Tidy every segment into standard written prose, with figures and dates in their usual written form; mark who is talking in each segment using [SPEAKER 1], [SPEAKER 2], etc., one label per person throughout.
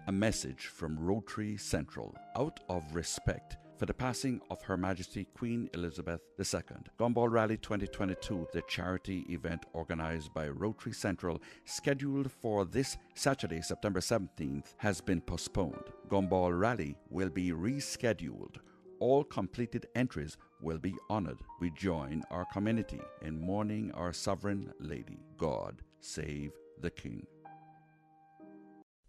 [SPEAKER 1] A message from Rotary Central out of respect for the passing of Her Majesty Queen Elizabeth II. Gumball Rally 2022, the charity event organized by Rotary Central, scheduled for this Saturday, September 17th, has been postponed. Gumball Rally will be rescheduled. All completed entries will be honored. We join our community in mourning our sovereign lady. God save the King.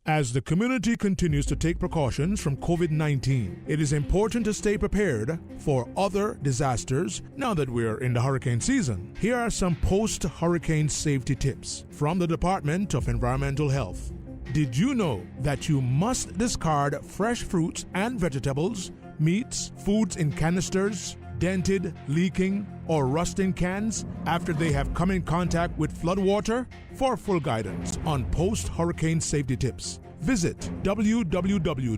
[SPEAKER 2] As the community continues to take precautions from COVID-19, it is important to stay prepared for other disasters now that we're in the hurricane season. Here are some post-hurricane safety tips from the Department of Environmental Health. Did you know that you must discard fresh fruits and vegetables, meats, foods in canisters, dented, leaking, or rusting cans after they have come in contact with floodwater? For full guidance on post-hurricane safety tips, visit www.deh.gov.ky.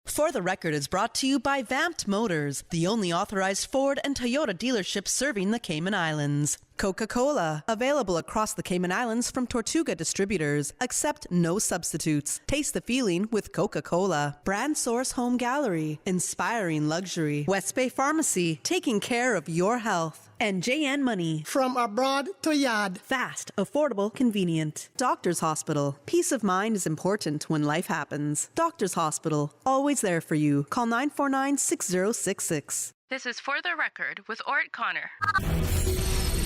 [SPEAKER 3] For the Record is brought to you by Vamped Motors, the only authorized Ford and Toyota dealership serving the Cayman Islands. Coca-Cola, available across the Cayman Islands from Tortuga distributors. Accept no substitutes. Taste the feeling with Coca-Cola. Brand Source Home Gallery, inspiring luxury. West Bay Pharmacy, taking care of your health. And JN Money.
[SPEAKER 4] From abroad to yard.
[SPEAKER 3] Fast, affordable, convenient. Doctor's Hospital. Peace of mind is important when life happens. Doctor's Hospital, always there for you. Call 949-6066.
[SPEAKER 5] This is For the Record with Orrett Connor.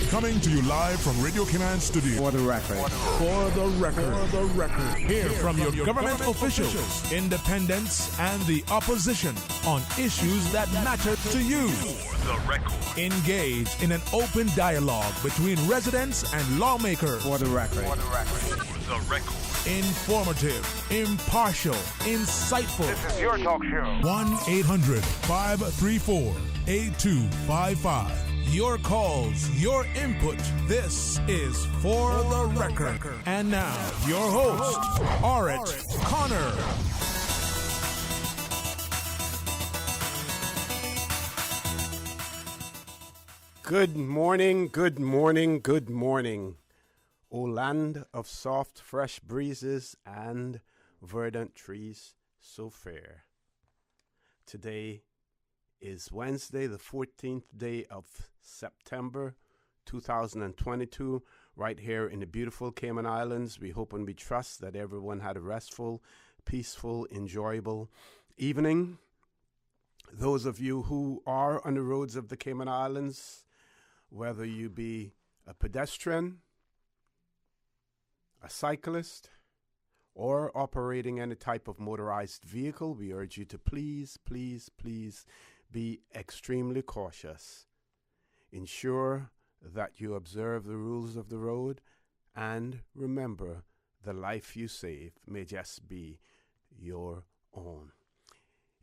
[SPEAKER 2] Coming to you live from Radio Cayman Studio.
[SPEAKER 6] For the record.
[SPEAKER 2] For the record. For the record. Hear from your government officials, independents, and the opposition on issues that matter to you.
[SPEAKER 7] For the record.
[SPEAKER 2] Engage in an open dialogue between residents and lawmakers.
[SPEAKER 6] For the record.
[SPEAKER 7] For the record. For the record.
[SPEAKER 2] Informative, impartial, insightful.
[SPEAKER 7] This is your talk show.
[SPEAKER 2] 1-800-534-8255. Your calls, your input. This is For the Record. And now, your host, Orrett Connor.
[SPEAKER 6] Good morning, good morning, good morning. O land of soft, fresh breezes and verdant trees so fair. Today is Wednesday, the 14th day of September 2022, right here in the beautiful Cayman Islands. We hope and we trust that everyone had a restful, peaceful, enjoyable evening. Those of you who are on the roads of the Cayman Islands, whether you be a pedestrian, a cyclist, or operating any type of motorized vehicle, we urge you to please be extremely cautious. Ensure that you observe the rules of the road, and remember, the life you save may just be your own.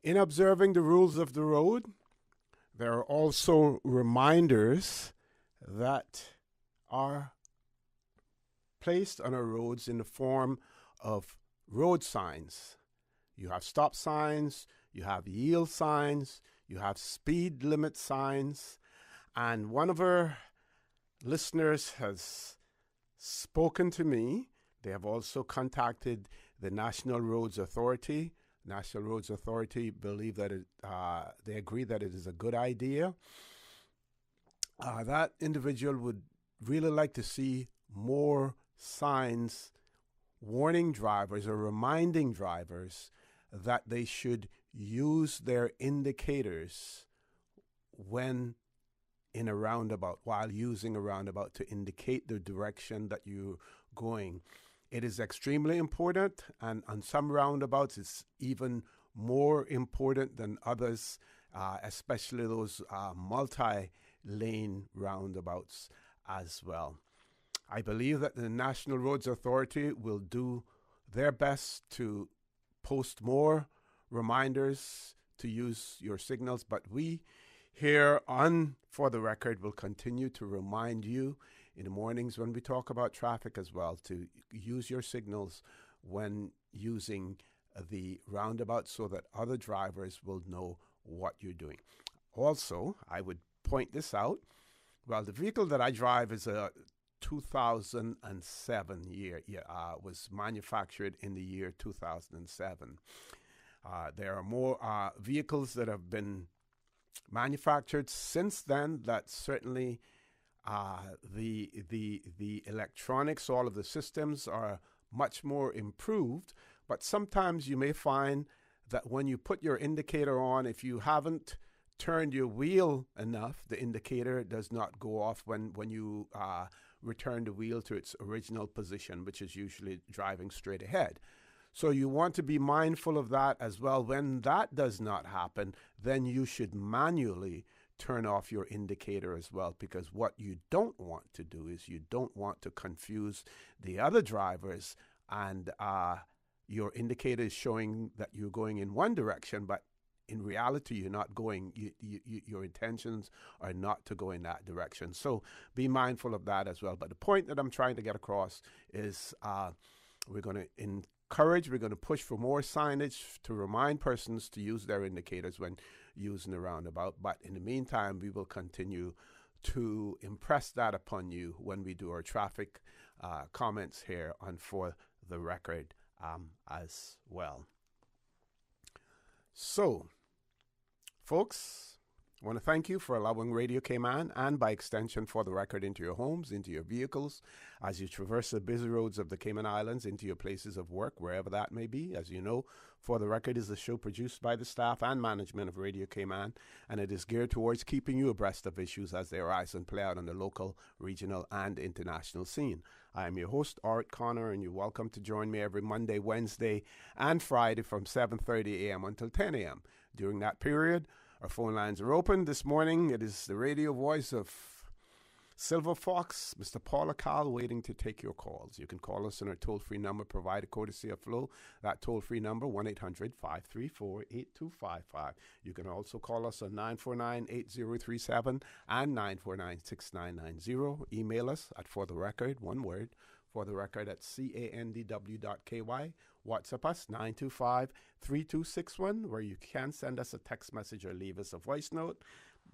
[SPEAKER 6] In observing the rules of the road, there are also reminders that are placed on our roads in the form of road signs. You have stop signs, you have yield signs, you have speed limit signs, and one of our listeners has spoken to me. They have also contacted the National Roads Authority. National Roads Authority believe that they agree that it is a good idea. That individual would really like to see more signs warning drivers or reminding drivers that they should use their indicators when in a roundabout, while using a roundabout, to indicate the direction that you're going. It is extremely important, and on some roundabouts it's even more important than others, especially those multi-lane roundabouts as well. I believe that the National Roads Authority will do their best to post more reminders to use your signals, but we here on For the Record will continue to remind you in the mornings when we talk about traffic as well to use your signals when using the roundabout so that other drivers will know what you're doing. Also, I would point this out. Well, the vehicle that I drive is a 2007 year. Was manufactured in the year 2007. There are more vehicles that have been manufactured since then. That certainly the electronics, all of the systems are much more improved. But sometimes you may find that when you put your indicator on, if you haven't turned your wheel enough, the indicator does not go off when you return the wheel to its original position, which is usually driving straight ahead. So you want to be mindful of that as well. When that does not happen, then you should manually turn off your indicator as well, because what you don't want to do is you don't want to confuse the other drivers, and your indicator is showing that you're going in one direction, but in reality, you're not going, your intentions are not to go in that direction. So be mindful of that as well. But the point that I'm trying to get across is we're going to encourage, we're going to push for more signage to remind persons to use their indicators when using the roundabout. But in the meantime, we will continue to impress that upon you when we do our traffic comments here on For the Record as well. So, folks, I want to thank you for allowing Radio Cayman and by extension For the Record into your homes, into your vehicles, as you traverse the busy roads of the Cayman Islands, into your places of work, wherever that may be. As you know, For the Record is a show produced by the staff and management of Radio Cayman, and it is geared towards keeping you abreast of issues as they arise and play out on the local, regional, and international scene. I am your host, Orrett Connor, and you're welcome to join me every Monday, Wednesday, and Friday from 7:30 a.m. until 10 a.m. During that period, our phone lines are open. This morning, it is the radio voice of Silver Fox, Mr. Paul Akal, waiting to take your calls. You can call us on our toll-free number provided courtesy of Flow. That toll-free number, 1-800-534-8255. You can also call us on 949-8037 and 949-6990. Email us at fortherecord, one word, fortherecord at candw.ky. WhatsApp us, 925-3261, where you can send us a text message or leave us a voice note,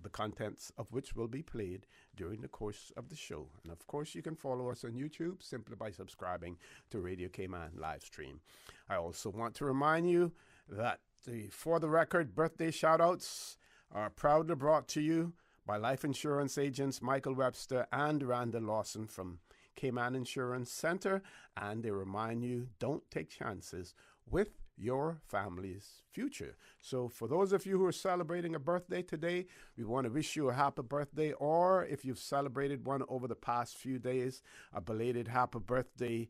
[SPEAKER 6] the contents of which will be played during the course of the show. And of course, you can follow us on YouTube simply by subscribing to Radio Cayman live stream. I also want to remind you that the For the Record birthday shout-outs are proudly brought to you by life insurance agents Michael Webster and Randall Lawson from Cayman Insurance Center, and they remind you, don't take chances with your family's future. So for those of you who are celebrating a birthday today, we want to wish you a happy birthday, or if you've celebrated one over the past few days, a belated happy birthday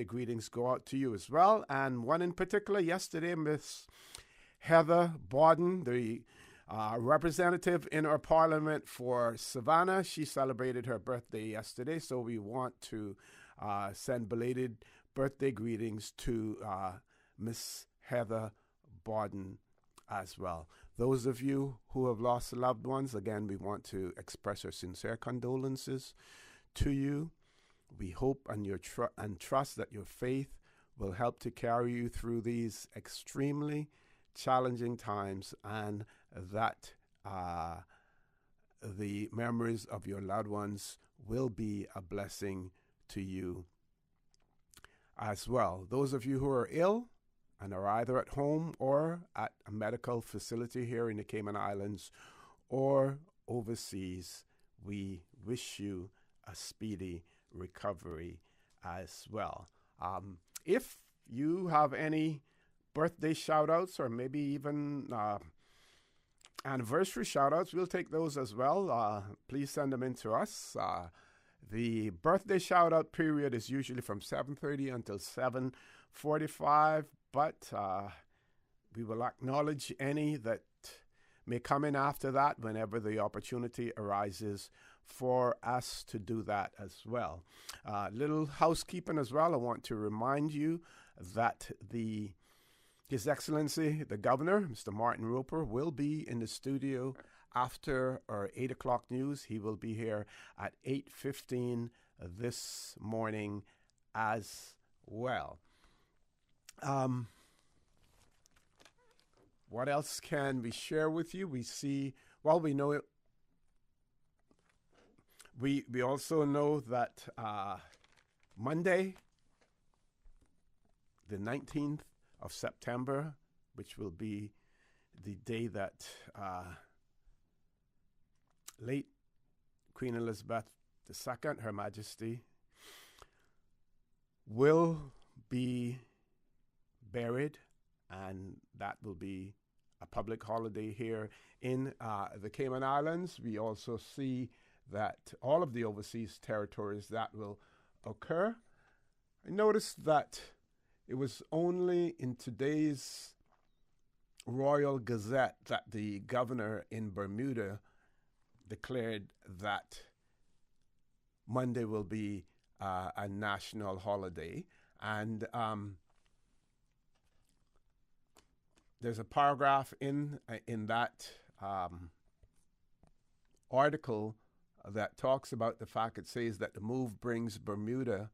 [SPEAKER 6] greetings go out to you as well. And one in particular, yesterday, Miss Heather Borden, the representative in our parliament for Savannah, she celebrated her birthday yesterday, so we want to send belated birthday greetings to Miss Heather Borden as well. Those of you who have lost loved ones, again, we want to express our sincere condolences to you. We hope and trust that your faith will help to carry you through these extremely challenging times, and that the memories of your loved ones will be a blessing to you as well. Those of you who are ill and are either at home or at a medical facility here in the Cayman Islands or overseas, we wish you a speedy recovery as well. If you have any birthday shout-outs or maybe even anniversary shout-outs, we'll take those as well. Please send them in to us. The birthday shout-out period is usually from 7:30 until 7:45, but we will acknowledge any that may come in after that whenever the opportunity arises for us to do that as well. Little housekeeping as well. I want to remind you that His Excellency, the Governor, Mr. Martin Roper, will be in the studio after our 8 o'clock news. He will be here at 8:15 this morning as well. What else can we share with you? We know We also know that Monday, the 19th of September, which will be the day that late Queen Elizabeth II, Her Majesty, will be buried, and that will be a public holiday here in the Cayman Islands. We also see that all of the overseas territories that will occur. I noticed that it was only in today's Royal Gazette that the governor in Bermuda declared that Monday will be a national holiday. And there's a paragraph in that article that talks about the fact, it says that the move brings Bermuda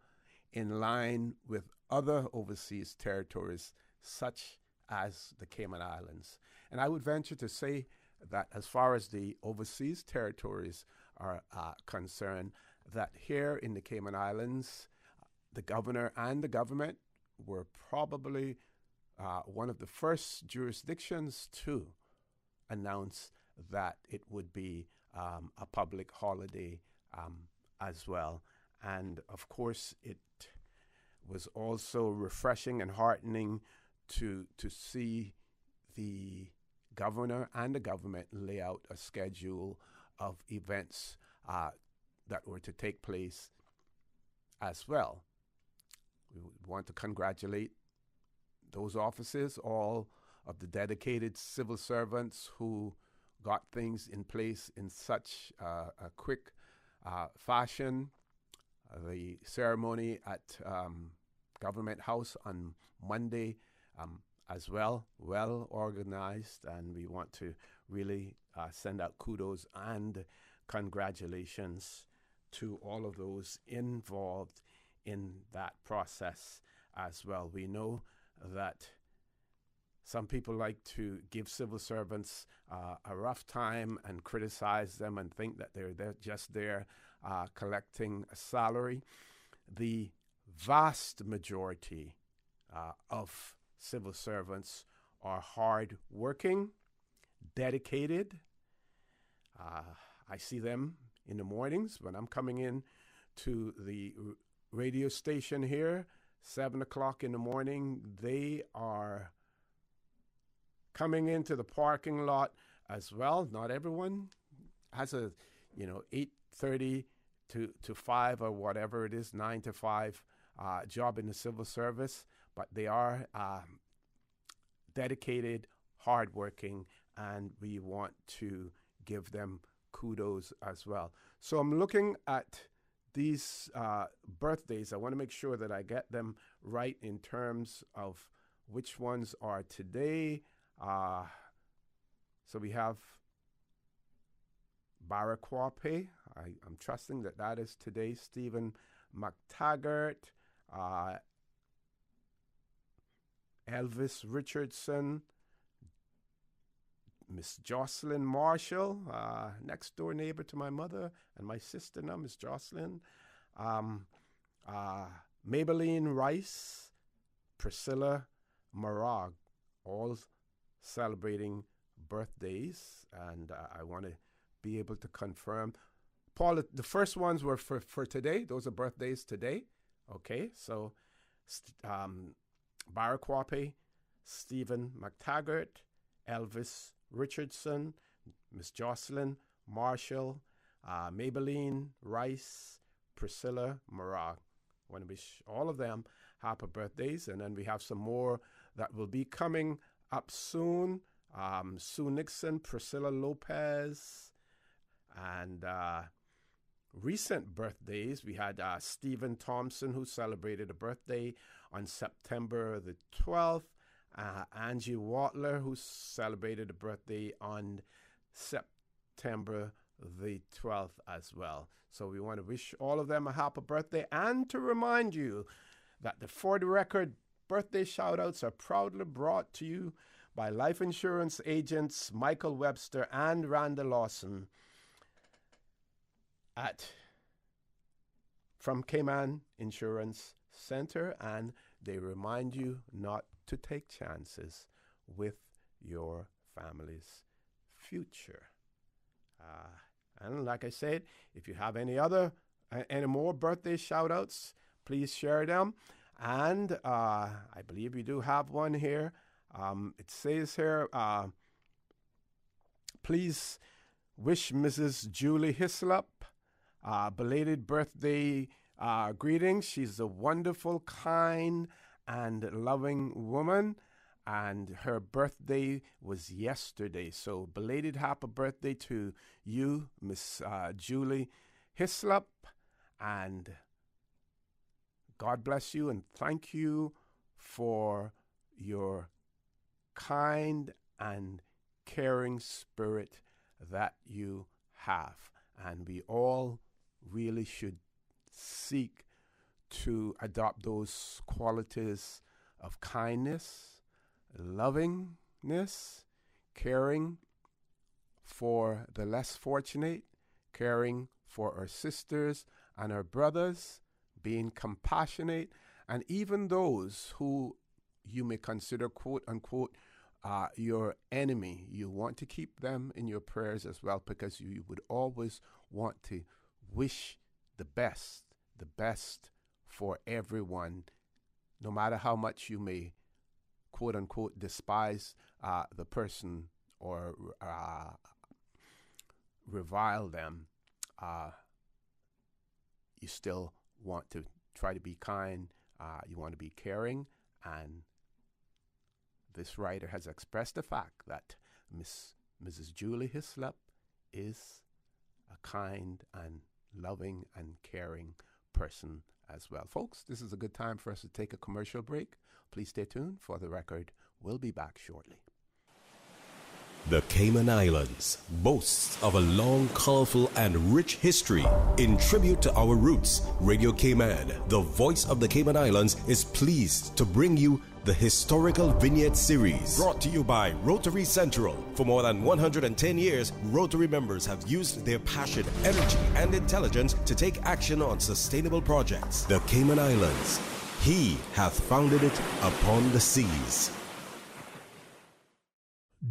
[SPEAKER 6] in line with other overseas territories, such as the Cayman Islands. And I would venture to say that as far as the overseas territories are concerned, that here in the Cayman Islands, the governor and the government were probably one of the first jurisdictions to announce that it would be a public holiday as well. And of course, it was also refreshing and heartening to see the governor and the government lay out a schedule of events that were to take place as well. We want to congratulate those officers, all of the dedicated civil servants who got things in place in such a quick fashion. The ceremony at Government House on Monday as well organized, and we want to really send out kudos and congratulations to all of those involved in that process as well. We know that some people like to give civil servants a rough time and criticize them and think that they're just there collecting a salary. The vast majority of civil servants are hard working, dedicated. I see them in the mornings when I'm coming in to the radio station here, 7 o'clock in the morning. They are coming into the parking lot as well. Not everyone has a 8:30 to 5 or whatever it is, 9 to 5 job in the civil service, but they are dedicated, hardworking, and we want to give them kudos as well. So I'm looking at these birthdays. I want to make sure that I get them right in terms of which ones are today. So we have Barakwape. I'm trusting that that is today. Stephen McTaggart, Elvis Richardson, Miss Jocelyn Marshall, next door neighbor to my mother and my sister now, Miss Jocelyn, Maybelline Rice, Priscilla Marag, all celebrating birthdays, and I want to be able to confirm. Paul, the first ones were for today. Those are birthdays today. Okay, so Barakwape, Stephen McTaggart, Elvis Richardson, Miss Jocelyn Marshall, Maybelline Rice, Priscilla Marag. I want to wish all of them happy birthdays, and then we have some more that will be coming up soon. Sue Nixon, Priscilla Lopez, and recent birthdays. We had Stephen Thompson, who celebrated a birthday on September the 12th. Angie Watler, who celebrated a birthday on September the 12th as well. So we want to wish all of them a happy birthday, and to remind you that the For the Record birthday shout-outs are proudly brought to you by life insurance agents Michael Webster and Randa Lawson at from Cayman Insurance Center, and they remind you not to take chances with your family's future. And like I said, if you have any more birthday shout outs, please share them. And I believe we do have one here. It says here, please wish Mrs. Julie Hislop belated birthday greetings. She's a wonderful, kind, and loving woman, and her birthday was yesterday. So belated happy birthday to you, Miss Julie Hislop, and God bless you and thank you for your kind and caring spirit that you have. And we all really should seek to adopt those qualities of kindness, lovingness, caring for the less fortunate, caring for our sisters and our brothers, being compassionate, and even those who you may consider, quote unquote, your enemy. You want to keep them in your prayers as well, because you would always want to wish the best for everyone, no matter how much you may, quote unquote, despise the person or revile them. You still want to try to be kind. You want to be caring, and this writer has expressed the fact that Mrs. Julie Hislop is a kind and loving and caring person as well. Folks, this is a good time for us to take a commercial break. Please stay tuned. For the record, we'll be back shortly.
[SPEAKER 8] The Cayman Islands boasts of a long, colorful, and rich history. In tribute to our roots, Radio Cayman, the voice of the Cayman Islands, is pleased to bring you the Historical Vignette Series, brought to you by Rotary Central. For more than 110 years, Rotary members have used their passion, energy, and intelligence to take action on sustainable projects. The Cayman Islands, He hath founded it upon the seas.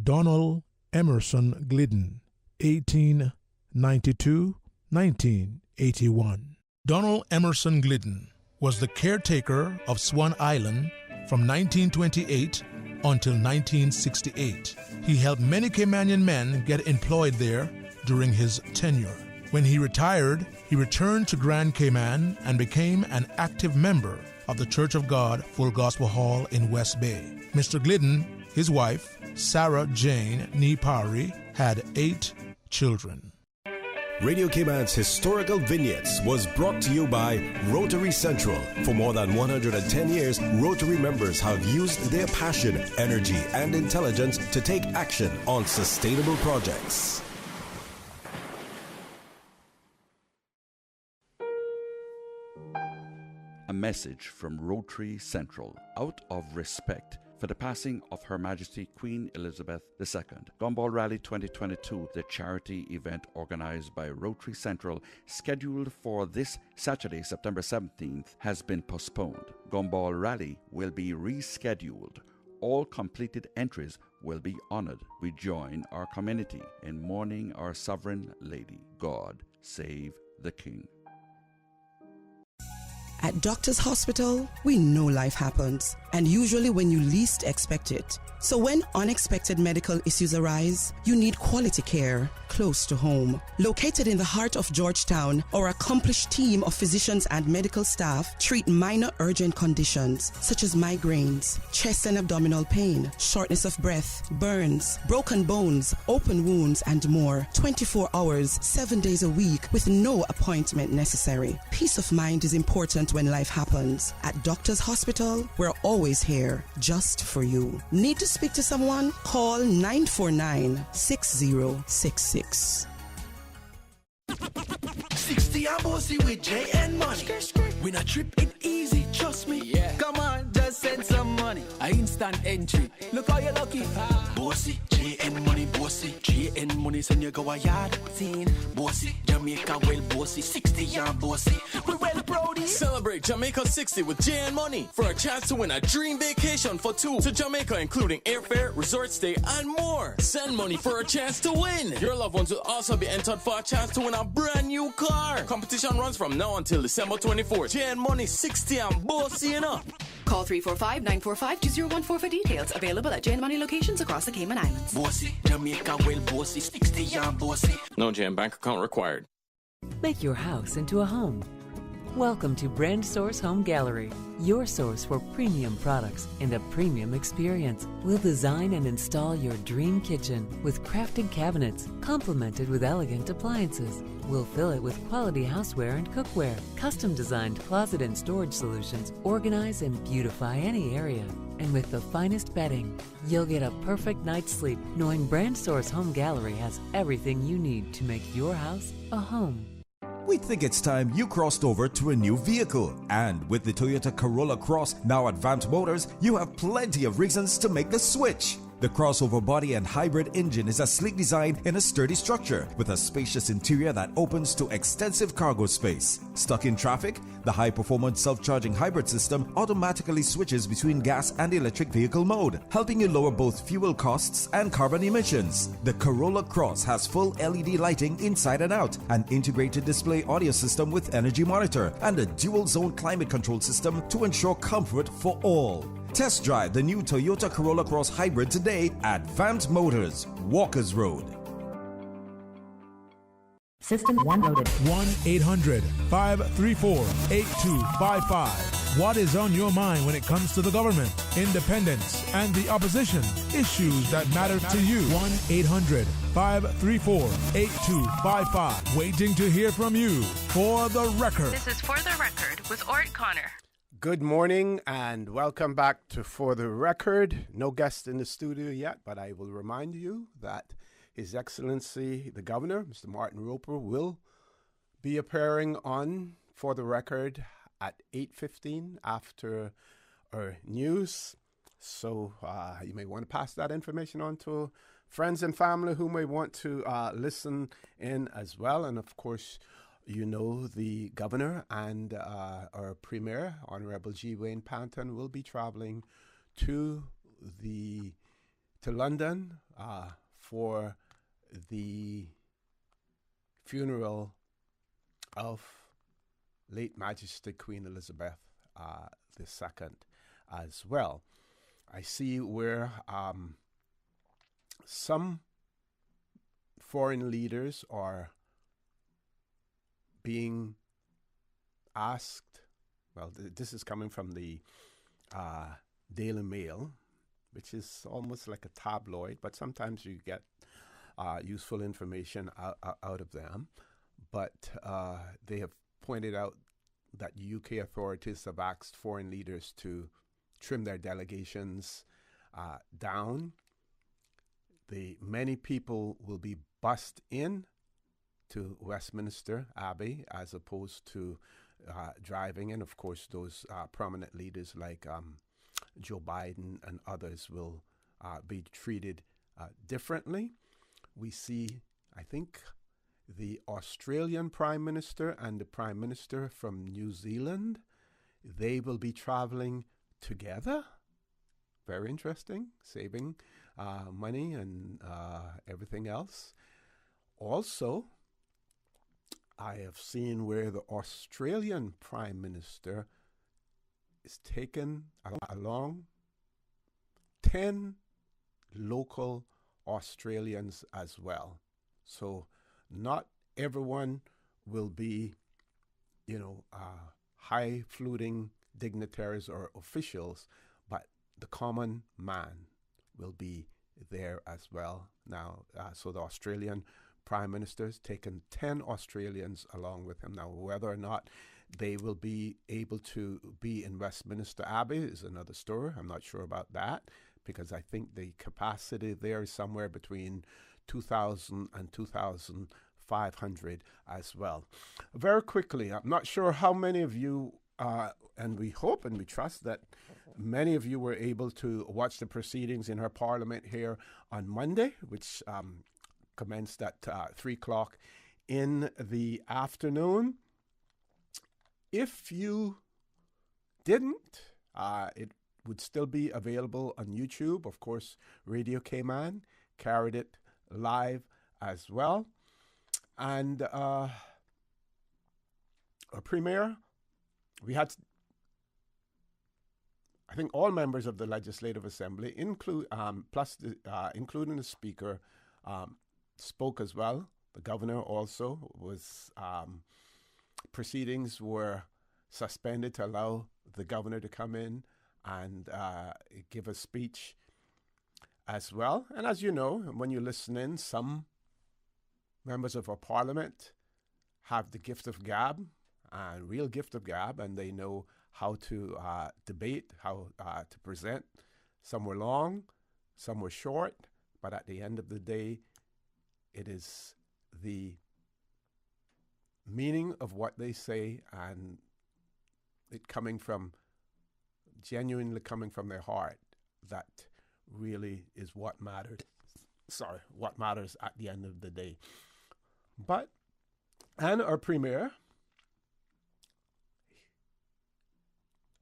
[SPEAKER 2] Donald Emerson Glidden, 1892-1981. Donald Emerson Glidden was the caretaker of Swan Island from 1928 until 1968. He helped many Caymanian men get employed there during his tenure. When he retired, he returned to Grand Cayman and became an active member of the Church of God Full Gospel Hall in West Bay. Mr. Glidden, his wife, Sarah Jane Nipari, had 8 children.
[SPEAKER 8] Radio Cayman's Historical Vignettes was brought to you by Rotary Central. For more than 110 years, Rotary members have used their passion, energy, and intelligence to take action on sustainable projects.
[SPEAKER 1] A message from Rotary Central out of respect for the passing of Her Majesty Queen Elizabeth II. Gumball Rally 2022, the charity event organized by Rotary Central, scheduled for this Saturday, September 17th, has been postponed. Gumball Rally will be rescheduled. All completed entries will be honored. We join our community in mourning our sovereign lady. God save the King.
[SPEAKER 9] At Doctors Hospital, we know life happens, and usually when you least expect it. So when unexpected medical issues arise, you need quality care close to home. Located in the heart of Georgetown, our accomplished team of physicians and medical staff treat minor urgent conditions such as migraines, chest and abdominal pain, shortness of breath, burns, broken bones, open wounds, and more. 24 hours, 7 days a week with no appointment necessary. Peace of mind is important when life happens. At Doctors Hospital, we're always here just for you. Need to speak to someone? Call 949-6066.
[SPEAKER 10] 60 I'm bossy with J and money. When I trip it easy, trust me. Yeah. Come on, just say send some money. I instant entry. Look how you lucky. Bossy, JN money, bossy. JN money, send you go a yard. Teen, bossy. Jamaica well bossy. 60 yard bossy. We well Brody.
[SPEAKER 11] Celebrate Jamaica 60 with JN Money for a chance to win a dream vacation for two to Jamaica, including airfare, resort stay, and more. Send money for a chance to win. Your loved ones will also be entered for a chance to win a brand new car. Competition runs from now until December 24th. JN Money 60 and bossy enough.
[SPEAKER 12] Call 345-945-2014 for details. Available at JN Money locations across the Cayman Islands.
[SPEAKER 10] Bossy, Jamaica well bossy. 60 yard bossy.
[SPEAKER 11] No JN bank account required.
[SPEAKER 13] Make your house into a home. Welcome to Brand Source Home Gallery, your source for premium products and a premium experience. We'll design and install your dream kitchen with crafted cabinets, complemented with elegant appliances. We'll fill it with quality houseware and cookware. Custom-designed closet and storage solutions organize and beautify any area. And with the finest bedding, you'll get a perfect night's sleep knowing Brand Source Home Gallery has everything you need to make your house a home.
[SPEAKER 14] We think it's time you crossed over to a new vehicle. And with the Toyota Corolla Cross now at Vamt Motors, you have plenty of reasons to make the switch. The crossover body and hybrid engine is a sleek design in a sturdy structure with a spacious interior that opens to extensive cargo space. Stuck in traffic? The high-performance self-charging hybrid system automatically switches between gas and electric vehicle mode, helping you lower both fuel costs and carbon emissions. The Corolla Cross has full LED lighting inside and out, an integrated display audio system with energy monitor, and a dual-zone climate control system to ensure comfort for all. Test drive the new Toyota Corolla Cross Hybrid today at Vamt Motors, Walkers Road.
[SPEAKER 15] System 1 loaded.
[SPEAKER 2] 1-800-534-8255. What is on your mind when it comes to the government, independence, and the opposition? Issues that matter to you. 1-800-534-8255. Waiting to hear from you. For the record.
[SPEAKER 5] This is For the Record with Orrett Connor.
[SPEAKER 6] Good morning and welcome back to For the Record. No guest in the studio yet, but I will remind you that His Excellency the Governor, Mr. Martin Roper, will be appearing on For the Record at 8:15 after our news. So you may want to pass that information on to friends and family who may want to listen in as well. And of course, you know, the Governor and our Premier, Honorable G. Wayne Panton, will be traveling to London for the funeral of late Majesty Queen Elizabeth II as well. I see where some foreign leaders are being asked, well, this is coming from the Daily Mail, which is almost like a tabloid, but sometimes you get useful information out of them. But they have pointed out that UK authorities have asked foreign leaders to trim their delegations down. Many people will be bussed in to Westminster Abbey as opposed to driving in. Of course, those prominent leaders like Joe Biden and others will be treated differently. We see, I think, the Australian Prime Minister and the Prime Minister from New Zealand, they will be traveling together. Very interesting, saving money and everything else. Also, I have seen where the Australian Prime Minister is taken along 10 local Australians as well. So not everyone will be, high-fluting dignitaries or officials, but the common man will be there as well now. So the Australian Prime Minister's taken 10 Australians along with him. Now, whether or not they will be able to be in Westminster Abbey is another story. I'm not sure about that, because I think the capacity there is somewhere between 2,000 and 2,500 as well. Very quickly, I'm not sure how many of you and we hope and we trust that many of you were able to watch the proceedings in her parliament here on Monday, which commenced at 3 o'clock in the afternoon. If you didn't, it would still be available on YouTube. Of course, Radio Cayman carried it live as well. And our premier, we had, I think, all members of the Legislative Assembly, including the Speaker, spoke as well. The Governor also was. Proceedings were suspended to allow the Governor to come in and give a speech as well. And as you know, when you listen in, some members of our Parliament have the gift of gab, real gift of gab, and they know how to debate, how to present. Some were long, some were short, but at the end of the day, it is the meaning of what they say and it genuinely coming from their heart, that really is what matters. What matters at the end of the day. And our premier,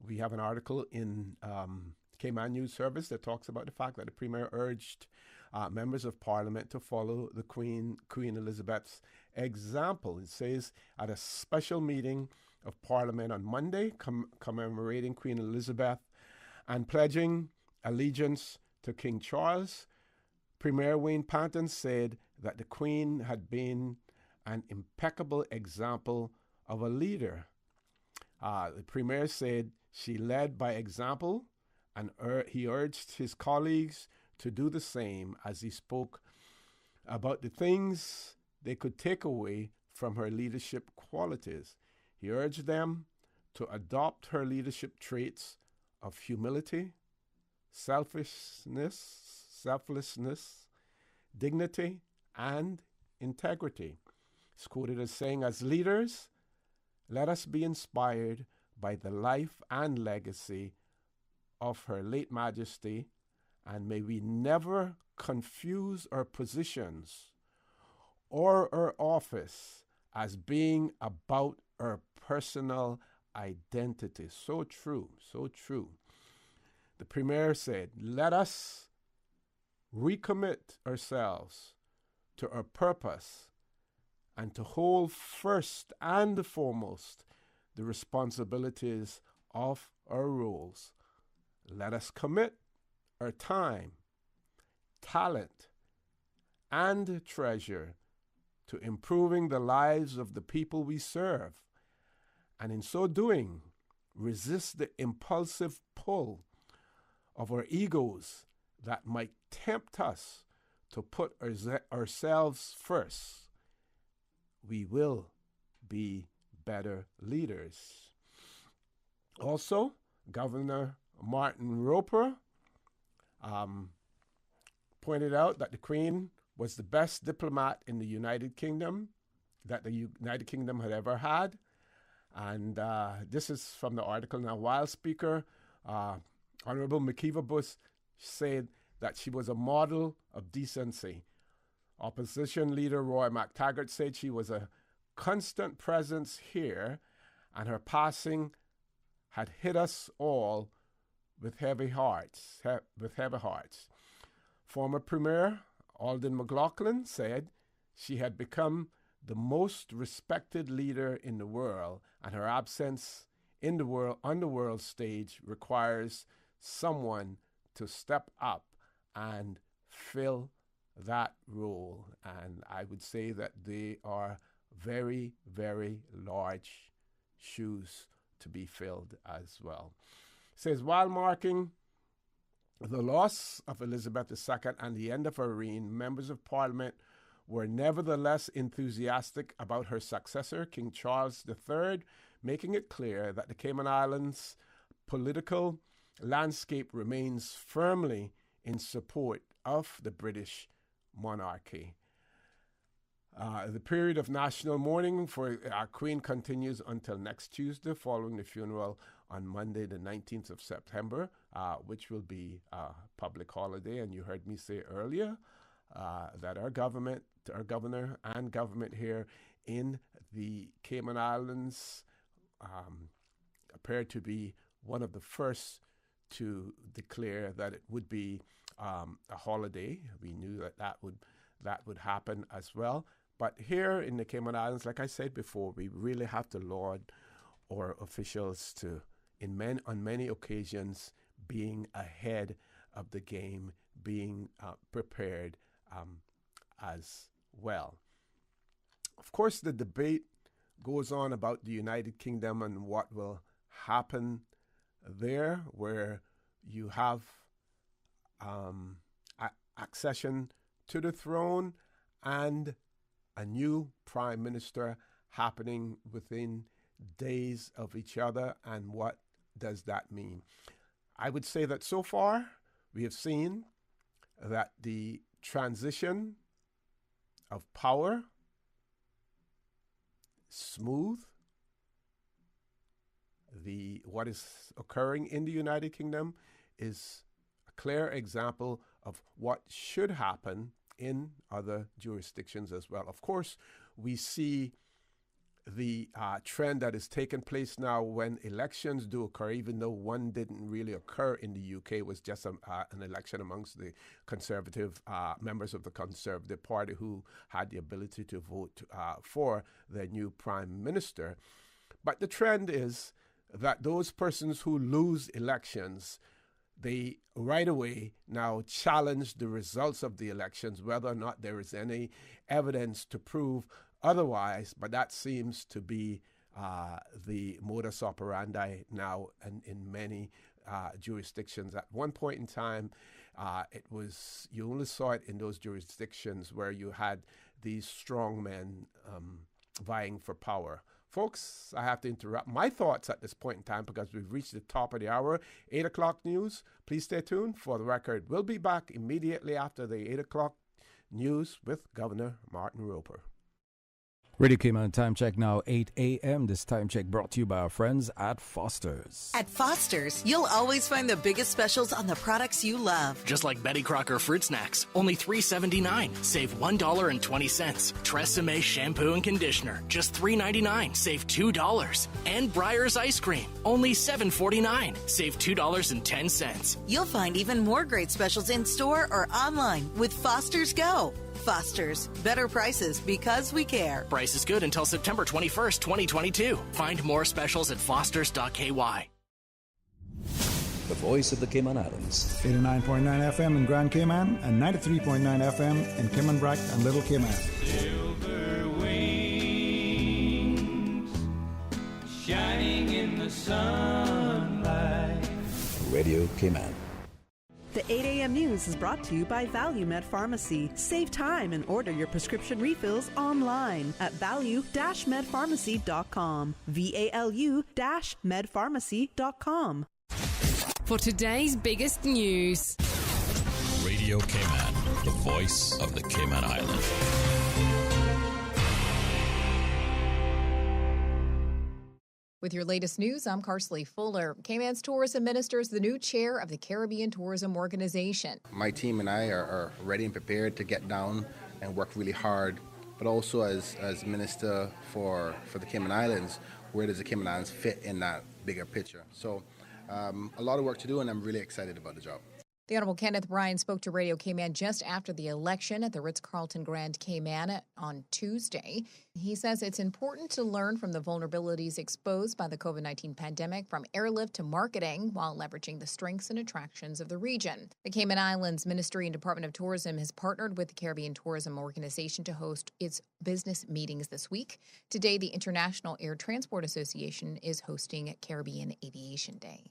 [SPEAKER 6] we have an article in Cayman News Service that talks about the fact that the premier urged members of Parliament to follow the Queen Elizabeth's example. It says, at a special meeting of Parliament on Monday, commemorating Queen Elizabeth and pledging allegiance to King Charles, Premier Wayne Panton said that the Queen had been an impeccable example of a leader. The Premier said she led by example, and he urged his colleagues to do the same as he spoke about the things they could take away from her leadership qualities. He urged them to adopt her leadership traits of humility, selflessness, dignity, and integrity. He's quoted as saying, as leaders, let us be inspired by the life and legacy of Her late Majesty, and may we never confuse our positions or our office as being about our personal identity. So true, so true. The Premier said, let us recommit ourselves to our purpose and to hold first and foremost the responsibilities of our roles. Let us commit our time, talent, and treasure to improving the lives of the people we serve, and in so doing, resist the impulsive pull of our egos that might tempt us to put ourselves first. We will be better leaders. Also, Governor Martin Roper pointed out that the Queen was the best diplomat in the United Kingdom that the United Kingdom had ever had. And this is from the article. Now, while Speaker Honorable McKeever Bush said that she was a model of decency, Opposition Leader Roy McTaggart said she was a constant presence here, and her passing had hit us all with heavy hearts. Former Premier Alden McLaughlin said she had become the most respected leader in the world, and her absence in the world on the world stage requires someone to step up and fill that role. And I would say that they are very, very large shoes to be filled as well. It says, while marking the loss of Elizabeth II and the end of her reign, members of Parliament were nevertheless enthusiastic about her successor, King Charles III, making it clear that the Cayman Islands' political landscape remains firmly in support of the British monarchy. The period of national mourning for our Queen continues until next Tuesday, following the funeral on Monday, the 19th of September, which will be a public holiday. And you heard me say earlier that our governor and government here in the Cayman Islands appeared to be one of the first to declare that it would be a holiday. We knew that would happen as well. But here in the Cayman Islands, like I said before, we really have to laud our officials on many occasions being ahead of the game, being prepared as well. Of course, the debate goes on about the United Kingdom and what will happen there, where you have accession to the throne and a new prime minister happening within days of each other. And what does that mean? I would say that so far we have seen that the transition of power smooth. What is occurring in the United Kingdom is a clear example of what should happen in other jurisdictions as well. Of course, we see the trend that is taking place now when elections do occur, even though one didn't really occur in the UK. It was just an election amongst the Conservative members of the Conservative Party who had the ability to vote for their new Prime Minister. But the trend is that those persons who lose elections, they right away now challenge the results of the elections, whether or not there is any evidence to prove otherwise. But that seems to be the modus operandi now in many jurisdictions. At one point in time, you only saw it in those jurisdictions where you had these strong men vying for power. Folks, I have to interrupt my thoughts at this point in time because we've reached the top of the hour. 8 o'clock news. Please stay tuned for the record. We'll be back immediately after the 8 o'clock news with Governor Martin Roper.
[SPEAKER 15] Radio Cayman time check now, 8 a.m. This time check brought to you by our friends at Foster's.
[SPEAKER 3] At Foster's, you'll always find the biggest specials on the products you love.
[SPEAKER 16] Just like Betty Crocker fruit snacks, only $3.79. Save $1.20. Tresemme shampoo and conditioner, just $3.99. Save $2. And Breyer's ice cream, only $7.49. Save $2.10.
[SPEAKER 3] You'll find even more great specials in store or online with Foster's Go. Foster's, better prices because we care.
[SPEAKER 16] Price is good until September 21st, 2022. Find more specials at fosters.ky.
[SPEAKER 17] The voice of the Cayman Islands.
[SPEAKER 18] 89.9 FM in Grand Cayman and 93.9 FM in Cayman Brac and Little Cayman.
[SPEAKER 19] Silver wings shining in the sunlight.
[SPEAKER 17] Radio Cayman.
[SPEAKER 3] The 8 a.m. news is brought to you by ValueMed Pharmacy. Save time and order your prescription refills online at value-medpharmacy.com. VALU-medpharmacy.com.
[SPEAKER 20] For today's biggest news.
[SPEAKER 21] Radio Cayman, the voice of the Cayman Islands.
[SPEAKER 22] With your latest news, I'm Carsley Fuller. Cayman's tourism minister is the new chair of the Caribbean Tourism Organization.
[SPEAKER 23] My team and I are ready and prepared to get down and work really hard, but also as minister for the Cayman Islands, where does the Cayman Islands fit in that bigger picture? So a lot of work to do, and I'm really excited about the job.
[SPEAKER 22] The Honorable Kenneth Bryan spoke to Radio Cayman just after the election at the Ritz-Carlton Grand Cayman on Tuesday. He says it's important to learn from the vulnerabilities exposed by the COVID-19 pandemic, from airlift to marketing, while leveraging the strengths and attractions of the region. The Cayman Islands Ministry and Department of Tourism has partnered with the Caribbean Tourism Organization to host its business meetings this week. Today, the International Air Transport Association is hosting Caribbean Aviation Day.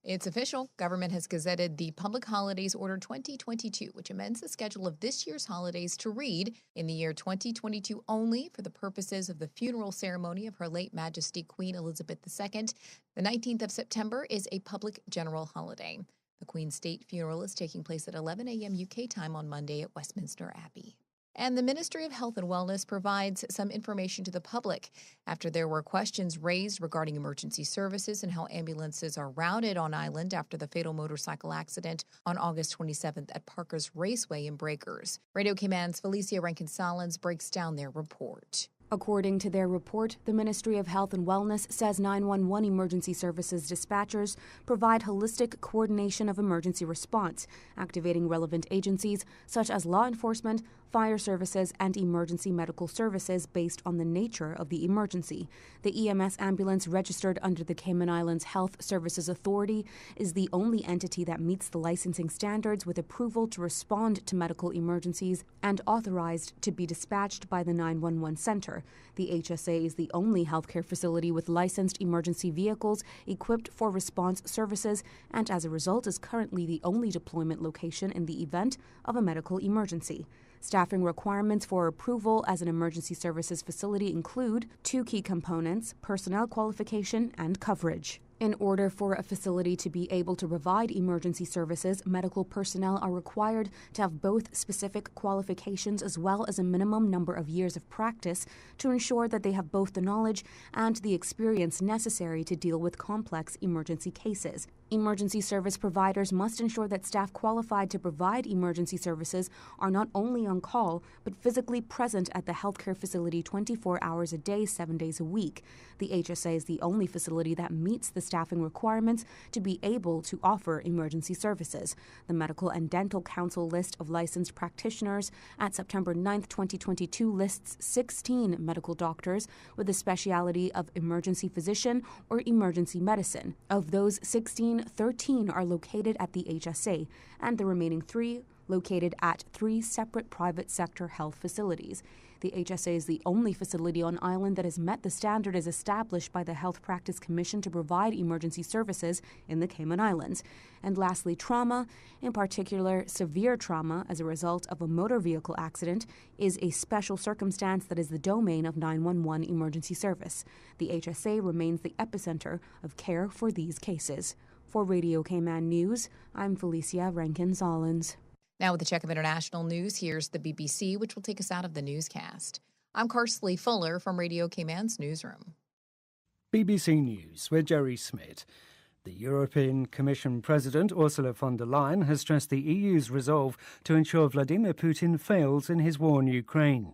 [SPEAKER 22] It's official. Government has gazetted the Public Holidays Order 2022, which amends the schedule of this year's holidays to read in the year 2022 only for the purposes of the funeral ceremony of Her late Majesty Queen Elizabeth II. The 19th of September is a public general holiday. The Queen's state funeral is taking place at 11 a.m. UK time on Monday at Westminster Abbey. And the Ministry of Health and Wellness provides some information to the public after there were questions raised regarding emergency services and how ambulances are routed on island after the fatal motorcycle accident on August 27th at Parker's Raceway in Breakers. Radio Cayman's Felicia Rankin-Solins breaks down their report.
[SPEAKER 4] According to their report, the Ministry of Health and Wellness says 911 emergency services dispatchers provide holistic coordination of emergency response, activating relevant agencies such as law enforcement, fire services, and emergency medical services based on the nature of the emergency. The EMS ambulance registered under the Cayman Islands Health Services Authority is the only entity that meets the licensing standards with approval to respond to medical emergencies and authorized to be dispatched by the 911 center. The HSA is the only healthcare facility with licensed emergency vehicles equipped for response services and as a result is currently the only deployment location in the event of a medical emergency. Staffing requirements for approval as an emergency services facility include two key components: personnel qualification and coverage. In order for a facility to be able to provide emergency services, medical personnel are required to have both specific qualifications as well as a minimum number of years of practice to ensure that they have both the knowledge and the experience necessary to deal with complex emergency cases. Emergency service providers must ensure that staff qualified to provide emergency services are not only on call, but physically present at the healthcare facility 24 hours a day, 7 days a week. The HSA is the only facility that meets the staffing requirements to be able to offer emergency services. The Medical and Dental Council list of licensed practitioners at September 9th, 2022 lists 16 medical doctors with the specialty of emergency physician or emergency medicine. Of those 16, 13 are located at the HSA, and the remaining 3 located at 3 separate private sector health facilities. The HSA is the only facility on island that has met the standard as established by the Health Practice Commission to provide emergency services in the Cayman Islands. And lastly, trauma, in particular severe trauma as a result of a motor vehicle accident, is a special circumstance that is the domain of 911 emergency service. The HSA remains the epicenter of care for these cases. For Radio Cayman News, I'm Felicia Rankin-Solins.
[SPEAKER 22] Now with a check of international news, here's the BBC, which will take us out of the newscast. I'm Karsley Fuller from Radio Cayman's newsroom.
[SPEAKER 7] BBC News with Jerry Smith. The European Commission President Ursula von der Leyen has stressed the EU's resolve to ensure Vladimir Putin fails in his war in Ukraine.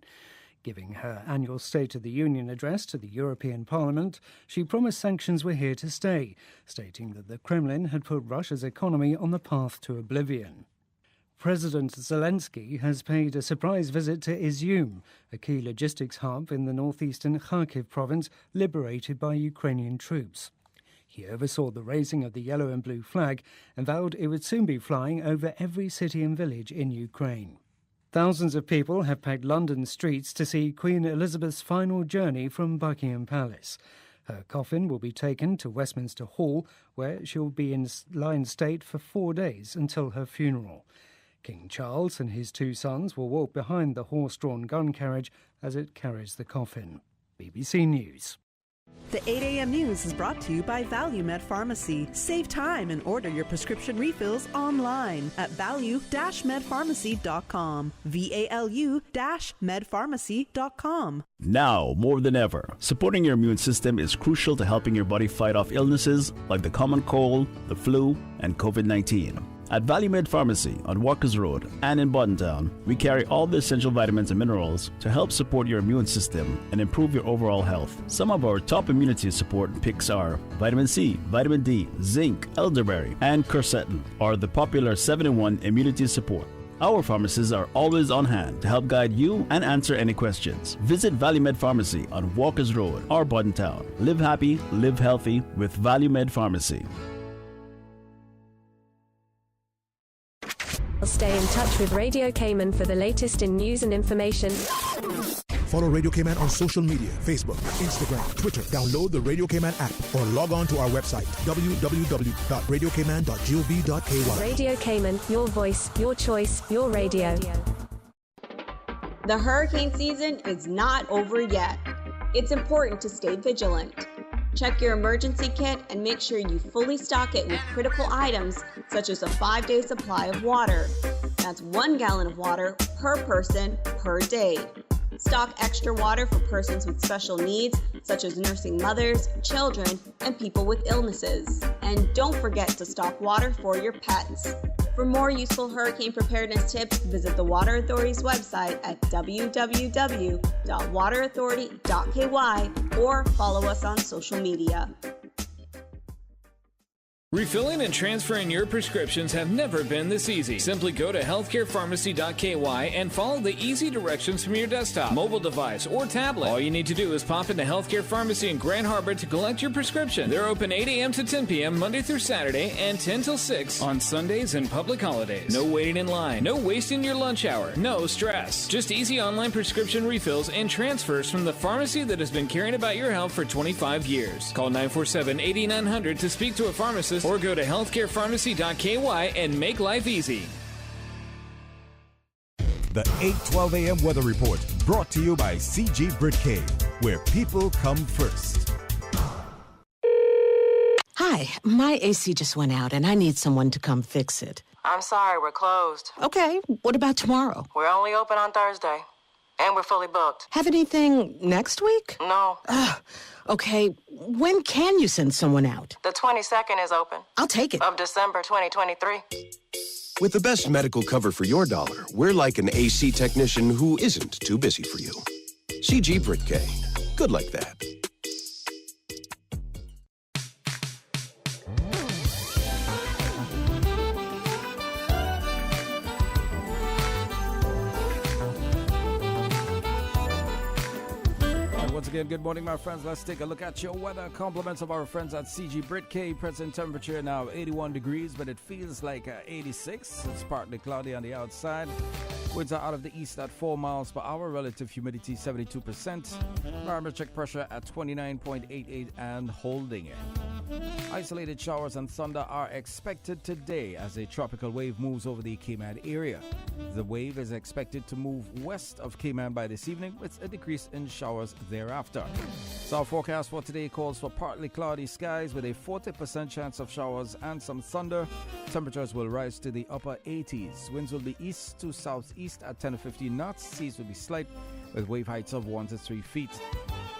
[SPEAKER 7] Giving her annual State of the Union address to the European Parliament, she promised sanctions were here to stay, stating that the Kremlin had put Russia's economy on the path to oblivion. President Zelensky has paid a surprise visit to Izium, a key logistics hub in the northeastern Kharkiv province liberated by Ukrainian troops. He oversaw the raising of the yellow and blue flag and vowed it would soon be flying over every city and village in Ukraine. Thousands of people have packed London streets to see Queen Elizabeth's final journey from Buckingham Palace. Her coffin will be taken to Westminster Hall, where she will be in lying state for 4 days until her funeral. King Charles and his 2 sons will walk behind the horse-drawn gun carriage as it carries the coffin. BBC News.
[SPEAKER 3] The 8 a.m. news is brought to you by ValueMed Pharmacy. Save time and order your prescription refills online at value-medpharmacy.com. VALU-medpharmacy.com.
[SPEAKER 8] Now, more than ever, supporting your immune system is crucial to helping your body fight off illnesses like the common cold, the flu, and COVID-19. At ValueMed Pharmacy on Walkers Road and in Buttontown, we carry all the essential vitamins and minerals to help support your immune system and improve your overall health. Some of our top immunity support picks are vitamin C, vitamin D, zinc, elderberry, and quercetin, or the popular 7-in-1 immunity support. Our pharmacists are always on hand to help guide you and answer any questions. Visit ValueMed Pharmacy on Walkers Road or Buttontown. Live happy, live healthy with ValueMed Pharmacy.
[SPEAKER 24] Stay in touch with Radio Cayman for the latest in news and information.
[SPEAKER 2] Follow Radio Cayman on social media, Facebook, Instagram, Twitter. Download the Radio Cayman app or log on to our website, www.radiocayman.gov.ky.
[SPEAKER 24] Radio Cayman, your voice, your choice, your radio.
[SPEAKER 25] The hurricane season is not over yet. It's important to stay vigilant. Check your emergency kit and make sure you fully stock it with critical items such as a 5-day supply of water. That's 1 gallon of water per person per day. Stock extra water for persons with special needs, such as nursing mothers, children, and people with illnesses. And don't forget to stock water for your pets. For more useful hurricane preparedness tips, visit the Water Authority's website at www.waterauthority.ky or follow us on social media.
[SPEAKER 1] Refilling and transferring your prescriptions have never been this easy. Simply go to healthcarepharmacy.ky and follow the easy directions from your desktop, mobile device, or tablet. All you need to do is pop into Healthcare Pharmacy in Grand Harbor to collect your prescription. They're open 8 a.m. to 10 p.m. Monday through Saturday and 10 till 6 on Sundays and public holidays. No waiting in line, no wasting your lunch hour, no stress. Just easy online prescription refills and transfers from the pharmacy that has been caring about your health for 25 years. Call 947-8900 to speak to a pharmacist or go to healthcarepharmacy.ky and make life easy.
[SPEAKER 14] The 8:12 a.m. weather report brought to you by CG Britcay, where people come first.
[SPEAKER 9] Hi, my AC just went out and I need someone to come fix it.
[SPEAKER 10] I'm sorry, we're closed.
[SPEAKER 9] Okay, what about tomorrow?
[SPEAKER 10] We're only open on Thursday. And we're fully booked.
[SPEAKER 9] Have anything next week?
[SPEAKER 10] No.
[SPEAKER 9] Okay, when can you send someone out?
[SPEAKER 10] The 22nd is open.
[SPEAKER 9] I'll take it.
[SPEAKER 10] Of December 2023.
[SPEAKER 11] With the best medical cover for your dollar, we're like an AC technician who isn't too busy for you. CG Britcay. Good like that.
[SPEAKER 15] Once again, good morning, my friends. Let's take a look at your weather. Compliments of our friends at CG Britcay. Present temperature now 81 degrees, but it feels like 86. It's partly cloudy on the outside. Winds are out of the east at 4 miles per hour. Relative humidity 72%. Barometric pressure at 29.88 and holding. Isolated showers and thunder are expected today as a tropical wave moves over the Cayman area. The wave is expected to move west of Cayman by this evening, with a decrease in showers thereafter. So our forecast for today calls for partly cloudy skies with a 40% chance of showers and some thunder. Temperatures will rise to the upper 80s. Winds will be east to southeast at 10 to 15 knots. Seas will be slight with wave heights of 1 to 3 feet.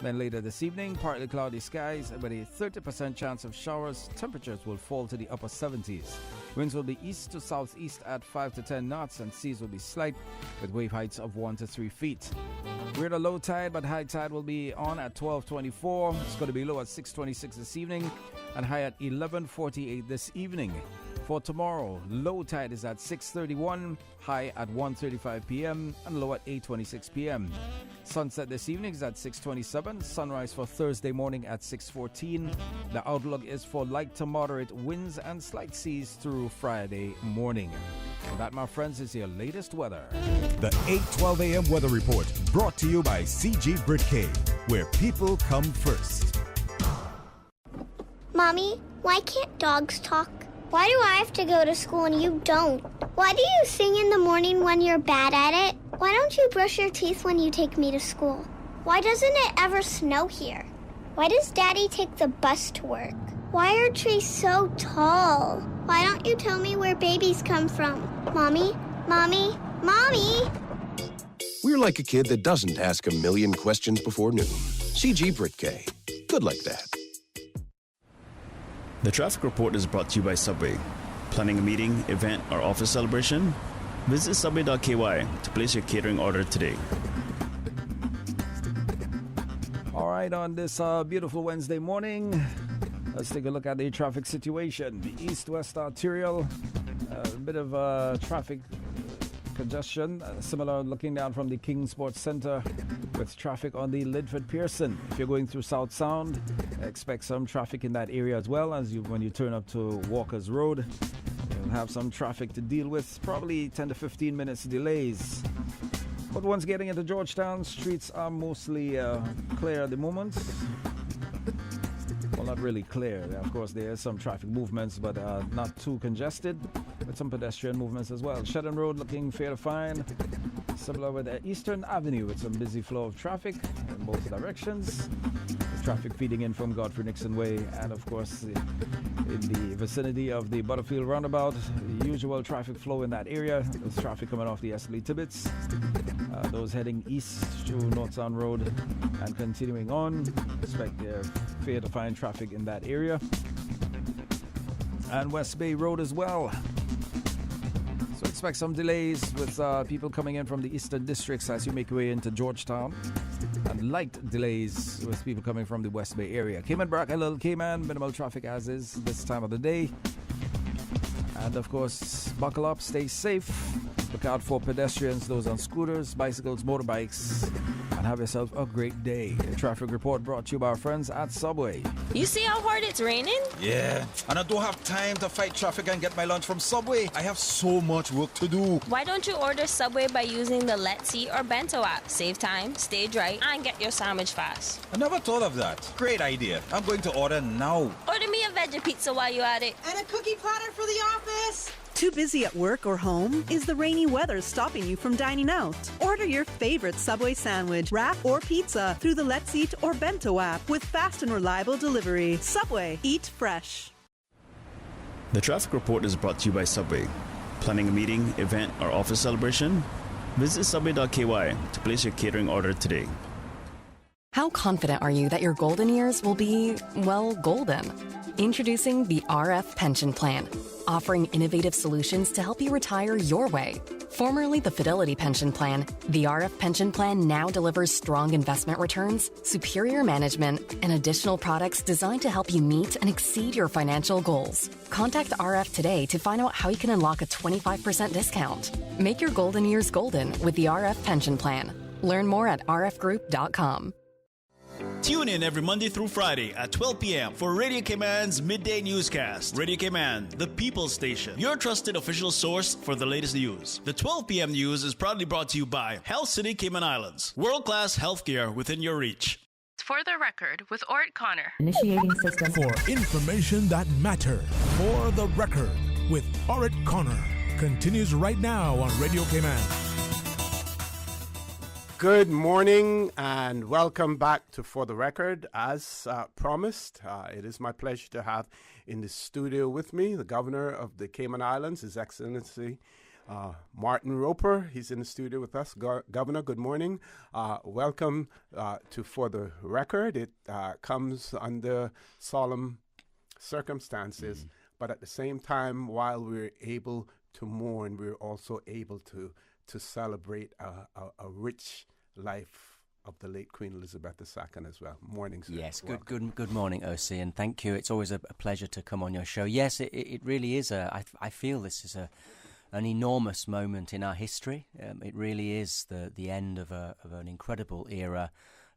[SPEAKER 15] Then later this evening, partly cloudy skies with a 30% chance of showers. Temperatures will fall to the upper 70s. Winds will be east to southeast at 5 to 10 knots, and seas will be slight with wave heights of 1 to 3 feet. We're at a low tide, but high tide will be on at 12:24. It's going to be low at 6:26 this evening and high at 11:48 this evening. For tomorrow, low tide is at 6:31, high at 1:35 p.m. and low at 8:26 p.m. Sunset this evening is at 6:27. Sunrise for Thursday morning at 6:14. The outlook is for light to moderate winds and slight seas through Friday morning. And that, my friends, is your latest weather.
[SPEAKER 14] The 8:12 a.m. weather report brought to you by CG Britcay, where people come first.
[SPEAKER 12] Mommy, why can't dogs talk? Why do I have to go to school and you don't? Why do you sing in the morning when you're bad at it? Why don't you brush your teeth when you take me to school? Why doesn't it ever snow here? Why does Daddy take the bus to work? Why are trees so tall? Why don't you tell me where babies come from? Mommy, Mommy, Mommy!
[SPEAKER 11] We're like a kid that doesn't ask a million questions before noon. CG Britcay. Good like that.
[SPEAKER 8] The traffic report is brought to you by Subway. Planning a meeting, event, or office celebration? Visit subway.ky to place your catering order today.
[SPEAKER 15] All right, on this beautiful Wednesday morning, let's take a look at the traffic situation. The east-west arterial, a bit of traffic congestion, similar looking down from the King Sports Center with traffic on the Lidford Pearson. If you're going through South Sound, expect some traffic in that area as well as when you turn up to Walker's Road. You'll have some traffic to deal with, probably 10 to 15 minutes delays. But once getting into Georgetown, streets are mostly clear at the moment. Well, not really clear. Of course, there is some traffic movements, but not too congested, with some pedestrian movements as well. Shedden Road looking fair to fine. Similar with Eastern Avenue with some busy flow of traffic in both directions. traffic feeding in from Godfrey Nixon Way, and of course in the vicinity of the Butterfield roundabout, the usual traffic flow in that area. There's traffic coming off the Esley Tibbets, those heading east through North Sound Road and continuing on. Expect fair to find traffic in that area, and West Bay Road as well. So expect some delays with people coming in from the eastern districts as you make your way into Georgetown, and light delays with people coming from the West Bay area. Cayman Brac, Little Cayman, minimal traffic as is this time of the day. And of course, buckle up, stay safe. Look out for pedestrians, those on scooters, bicycles, motorbikes, and have yourself a great day. A traffic report brought to you by our friends at Subway.
[SPEAKER 5] You see how hard it's raining?
[SPEAKER 6] Yeah, and I don't have time to fight traffic and get my lunch from Subway. I have so much work to do.
[SPEAKER 5] Why don't you order Subway by using the Let's Eat or Bento app? Save time, stay dry, and get your sandwich fast.
[SPEAKER 6] I never thought of that. Great idea. I'm going to order now.
[SPEAKER 5] Order me a veggie pizza while you're at it.
[SPEAKER 13] And a cookie platter for the office.
[SPEAKER 3] Too busy at work or home? Is the rainy weather stopping you from dining out? Order your favorite Subway sandwich, wrap, or pizza through the Let's Eat or Bento app with fast and reliable delivery. Subway, eat fresh.
[SPEAKER 8] The traffic report is brought to you by Subway. Planning a meeting, event, or office celebration? Visit subway.ky to place your catering order today.
[SPEAKER 16] How confident are you that your golden years will be, well, golden? Introducing the RF Pension Plan, offering innovative solutions to help you retire your way. Formerly the Fidelity Pension Plan, the RF Pension Plan now delivers strong investment returns, superior management, and additional products designed to help you meet and exceed your financial goals. Contact RF today to find out how you can unlock a 25% discount. Make your golden years golden with the RF Pension Plan. Learn more at rfgroup.com.
[SPEAKER 18] Tune in every Monday through Friday at 12 p.m. for Radio Cayman's Midday Newscast. Radio Cayman, the People's Station, your trusted official source for the latest news. The 12 p.m. news is proudly brought to you by Health City Cayman Islands. World-class healthcare within your reach.
[SPEAKER 26] For the record, with Orrett Connor.
[SPEAKER 2] Initiating system. For information that matters. For the record, with Orrett Connor. Continues right now on Radio Cayman.
[SPEAKER 27] Good morning and welcome back to For the Record. As promised, it is my pleasure to have in the studio with me the Governor of the Cayman Islands, His Excellency Martin Roper. He's in the studio with us. Governor, good morning. Welcome to For the Record. It comes under solemn circumstances, but at the same time, while we're able to mourn, we're also able to celebrate a rich life of the late Queen Elizabeth II as well. Morning, sir.
[SPEAKER 28] Yes, good morning, OC, and thank you. It's always a pleasure to come on your show. Yes, it really is. I feel this is an enormous moment in our history. It really is the end of an incredible era,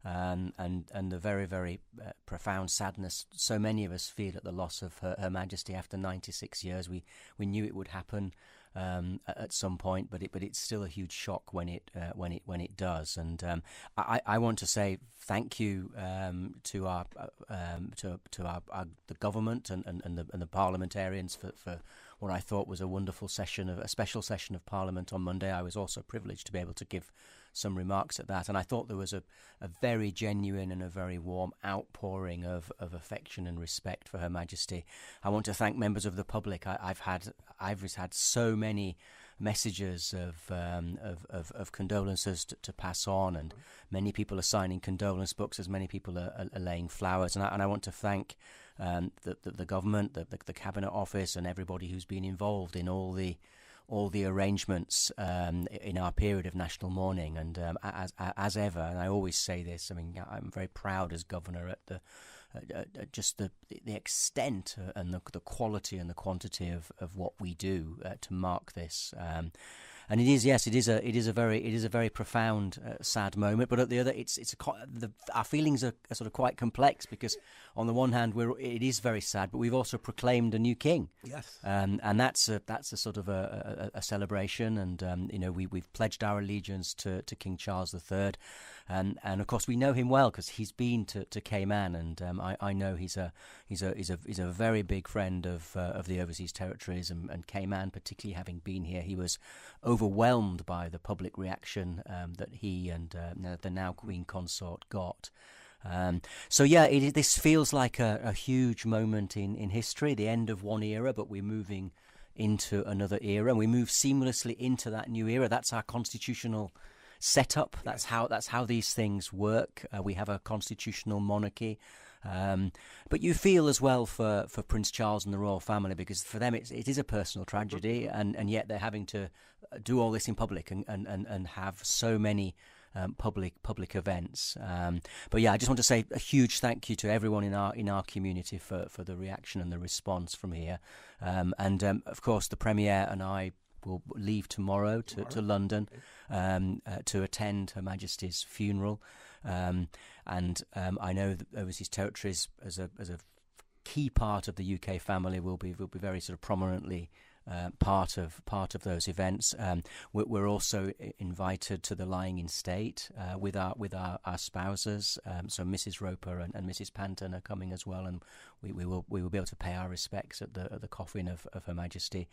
[SPEAKER 28] and the very, very profound sadness so many of us feel at the loss of Her Majesty after 96 years. We knew it would happen at some point, but it's still a huge shock when it does. And I want to say thank you to our the government and the parliamentarians for what I thought was a special session of Parliament on Monday. I was also privileged to be able to give some remarks at that, and I thought there was a very genuine and a very warm outpouring of affection and respect for Her Majesty. I want to thank members of the public. I've had so many messages of condolences to pass on, and many people are signing condolence books, as many people are laying flowers, and I want to thank the government, the Cabinet Office, and everybody who's been involved in all the arrangements in our period of national mourning. And as ever, and I always say this, I mean, I'm very proud as Governor at just the extent and the quality and the quantity of what we do to mark this. And it is a very profound, sad moment. But at the other, our feelings are sort of quite complex, because on the one hand, it is very sad, but we've also proclaimed a new king.
[SPEAKER 27] Yes.
[SPEAKER 28] And that's a sort of a celebration, and we've pledged our allegiance to King Charles III, and of course we know him well because he's been to Cayman, and I know he's a very big friend of the overseas territories, and Cayman, particularly having been here, he was overwhelmed by the public reaction that he and the now Queen Consort got. So yeah, this feels like a huge moment in history, the end of one era, but we're moving into another era, and we move seamlessly into that new era. That's our constitutional setup. That's how these things work. We have a constitutional monarchy. But you feel as well for Prince Charles and the royal family, because for them it is a personal tragedy, and yet they're having to do all this in public and have so many public events. But yeah, I just want to say a huge thank you to everyone in our community for the reaction and the response from here. And of course, the Premier and I will leave tomorrow to London to attend Her Majesty's funeral. And I know that Overseas Territories, as a key part of the UK family, will be very sort of prominently part of those events. We're also invited to the lying in state with our spouses. So Mrs. Roper and Mrs. Panton are coming as well, and we will be able to pay our respects at the coffin of Her Majesty.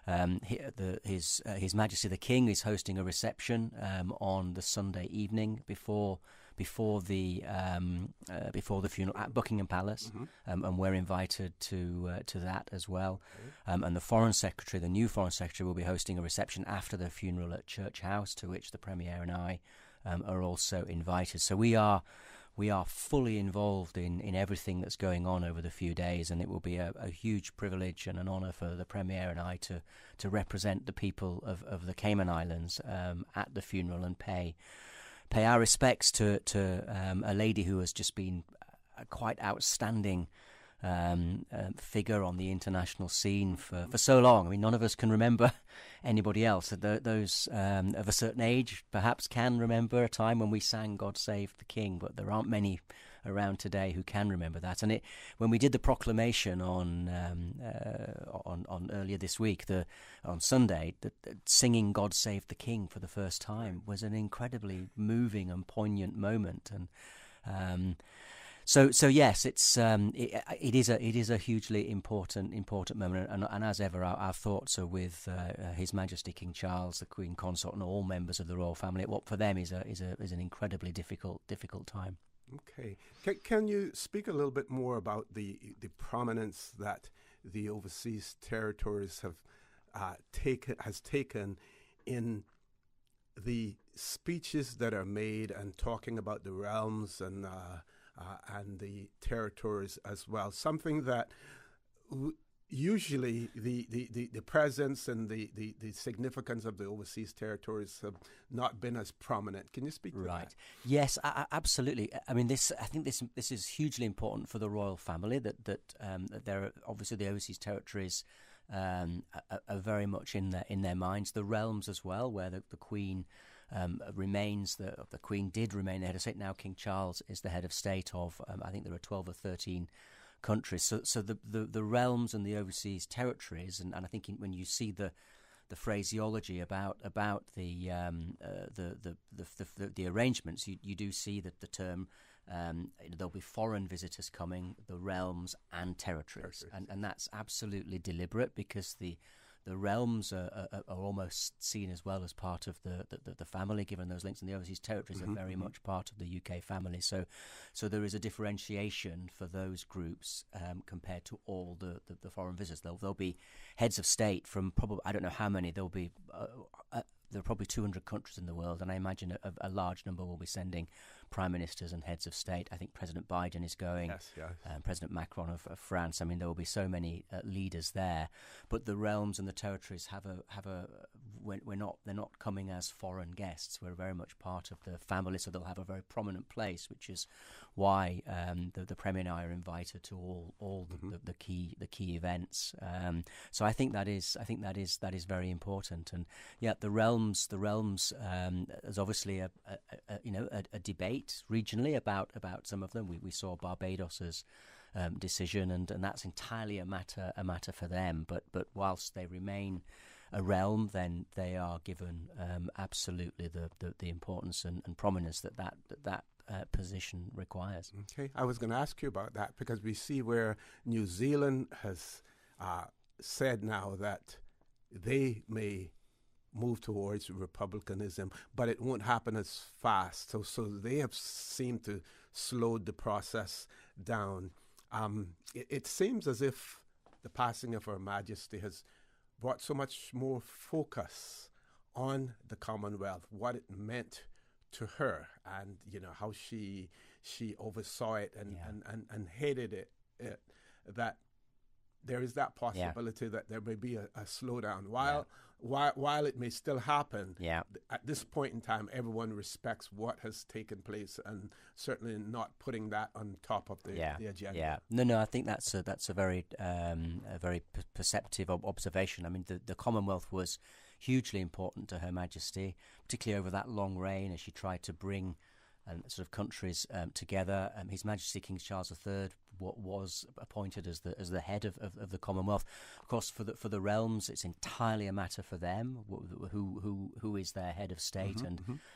[SPEAKER 28] His Majesty the King is hosting a reception on the Sunday evening before the funeral at Buckingham Palace, and we're invited to that as well. And the new Foreign Secretary, will be hosting a reception after the funeral at Church House, to which the Premier and I are also invited. So we are fully involved in everything that's going on over the few days, and it will be a huge privilege and an honour for the Premier and I to represent the people of the Cayman Islands at the funeral and pay our respects to a lady who has just been a quite outstanding figure on the international scene for so long. I mean, none of us can remember anybody else. Those of a certain age perhaps can remember a time when we sang "God Save the King," but there aren't many around today who can remember that. And when we did the proclamation on earlier this week, on Sunday, the singing "God Save the King" for the first time was an incredibly moving and poignant moment. And so yes, it is a hugely important moment. And as ever, our thoughts are with His Majesty King Charles, the Queen Consort, and all members of the royal family. What for them is an incredibly difficult time.
[SPEAKER 27] Okay. Can you speak a little bit more about the prominence that the Overseas Territories has taken in the speeches that are made, and talking about the realms and the territories as well? Something that usually the presence and the significance of the Overseas Territories have not been as prominent. Can you speak to that?
[SPEAKER 28] Yes, absolutely. I mean, I think this is hugely important for the royal family, that there are obviously the Overseas Territories are very much in their minds. The realms as well, where the Queen remains, the Queen did remain the head of state. Now King Charles is the head of state of, I think there are 12 or 13 countries. So the realms and the Overseas Territories, and I think when you see the phraseology about the arrangements, you do see that the term there'll be foreign visitors coming, the realms and territories. And that's absolutely deliberate, because the realms are almost seen as well as part of the family, given those links, and the Overseas Territories are very much part of the UK family. So there is a differentiation for those groups compared to all the foreign visitors. There'll be heads of state from probably, I don't know how many, there'll be there are probably 200 countries in the world, and I imagine a large number will be sending prime ministers and heads of state. I think President Biden is going,
[SPEAKER 27] yes.
[SPEAKER 28] President Macron of France. I mean, there will be so many leaders there. But the realms and the territories they're not coming as foreign guests. We're very much part of the family, so they'll have a very prominent place, which is why the Premier and I are invited to all the key events. So I think that is very important. And yeah, the realms. There's obviously a debate regionally about some of them. We saw Barbados's decision, and that's entirely a matter for them. But whilst they remain a realm, then they are given absolutely the importance and prominence that position requires.
[SPEAKER 27] Okay, I was going to ask you about that, because we see where New Zealand has said now that they may move towards republicanism, but it won't happen as fast. So they have seemed to slow the process down. It seems as if the passing of Her Majesty has brought so much more focus on the Commonwealth, what it meant to her, and how she oversaw it and hated it, that there is that possibility that there may be a slowdown. While it may still happen, at this point in time, everyone respects what has taken place, and certainly not putting that on top of the agenda.
[SPEAKER 28] Yeah, no, I think that's a very perceptive observation. I mean, the Commonwealth was hugely important to Her Majesty, particularly over that long reign as she tried to bring sort of countries together. His Majesty King Charles III was appointed as the head of the Commonwealth. Of course, for the realms, it's entirely a matter for them who is their head of state.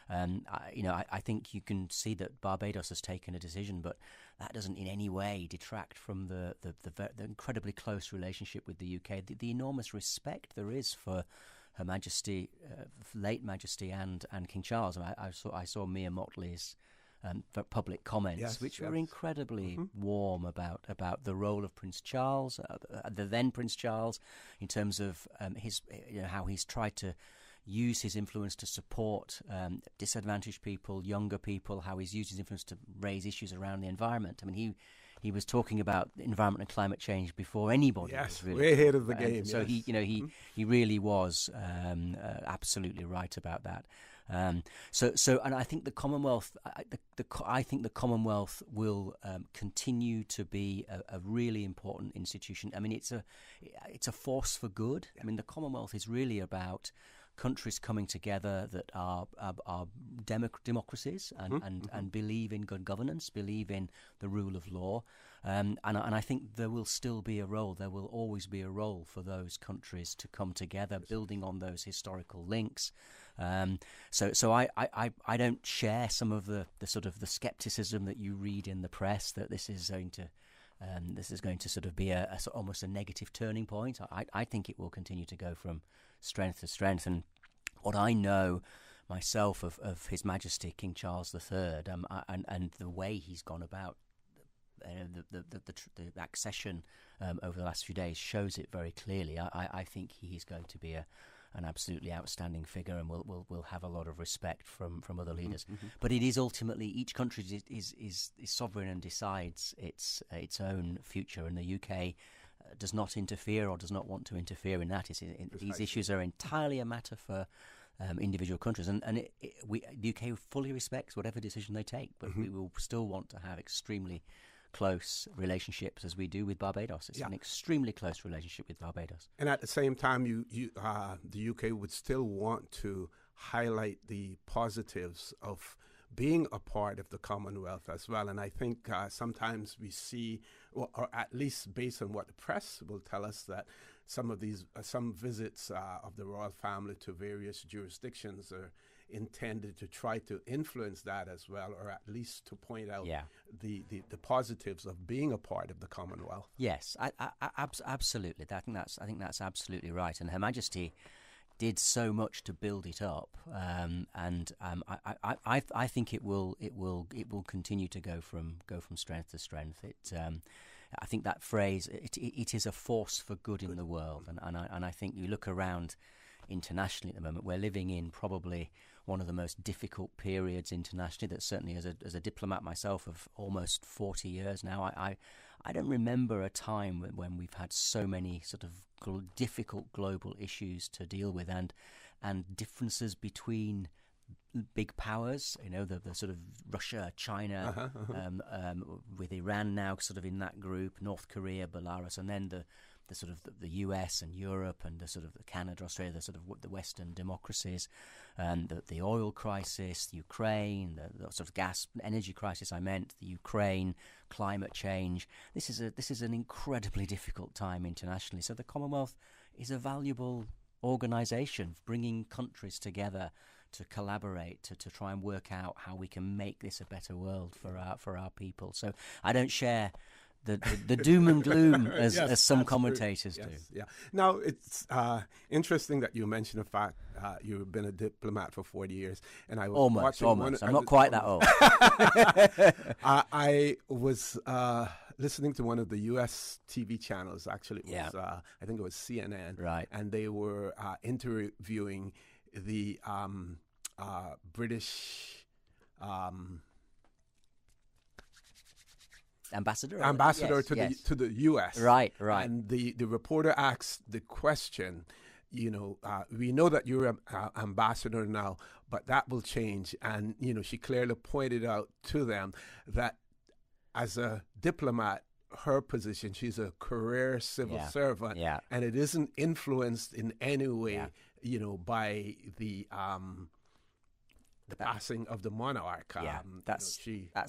[SPEAKER 28] I think you can see that Barbados has taken a decision, but that doesn't in any way detract from the incredibly close relationship with the UK, the enormous respect there is for Her Majesty, late Majesty, and King Charles. I saw Mia Motley's public comments, which were incredibly warm about the role of Prince Charles, the then Prince Charles, in terms of his how he's tried to use his influence to support disadvantaged people, younger people, how he's used his influence to raise issues around the environment. I mean, he was talking about environment and climate change before anybody was really
[SPEAKER 27] way ahead of the game.
[SPEAKER 28] So he really was absolutely right about that. And I think the Commonwealth, I think the Commonwealth will continue to be a really important institution. I mean, it's a force for good. I mean, the Commonwealth is really about countries coming together that are democracies and believe in good governance, believe in the rule of law, and I think there will still be a role. There will always be a role for those countries to come together, building on those historical links. So I don't share some of the sort of the skepticism that you read in the press that this is going to sort of be almost a negative turning point. I think it will continue to go from strength to strength. And what I know myself of His Majesty King Charles III and the way he's gone about the accession over the last few days shows it very clearly. I think he is going to be an absolutely outstanding figure, and will have a lot of respect from other leaders. But it is ultimately each country is sovereign and decides its own future, and the UK does not interfere or does not want to interfere in that. These issues are entirely a matter for individual countries, and the UK fully respects whatever decision they take, but we will still want to have extremely close relationships as we do with Barbados. It's an extremely close relationship with Barbados.
[SPEAKER 27] And at the same time, the UK would still want to highlight the positives of being a part of the Commonwealth as well. And I think sometimes we see, or at least based on what the press will tell us, that some visits of the royal family to various jurisdictions are intended to try to influence that as well, or at least to point out the positives of being a part of the Commonwealth.
[SPEAKER 28] Yes, absolutely. I think that's absolutely right. And Her Majesty did so much to build it up, and I think it will continue to go from strength to strength. I think that phrase, it is a force for good in the world, and I think you look around internationally at the moment, we're living in probably one of the most difficult periods internationally. That certainly, as a diplomat myself of almost 40 years now, I don't remember a time when we've had so many sort of difficult global issues to deal with, and differences between big powers. The sort of Russia, China, with Iran now sort of in that group, North Korea, Belarus, and then the sort of the US and Europe, and the sort of the Canada, Australia, the sort of the Western democracies, and the oil crisis, Ukraine, the sort of gas energy crisis. The Ukraine, climate change. This is an incredibly difficult time internationally. So the Commonwealth is a valuable organisation, bringing countries together to collaborate, to try and work out how we can make this a better world for our people. So I don't share the doom and gloom as some commentators do.
[SPEAKER 27] Yeah. Now, it's interesting that you mentioned the fact you've been a diplomat for 40 years. And I was
[SPEAKER 28] almost. I'm not quite that old.
[SPEAKER 27] I was listening to one of the U.S. TV channels. Actually, it was, I think it was CNN.
[SPEAKER 28] Right.
[SPEAKER 27] And they were interviewing the British...
[SPEAKER 28] ambassador
[SPEAKER 27] to the U.S.
[SPEAKER 28] Right.
[SPEAKER 27] And the reporter asked the question, we know that you're an ambassador now, but that will change. And, she clearly pointed out to them that as a diplomat, her position, she's a career civil servant, and it isn't influenced in any way, by the passing of the monarch.
[SPEAKER 28] That's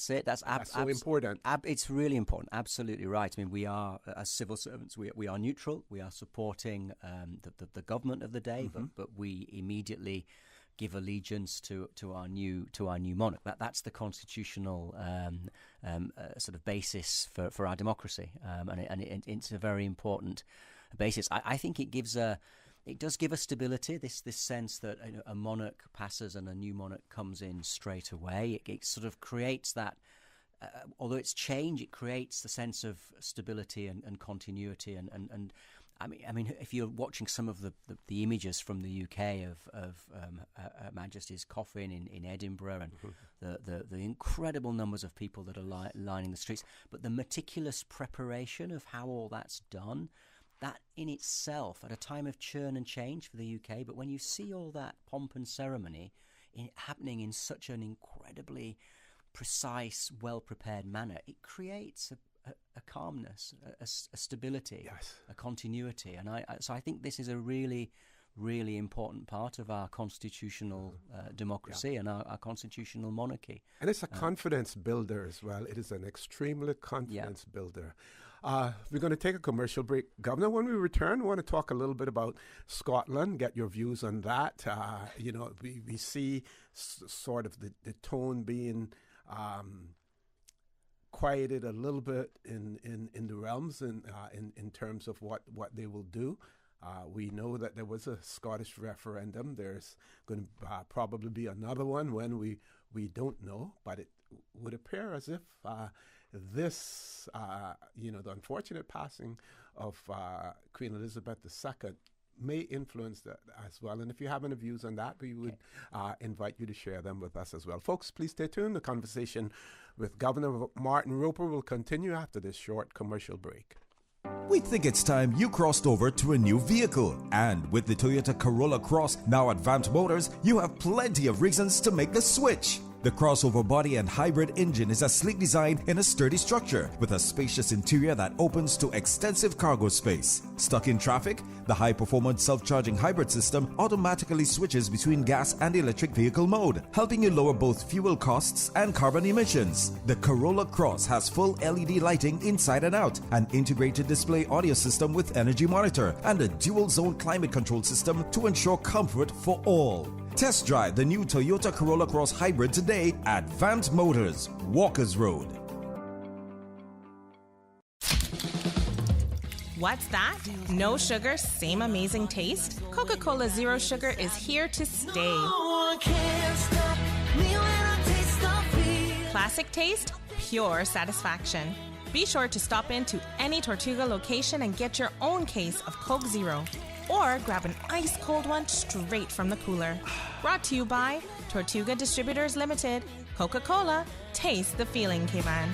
[SPEAKER 28] it. That's
[SPEAKER 27] so important.
[SPEAKER 28] It's really important. Absolutely right. I mean, we are, as civil servants, we are neutral. We are supporting the government of the day, but we immediately give allegiance to our new monarch. That's the constitutional sort of basis for our democracy, and it's a very important basis. I think it gives It does give us stability, this sense that a monarch passes and a new monarch comes in straight away. It sort of creates that, although it's change, it creates the sense of stability and continuity. And I mean, if you're watching some of the images from the UK of Her Majesty's coffin in Edinburgh, and the incredible numbers of people that are lining the streets, but the meticulous preparation of how all that's done, that in itself, at a time of churn and change for the UK, but when you see all that pomp and ceremony happening in such an incredibly precise, well-prepared manner, it creates a calmness, a stability, a continuity. And so I think this is a really, really important part of our constitutional democracy and our constitutional monarchy.
[SPEAKER 27] And it's a confidence builder as well. It is an extremely confidence builder. We're going to take a commercial break. Governor, when we return, we want to talk a little bit about Scotland, get your views on that. We see sort of the tone being quieted a little bit in the realms in terms of what they will do. We know that there was a Scottish referendum. There's going to probably be another one when we don't know, but it would appear as if this, the unfortunate passing of Queen Elizabeth II may influence that as well. And if you have any views on that, we would invite you to share them with us as well. Folks, please stay tuned. The conversation with Governor Martin Roper will continue after this short commercial break.
[SPEAKER 14] We think it's time you crossed over to a new vehicle. And with the Toyota Corolla Cross now at Vamt Motors, you have plenty of reasons to make the switch. The crossover body and hybrid engine is a sleek design in a sturdy structure with a spacious interior that opens to extensive cargo space. Stuck in traffic? The high-performance self-charging hybrid system automatically switches between gas and electric vehicle mode, helping you lower both fuel costs and carbon emissions. The Corolla Cross has full LED lighting inside and out, an integrated display audio system with energy monitor, and a dual-zone climate control system to ensure comfort for all. Test drive the new Toyota Corolla Cross Hybrid today at Vamt Motors, Walkers Road.
[SPEAKER 4] What's that? No sugar, same amazing taste? Coca-Cola Zero Sugar is here to stay. Classic taste, pure satisfaction. Be sure to stop into any Tortuga location and get your own case of Coke Zero. Or grab an ice-cold one straight from the cooler. Brought to you by Tortuga Distributors Limited. Coca-Cola, taste the feeling, K-Man.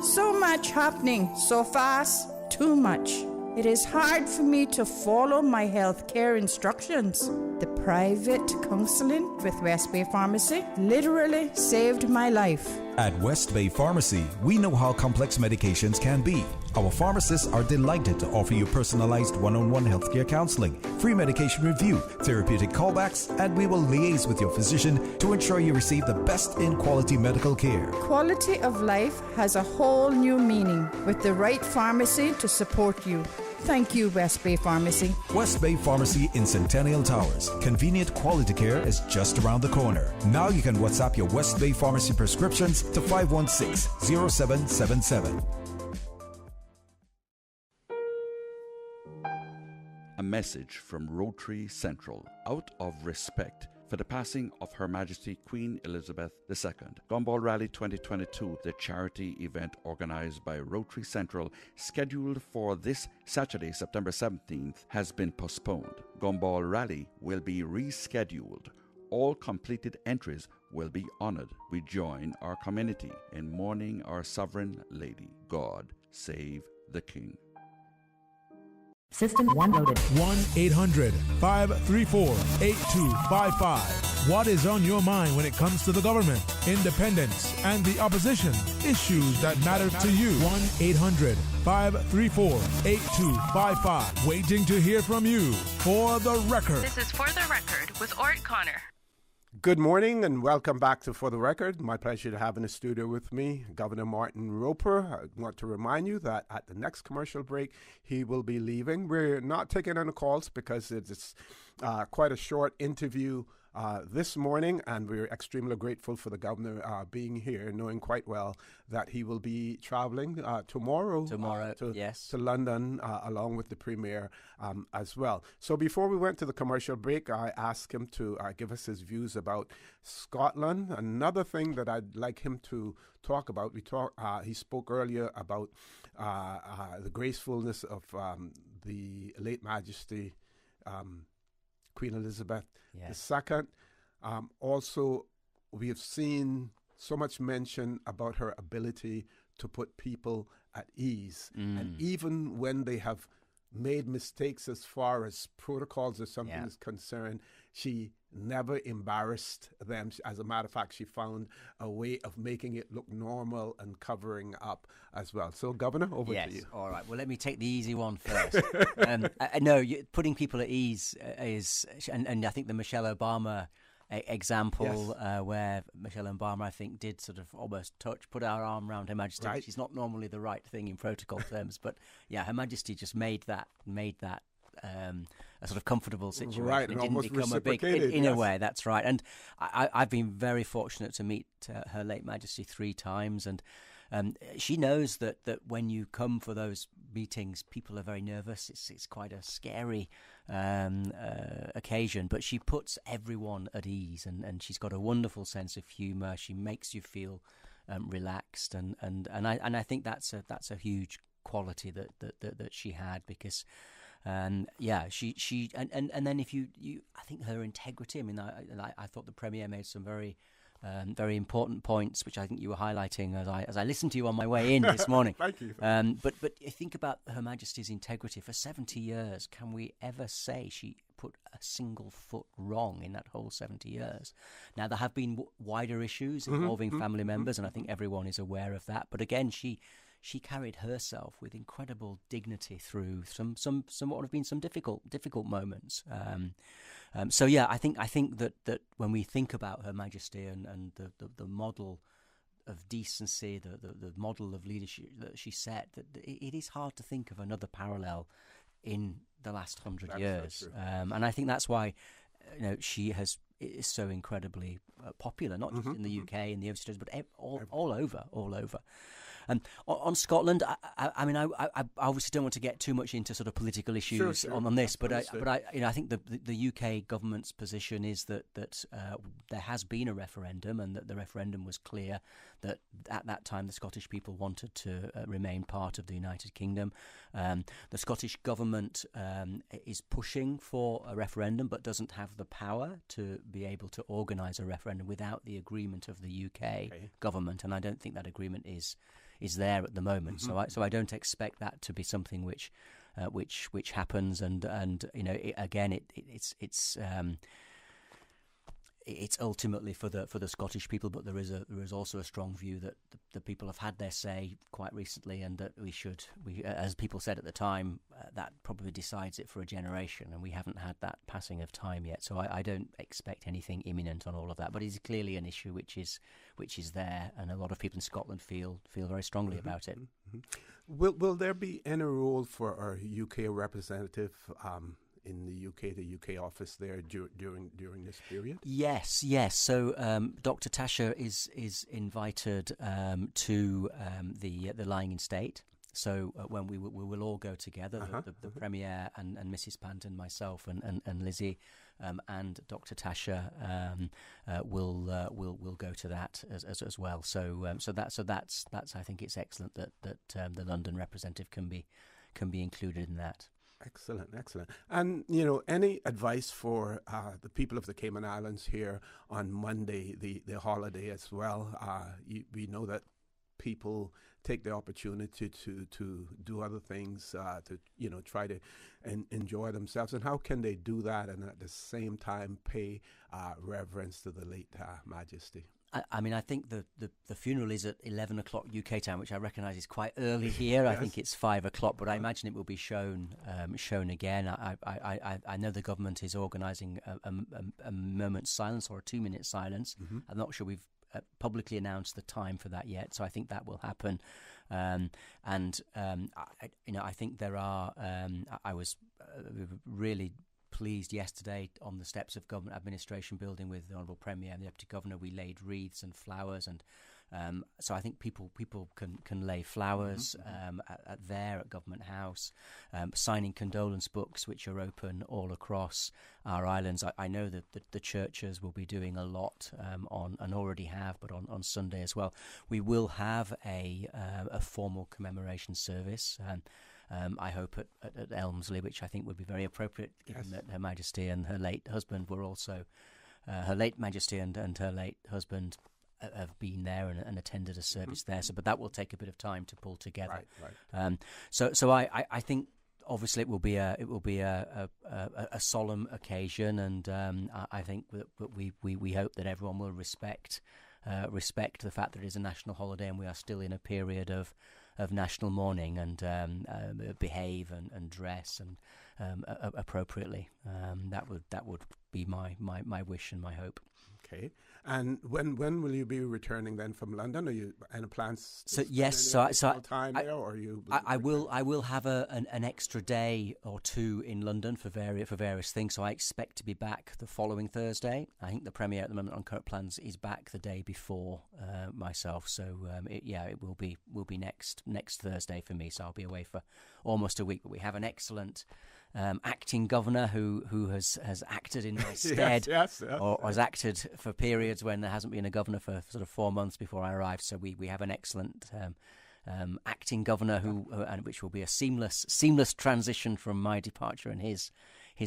[SPEAKER 7] So much happening, so fast, too much. It is hard for me to follow my health care instructions. The private counseling with West Bay Pharmacy literally saved my life.
[SPEAKER 14] At West Bay Pharmacy, we know how complex medications can be. Our pharmacists are delighted to offer you personalized one-on-one healthcare counseling, free medication review, therapeutic callbacks, and we will liaise with your physician to ensure you receive the best in quality medical care.
[SPEAKER 7] Quality of life has a whole new meaning with the right pharmacy to support you. Thank you, West Bay Pharmacy.
[SPEAKER 14] West Bay Pharmacy in Centennial Towers. Convenient quality care is just around the corner. Now you can WhatsApp your West Bay Pharmacy prescriptions to 516-0777.
[SPEAKER 17] A message from Rotary Central out of respect for the passing of Her Majesty Queen Elizabeth II. Gumball Rally 2022, the charity event organized by Rotary Central, scheduled for this Saturday, September 17th, has been postponed. Gumball Rally will be rescheduled. All completed entries will be honored. We join our community in mourning our sovereign lady. God save the King.
[SPEAKER 19] System 1 loaded.
[SPEAKER 2] 1-800-534-8255. What is on your mind when it comes to the government, independence, and the opposition? Issues that matter to you. 1-800-534-8255. Waiting to hear from you. For the Record.
[SPEAKER 26] This is For the Record with Orrett Connor.
[SPEAKER 27] Good morning and welcome back to For the Record. My pleasure to have in the studio with me Governor Martin Roper. I want to remind you that at the next commercial break, he will be leaving. We're not taking any calls because it's quite a short interview this morning, and we're extremely grateful for the governor being here, knowing quite well that he will be traveling tomorrow to London along with the Premier as well. So before we went to the commercial break, I asked him to give us his views about Scotland. Another thing that I'd like him to talk about, he spoke earlier about the gracefulness of the late Majesty Queen Elizabeth II. Also, we have seen so much mention about her ability to put people at ease. And even when they have made mistakes as far as protocols or something is concerned, she never embarrassed them. As a matter of fact, she found a way of making it look normal and covering up as well. So, Governor, over to you.
[SPEAKER 28] All right. Well, let me take the easy one first. No, putting people at ease is, and I think the Michelle Obama example where Michelle Obama, I think, did sort of almost put her arm around Her Majesty, which is not normally the right thing in protocol terms, but Her Majesty just made that a sort of comfortable situation.
[SPEAKER 27] Right,
[SPEAKER 28] it
[SPEAKER 27] didn't
[SPEAKER 28] become a big, in a way, that's right. And I've been very fortunate to meet Her late Majesty 3 times, and she knows that when you come for those meetings, people are very nervous. It's quite a scary occasion, but she puts everyone at ease, and she's got a wonderful sense of humour. She makes you feel relaxed, and I think that's a huge quality that she had, because she and then if you I think her integrity. I mean, I thought the Premier made some very important points, which I think you were highlighting as I listened to you on my way in this morning.
[SPEAKER 27] Thank you.
[SPEAKER 28] But you think about Her Majesty's integrity. For 70 years, can we ever say she put a single foot wrong in that whole 70 years? Now, there have been wider issues involving family members, and I think everyone is aware of that. But again, she carried herself with incredible dignity through some what have been some difficult moments. I think that when we think about Her Majesty and the model of decency, the model of leadership that she set, that it is hard to think of another parallel in the last 100 years. And I think that's why she is so incredibly popular, not just in the UK and the overseas, but all over. On Scotland, I obviously don't want to get too much into sort of political issues on this, but I think the UK government's position is that there has been a referendum, and that the referendum was clear that at that time the Scottish people wanted to remain part of the United Kingdom. The Scottish government is pushing for a referendum, but doesn't have the power to be able to organise a referendum without the agreement of the UK government, and I don't think that agreement is there at the moment. So I don't expect that to be something which happens. And it's ultimately for the Scottish people, but there is also a strong view that the people have had their say quite recently, and that we as people said at the time, that probably decides it for a generation, and we haven't had that passing of time yet. So I don't expect anything imminent on all of that. But it's clearly an issue which is there, and a lot of people in Scotland feel very strongly about it.
[SPEAKER 27] Will there be any role for our UK representative in the UK office there during this period?
[SPEAKER 28] Yes. So Dr. Tasha is invited to the lying in state. So when we will all go together, the Premier and Mrs. Panton, myself and Lizzie, and Dr. Tasha will go to that as well. So that's I think it's excellent that the London representative can be included in that.
[SPEAKER 27] Excellent. And, any advice for the people of the Cayman Islands here on Monday, the holiday as well? We know that people take the opportunity to do other things, to try to enjoy themselves. And how can they do that and at the same time pay reverence to the late Majesty?
[SPEAKER 28] I mean, I think the funeral is at 11 o'clock UK time, which I recognise is quite early here. Yes. I think it's 5 o'clock, but I imagine it will be shown again. I know the government is organising a moment's silence or a 2-minute silence. Mm-hmm. I'm not sure we've publicly announced the time for that yet, so I think that will happen. I think there are. I was really pleased yesterday on the steps of Government Administration Building with the Honourable Premier and the Deputy Governor. We laid wreaths and flowers, and so I think people can lay flowers at Government House, signing condolence books which are open all across our islands. I know that the churches will be doing a lot and already have, but on Sunday as well. We will have a formal commemoration service. I hope at Elmsley, which I think would be very appropriate, given that Her Majesty and her late husband were also, Her late Majesty and her late husband have been there and attended a service there. So, but that will take a bit of time to pull together. Right. So I think obviously it will be a solemn occasion, and I think that we hope that everyone will respect the fact that it is a national holiday and we are still in a period of national mourning, and behave and dress and appropriately. That would be my wish and my hope.
[SPEAKER 27] Okay. And when will you be returning then from London? Are you any plans?
[SPEAKER 28] I will have an extra day or two in London for various things. So I expect to be back the following Thursday. I think the Premier at the moment on current plans is back the day before myself. So it will be next Thursday for me. So I'll be away for almost a week. But we have an excellent acting governor who has acted in my stead, or has acted for periods when there hasn't been a governor for sort of 4 months before I arrived. So we have an excellent acting governor which will be a seamless transition from my departure and his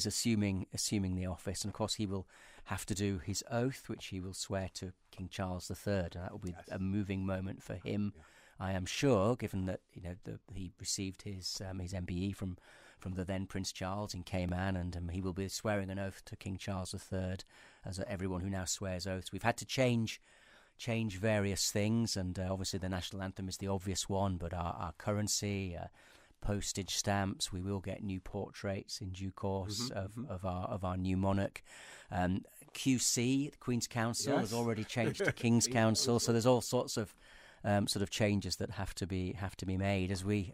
[SPEAKER 28] assuming the office. And of course he will have to do his oath, which he will swear to King Charles III, and that will be a moving moment for him. I am sure, given that he received his MBE from the then Prince Charles in Cayman, and he will be swearing an oath to King Charles III, as everyone who now swears oaths. We've had to change various things, and obviously the national anthem is the obvious one, but our currency, postage stamps, we will get new portraits in due course of our new monarch. QC, the Queen's Council, has already changed to King's Council, so there's all sorts of sort of changes that have to be made as we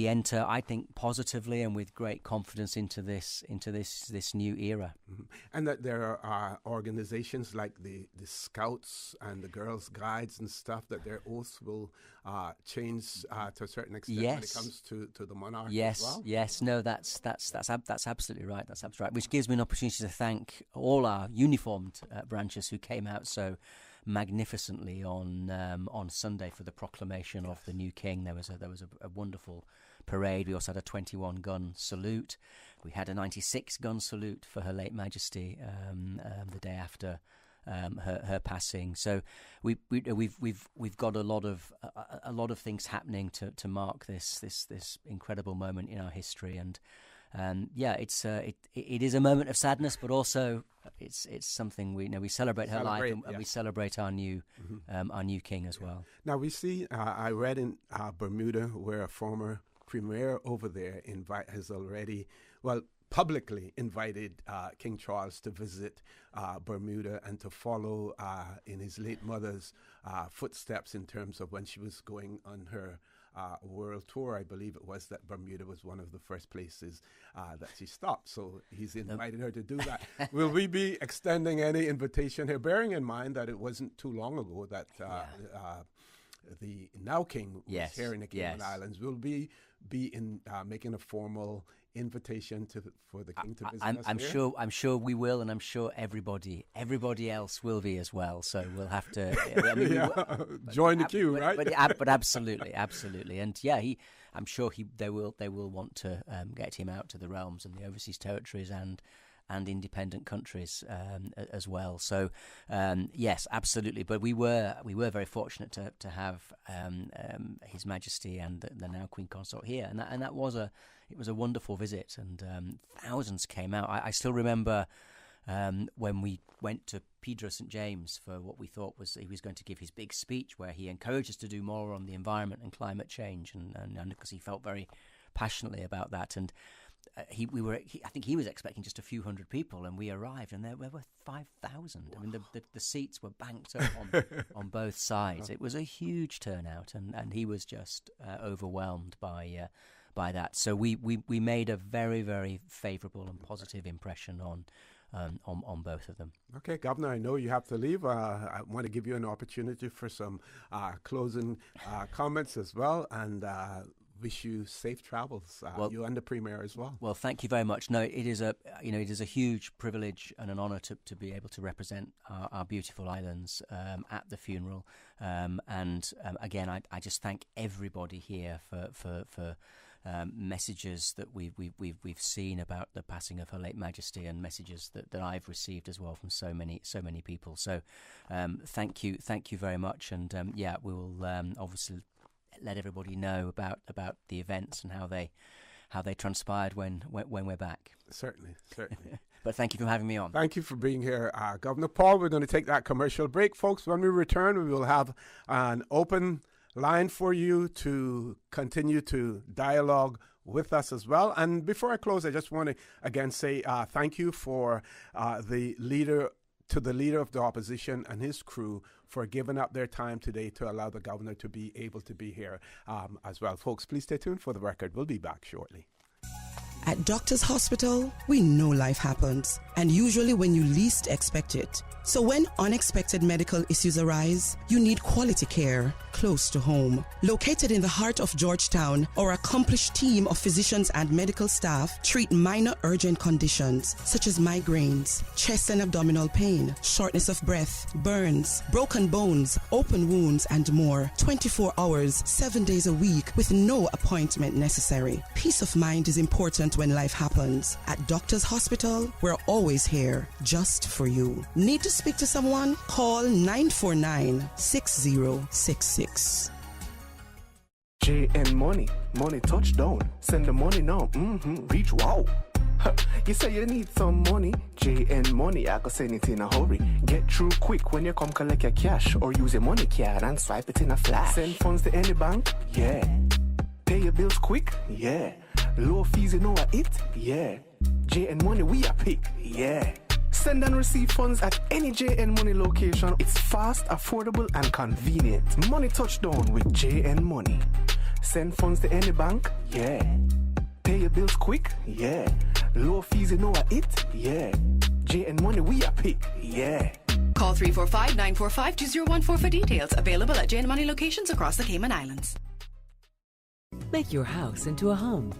[SPEAKER 28] enter, I think, positively and with great confidence into this new era.
[SPEAKER 27] Mm-hmm. And that there are organizations like the Scouts and the Girls Guides and stuff, that their oaths will change to a certain extent when it comes to the monarch as well.
[SPEAKER 28] Yes, no, that's absolutely right. That's absolutely right. Which gives me an opportunity to thank all our uniformed branches who came out so magnificently on Sunday for the proclamation of the new king. There was a wonderful parade. We also had a 21-gun salute. We had a 96-gun salute for Her late Majesty the day after her passing. So we've got a lot of things happening to mark this incredible moment in our history. And it is a moment of sadness, but also it's something we celebrate her life, and we celebrate our new king as well.
[SPEAKER 27] Now we see, I read in Bermuda, where a former Premier over there has already, publicly invited King Charles to visit Bermuda and to follow in his late mother's footsteps in terms of when she was going on her world tour. I believe it was that Bermuda was one of the first places that she stopped. So he's invited her to do that. Will we be extending any invitation here, bearing in mind that it wasn't too long ago that the now King was here in the Cayman Islands? Will be making a formal invitation for the King to visit us
[SPEAKER 28] I'm sure we will, and I'm sure everybody else will be as well. So we'll have to
[SPEAKER 27] join the queue, right?
[SPEAKER 28] But absolutely, and I'm sure they will want to get him out to the realms and the overseas territories and independent countries as well. So yes, absolutely. But we were very fortunate to have His Majesty and the now Queen Consort here, and that was a wonderful visit, and thousands came out. I still remember when we went to Pedro St. James for what we thought was he was going to give his big speech where he encouraged us to do more on the environment and climate change, and because he felt very passionately about that. And I think he was expecting just a few hundred people, and we arrived, and there were 5,000. I mean, the seats were banked up on both sides. It was a huge turnout, and he was just overwhelmed by that. So we made a very, very favourable and positive impression on both of them.
[SPEAKER 27] Okay, Governor, I know you have to leave. I want to give you an opportunity for some closing comments as well, and wish you safe travels, you and the Premier as well.
[SPEAKER 28] Well, thank you very much. No, it is a huge privilege and an honour to be able to represent our beautiful islands at the funeral. Again, I just thank everybody here for messages that we've seen about the passing of Her late Majesty, and messages that I've received as well from so many people. So thank you very much, and we will obviously let everybody know about the events and how they transpired when we're back.
[SPEAKER 27] Certainly.
[SPEAKER 28] But thank you for having me on.
[SPEAKER 27] Thank you for being here, Governor Paul. We're going to take that commercial break, folks. When we return, we will have an open line for you to continue to dialogue with us as well. And before I close, I just want to again say thank you for the leader of the opposition and his crew for giving up their time today to allow the governor to be able to be here as well. Folks, please stay tuned for the record. We'll be back shortly.
[SPEAKER 1] At Doctors Hospital, we know life happens, and usually when you least expect it. So when unexpected medical issues arise, you need quality care close to home. Located in the heart of Georgetown, our accomplished team of physicians and medical staff treat minor urgent conditions such as migraines, chest and abdominal pain, shortness of breath, burns, broken bones, open wounds, and more. 24 hours, 7 days a week with no appointment necessary. Peace of mind is important when life happens. At Doctors Hospital, we're always here just for you. Need to speak to someone? Call 949-6066.
[SPEAKER 19] JN Money touchdown. Send the money now. Reach wow. You say you need some money. JN Money, I can send it in a hurry. Get through quick when you come collect your cash, or use your money card and swipe it in a flash. Send funds to any bank? Yeah. Pay your bills quick? Yeah. Low fees, you know what it? Yeah. JN Money, we are pick? Yeah. Send and receive funds at any JN Money location. It's fast, affordable, and convenient. Money touchdown with JN Money. Send funds to any bank? Yeah. Pay your bills quick? Yeah. Low fees, you know what it? Yeah. JN Money, we are pick? Yeah.
[SPEAKER 20] Call 345-945-2014 for details. Available at JN Money locations across the Cayman Islands.
[SPEAKER 21] Make your house into a home.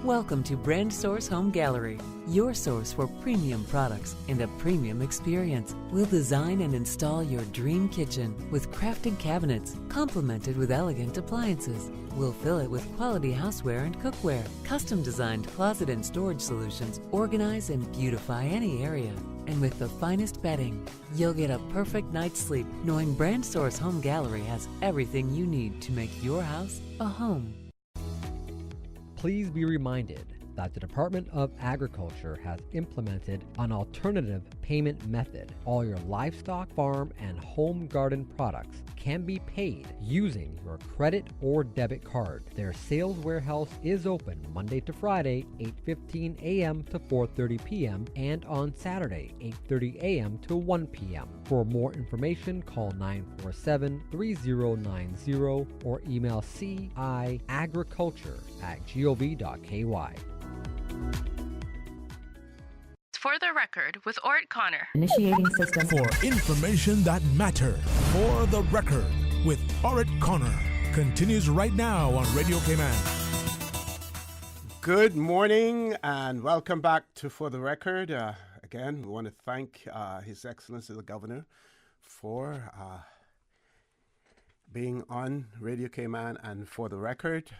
[SPEAKER 21] Welcome to Brand Source Home Gallery, your source for premium products and a premium experience. We'll design and install your dream kitchen with crafted cabinets, complemented with elegant appliances. We'll fill it with quality houseware and cookware. Custom-designed closet and storage solutions organize and beautify any area. And with the finest bedding, you'll get a perfect night's sleep knowing Brand Source Home Gallery has everything you need to make your house a home.
[SPEAKER 22] Please be reminded that the Department of Agriculture has implemented an alternative payment method. All your livestock, farm, and home garden products can be paid using your credit or debit card. Their sales warehouse is open Monday to Friday, 8:15 a.m. to 4:30 p.m. and on Saturday, 8:30 a.m. to 1 p.m. For more information, call 947-3090 or email ciagriculture@gov.ky.
[SPEAKER 26] For the record with Orrett Connor.
[SPEAKER 9] Initiating system.
[SPEAKER 2] For information that matters. For the record with Orrett Connor. Continues right now on Radio Cayman.
[SPEAKER 27] Good morning and welcome back to For the Record. Again, we want to thank His Excellency the Governor for being on Radio Cayman and For the Record,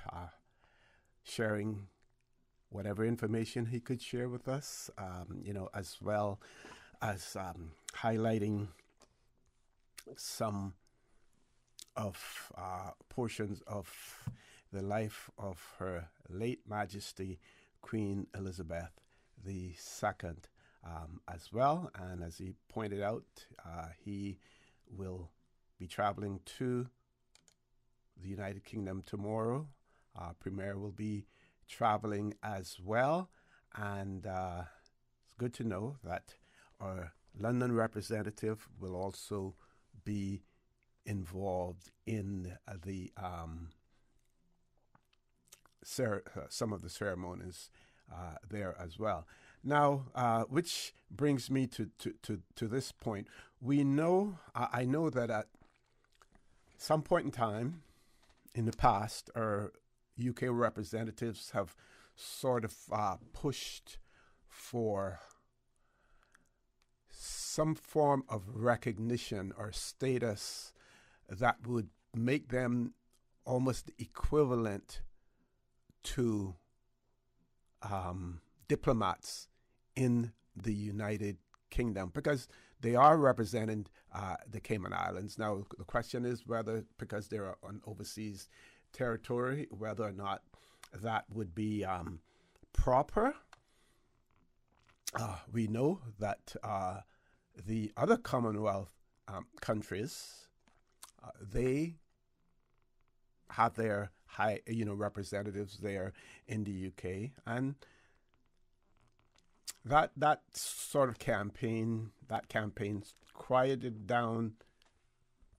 [SPEAKER 27] sharing whatever information he could share with us, as well as highlighting some of portions of the life of Her late Majesty Queen Elizabeth II as well. And as he pointed out, he will be traveling to the United Kingdom tomorrow. Premier will be traveling as well, and it's good to know that our London representative will also be involved in the some of the ceremonies there as well. Now, which brings me to this point. We know, I know that at some point in time in the past, our UK representatives have sort of pushed for some form of recognition or status that would make them almost equivalent to diplomats in the United Kingdom, because they are representing the Cayman Islands. Now, the question is whether, because they're on overseas territory, whether or not that would be proper. We know that the other Commonwealth countries, they have their high, representatives there in the UK, and that sort of campaign quieted down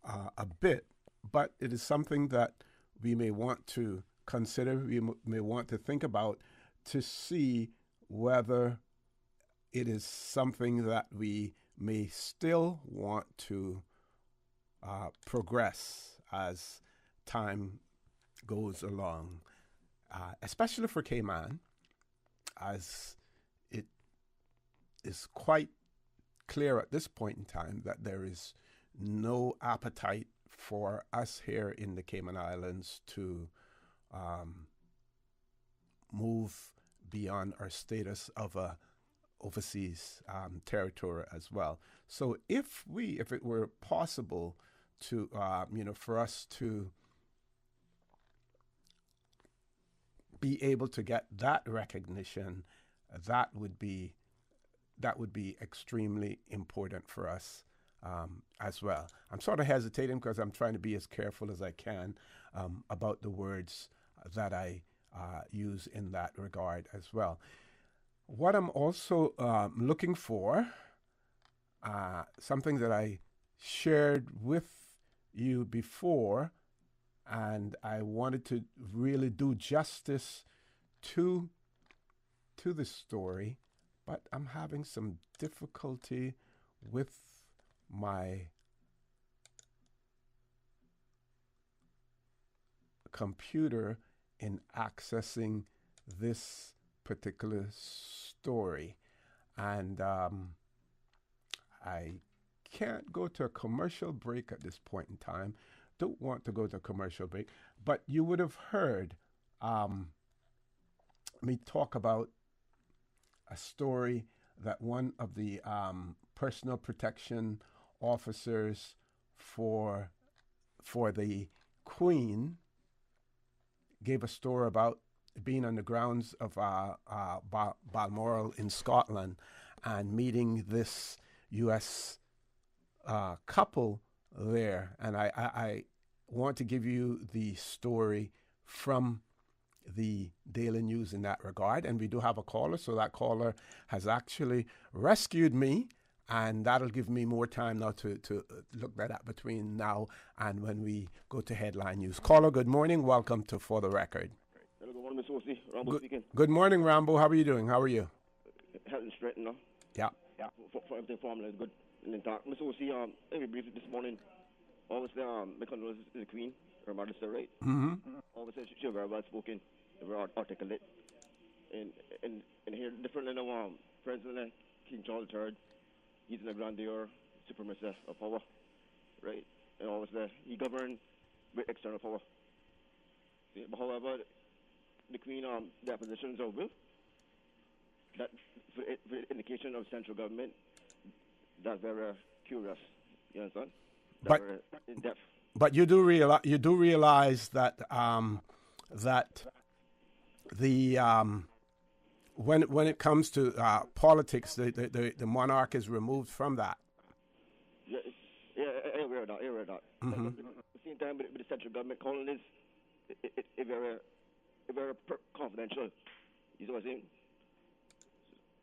[SPEAKER 27] a bit, but it is something that we may want to consider, we may want to think about to see whether it is something that we may still want to progress as time goes along, especially for Cayman, as it is quite clear at this point in time that there is no appetite for us here in the Cayman Islands to move beyond our status of a overseas territory as well. So if it were possible to, for us to be able to get that recognition, that would be extremely important for us as well. I'm sort of hesitating because I'm trying to be as careful as I can about the words that I use in that regard as well. What I'm also looking for, something that I shared with you before, and I wanted to really do justice to the story, but I'm having some difficulty with my computer in accessing this particular story, and I can't go to a commercial break at this point in time. Don't want to go to a commercial break, but you would have heard me talk about a story that one of the personal protection officers for the Queen gave a story about being on the grounds of Balmoral in Scotland and meeting this U.S. couple there. And I want to give you the story from the Daily News in that regard. And we do have a caller, so that caller has actually rescued me, and that'll give me more time now to look that up between now and when we go to headline news. Caller, good morning. Welcome to For the Record.
[SPEAKER 9] Hello, good morning, Mr. O.C. Rambo speaking.
[SPEAKER 27] Good morning, Rambo. How are you doing? How are you?
[SPEAKER 9] Health and strength, no?
[SPEAKER 27] Yeah.
[SPEAKER 9] For everything formula is good and intact. Mr. O.C., let me brief this morning. Obviously, my condolences to the Queen, Her Majesty, right?
[SPEAKER 27] Mm-hmm.
[SPEAKER 9] Obviously, she's very well spoken, very articulate, and here different than President King Charles III. He's in the grandeur, supremacy of power, right? And obviously, he governed with external power. See, but however, the Queen, their positions of will, that for indication of central government, that's very curious. You understand? That's very in depth.
[SPEAKER 27] But you do realize that that the when it comes to politics, the monarch is removed from that.
[SPEAKER 9] Yeah, I aware of that.
[SPEAKER 27] Mm-hmm.
[SPEAKER 9] At the same time, with the central government calling this, it very confidential. You see what I'm saying?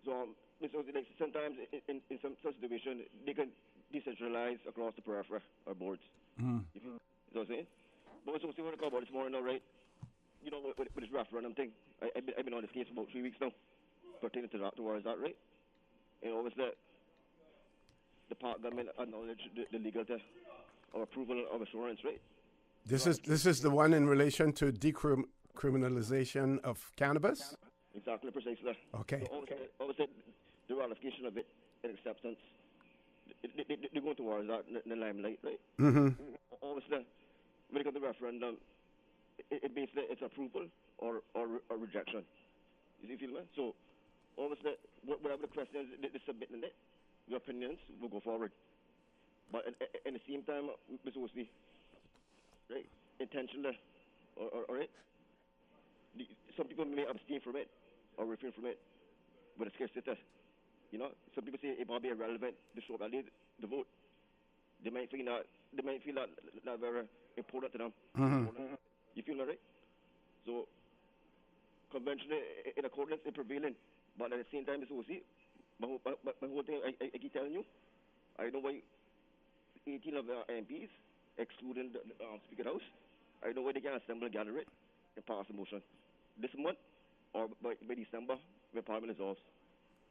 [SPEAKER 9] So, like sometimes in some situation, they can decentralize across the periphery or boards.
[SPEAKER 27] Mm.
[SPEAKER 9] You know what I'm saying? But what's what I call about this morning, all right? You know, with this referendum thing, I've been on this case for about 3 weeks now, pertaining to that, towards that, right? And obviously, the part government acknowledged the legality of approval of assurance, right?
[SPEAKER 27] This is the one in relation to decriminalization of cannabis?
[SPEAKER 9] Exactly, precisely.
[SPEAKER 27] Okay.
[SPEAKER 9] So obviously, the ratification of it and acceptance, they're going towards that in the limelight, right?
[SPEAKER 27] Mm-hmm.
[SPEAKER 9] Obviously, when it comes to referendum, it basically it's approval or rejection. You feel me? So, obviously, whatever the questions they submit in it, your opinions will go forward. But at the same time, Mr. Osby, right, intentionally, or right, some people may abstain from it or refrain from it, but it's scarcity. You know, some people say it might be irrelevant to show value the vote. They might feel that very important to them.
[SPEAKER 27] Mm-hmm.
[SPEAKER 9] You feel that, right? So, conventionally, in accordance, it's prevailing. But at the same time, it's OC. My whole thing, I keep telling you, I know why 18 of the MPs, excluding the Speaker House, I know why they can assemble and gather it and pass a motion. This month, or by December, when Parliament dissolves.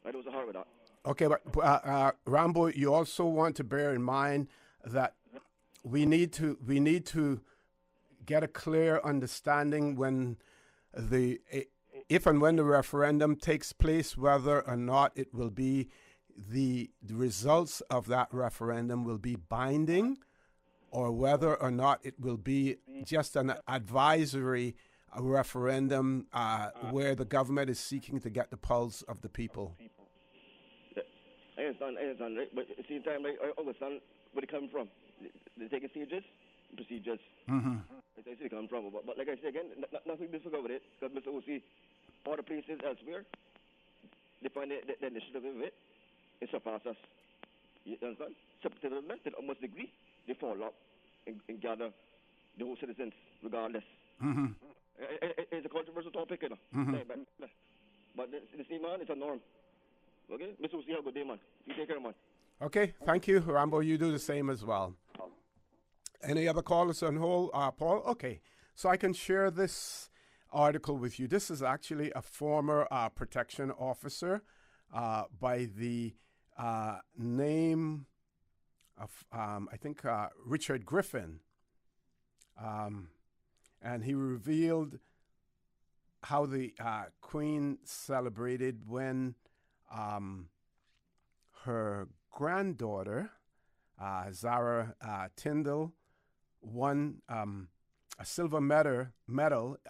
[SPEAKER 9] I know it's hard with that.
[SPEAKER 27] Okay, but Rambo, you also want to bear in mind that we need to get a clear understanding when if and when the referendum takes place, whether or not it will be the results of that referendum will be binding, or whether or not it will be just an advisory referendum where the government is seeking to get the pulse of the people.
[SPEAKER 9] I understand, right? But at the same time, I understand where they come from. They're taking stages, procedures.
[SPEAKER 27] Mm-hmm.
[SPEAKER 9] I see they come from. But like I said again, nothing difficult with it, because Mr. O.C., all the places elsewhere, they find the initiative of it, it surpasses us. You understand? To almost degree, they fall up and gather the whole citizens, regardless.
[SPEAKER 27] Mm-hmm.
[SPEAKER 9] It's a controversial topic, you know.
[SPEAKER 27] Mm-hmm.
[SPEAKER 9] But the same, man, it's a norm. Okay? Mr. O.C., have a good day, man. You take care, man.
[SPEAKER 27] Okay, thank you, Rambo. You do the same as well. Any other callers on hold? Paul? Okay, so I can share this article with you. This is actually a former protection officer by the name of, I think, Richard Griffin. And he revealed how the Queen celebrated when her granddaughter, Zara Tyndall, won a silver medal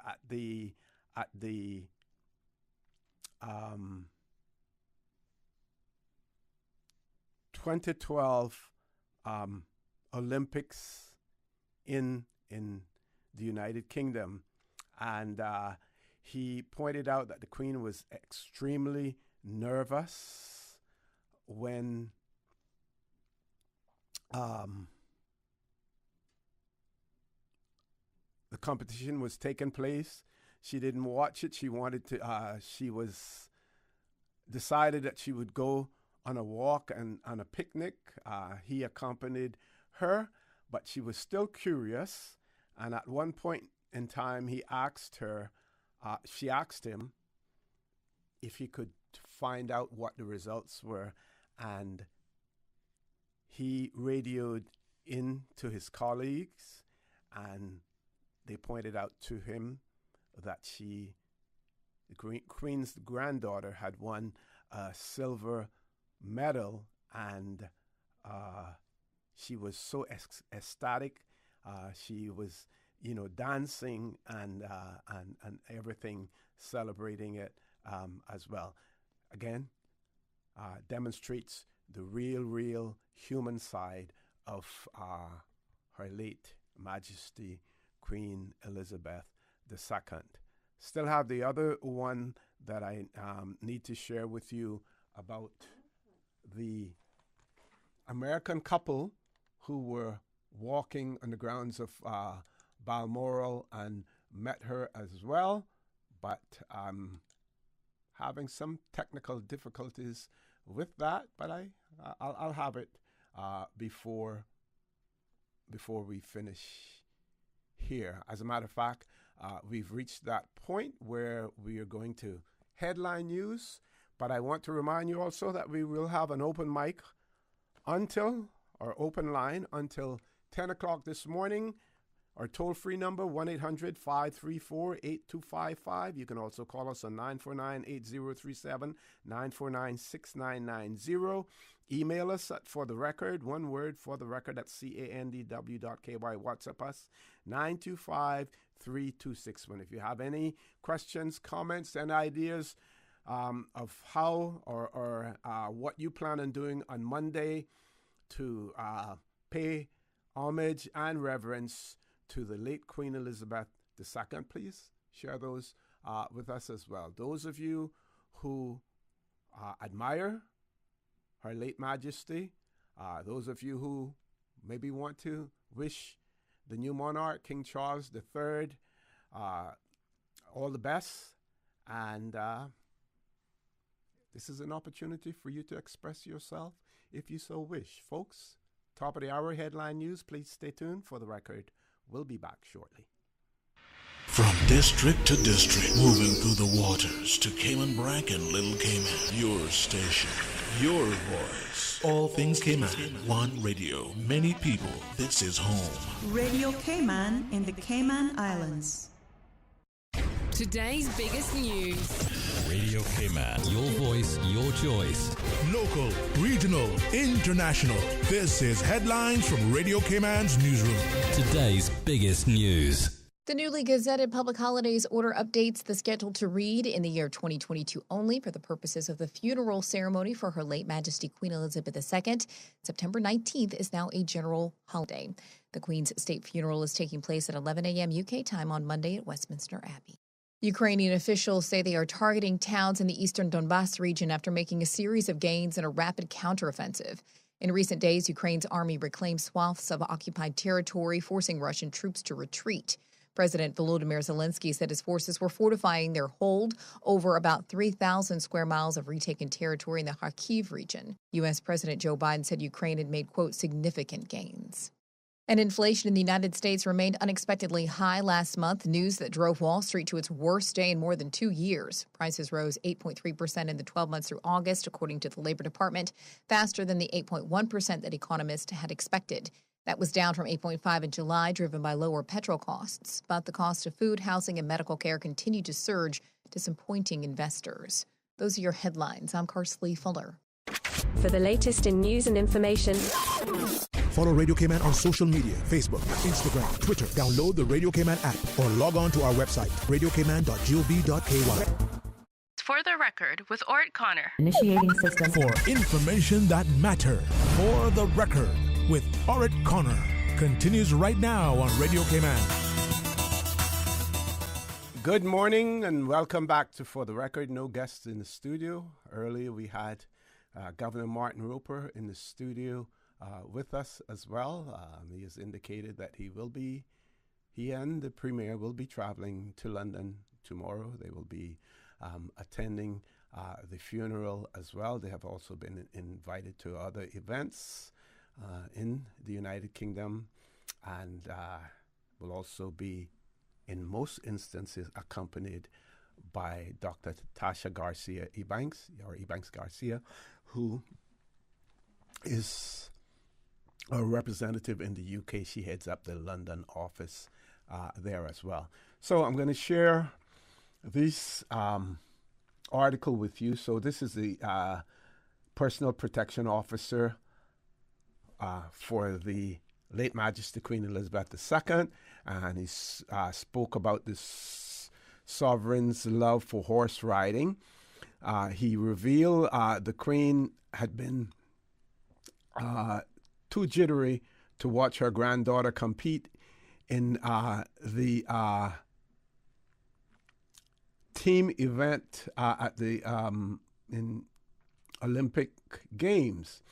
[SPEAKER 27] at the 2012 Olympics in the United Kingdom, and he pointed out that the Queen was extremely nervous when the competition was taking place. She didn't watch it. She wanted to. She was decided that she would go on a walk and on a picnic. He accompanied her, but she was still curious. And at one point in time, he asked her. She asked him if he could find out what the results were, and he radioed in to his colleagues, and they pointed out to him that the Queen's granddaughter had won a silver medal, and she was so ecstatic. She was, dancing and everything, celebrating it as well. Again, demonstrates the real human side of Her late Majesty Queen Elizabeth II. Still have the other one that I need to share with you about the American couple who were walking on the grounds of Balmoral and met her as well, but having some technical difficulties with that, but I'll have it before we finish here. As a matter of fact, we've reached that point where we are going to headline news, but I want to remind you also that we will have an open mic open line until 10 o'clock this morning. Our toll-free number, 1-800-534-8255. You can also call us on 949-8037, 949-6990. Email us at for the record, one word, for the record, at candw.ky. WhatsApp us, 925-3261. If you have any questions, comments, and ideas of how or what you plan on doing on Monday to pay homage and reverence to the late Queen Elizabeth II, please share those with us as well. Those of you who admire Her late Majesty, those of you who maybe want to wish the new monarch, King Charles III, all the best, and this is an opportunity for you to express yourself if you so wish. Folks, top of the hour headline news. Please stay tuned. For the record, we'll be back shortly.
[SPEAKER 2] From district to district, moving through the waters to Cayman Brac and Little Cayman. Your station, your voice. All things Cayman, one radio, many people. This is home.
[SPEAKER 13] Radio Cayman in the Cayman Islands.
[SPEAKER 21] Today's biggest news.
[SPEAKER 6] Radio Cayman, your voice, your choice.
[SPEAKER 2] Local, regional, international. This is Headlines from Radio Cayman's newsroom.
[SPEAKER 6] Today's biggest news.
[SPEAKER 10] The newly gazetted public holidays order updates the schedule to read in the year 2022 only for the purposes of the funeral ceremony for Her late Majesty Queen Elizabeth II. September 19th is now a general holiday. The Queen's state funeral is taking place at 11 a.m. UK time on Monday at Westminster Abbey. Ukrainian officials say they are targeting towns in the eastern Donbass region after making a series of gains in a rapid counteroffensive. In recent days, Ukraine's army reclaimed swaths of occupied territory, forcing Russian troops to retreat. President Volodymyr Zelensky said his forces were fortifying their hold over about 3,000 square miles of retaken territory in the Kharkiv region. U.S. President Joe Biden said Ukraine had made, quote, significant gains. And inflation in the United States remained unexpectedly high last month, news that drove Wall Street to its worst day in more than 2 years. Prices rose 8.3% in the 12 months through August, according to the Labor Department, faster than the 8.1% that economists had expected. That was down from 8.5% in July, driven by lower petrol costs. But the cost of food, housing, and medical care continued to surge, disappointing investors. Those are your headlines. I'm Karsley Fuller.
[SPEAKER 11] For the latest in news and information,
[SPEAKER 2] follow Radio Cayman on social media, Facebook, Instagram, Twitter. Download the Radio Cayman app or log on to our website, radiocayman.gov.ky.
[SPEAKER 26] For the record, with Orrett Connor.
[SPEAKER 21] Initiating system.
[SPEAKER 2] For information that matters. For the record, with Orrett Connor. Continues right now on Radio Cayman.
[SPEAKER 27] Good morning and welcome back to For the Record. No guests in the studio. Earlier we had Governor Martin Roper in the studio with us as well. He has indicated that he will be he and the Premier will be traveling to London tomorrow. They will be attending the funeral as well. They have also been invited to other events in the United Kingdom, and will also be, in most instances, accompanied by Dr. Tasha Garcia Ebanks Garcia, who is a representative in the UK. She heads up the London office there as well. So I'm going to share this article with you. So this is the personal protection officer for the late Majesty Queen Elizabeth II, and he spoke about this sovereign's love for horse riding. He revealed the Queen had been too jittery to watch her granddaughter compete in the team event at the in Olympic Games.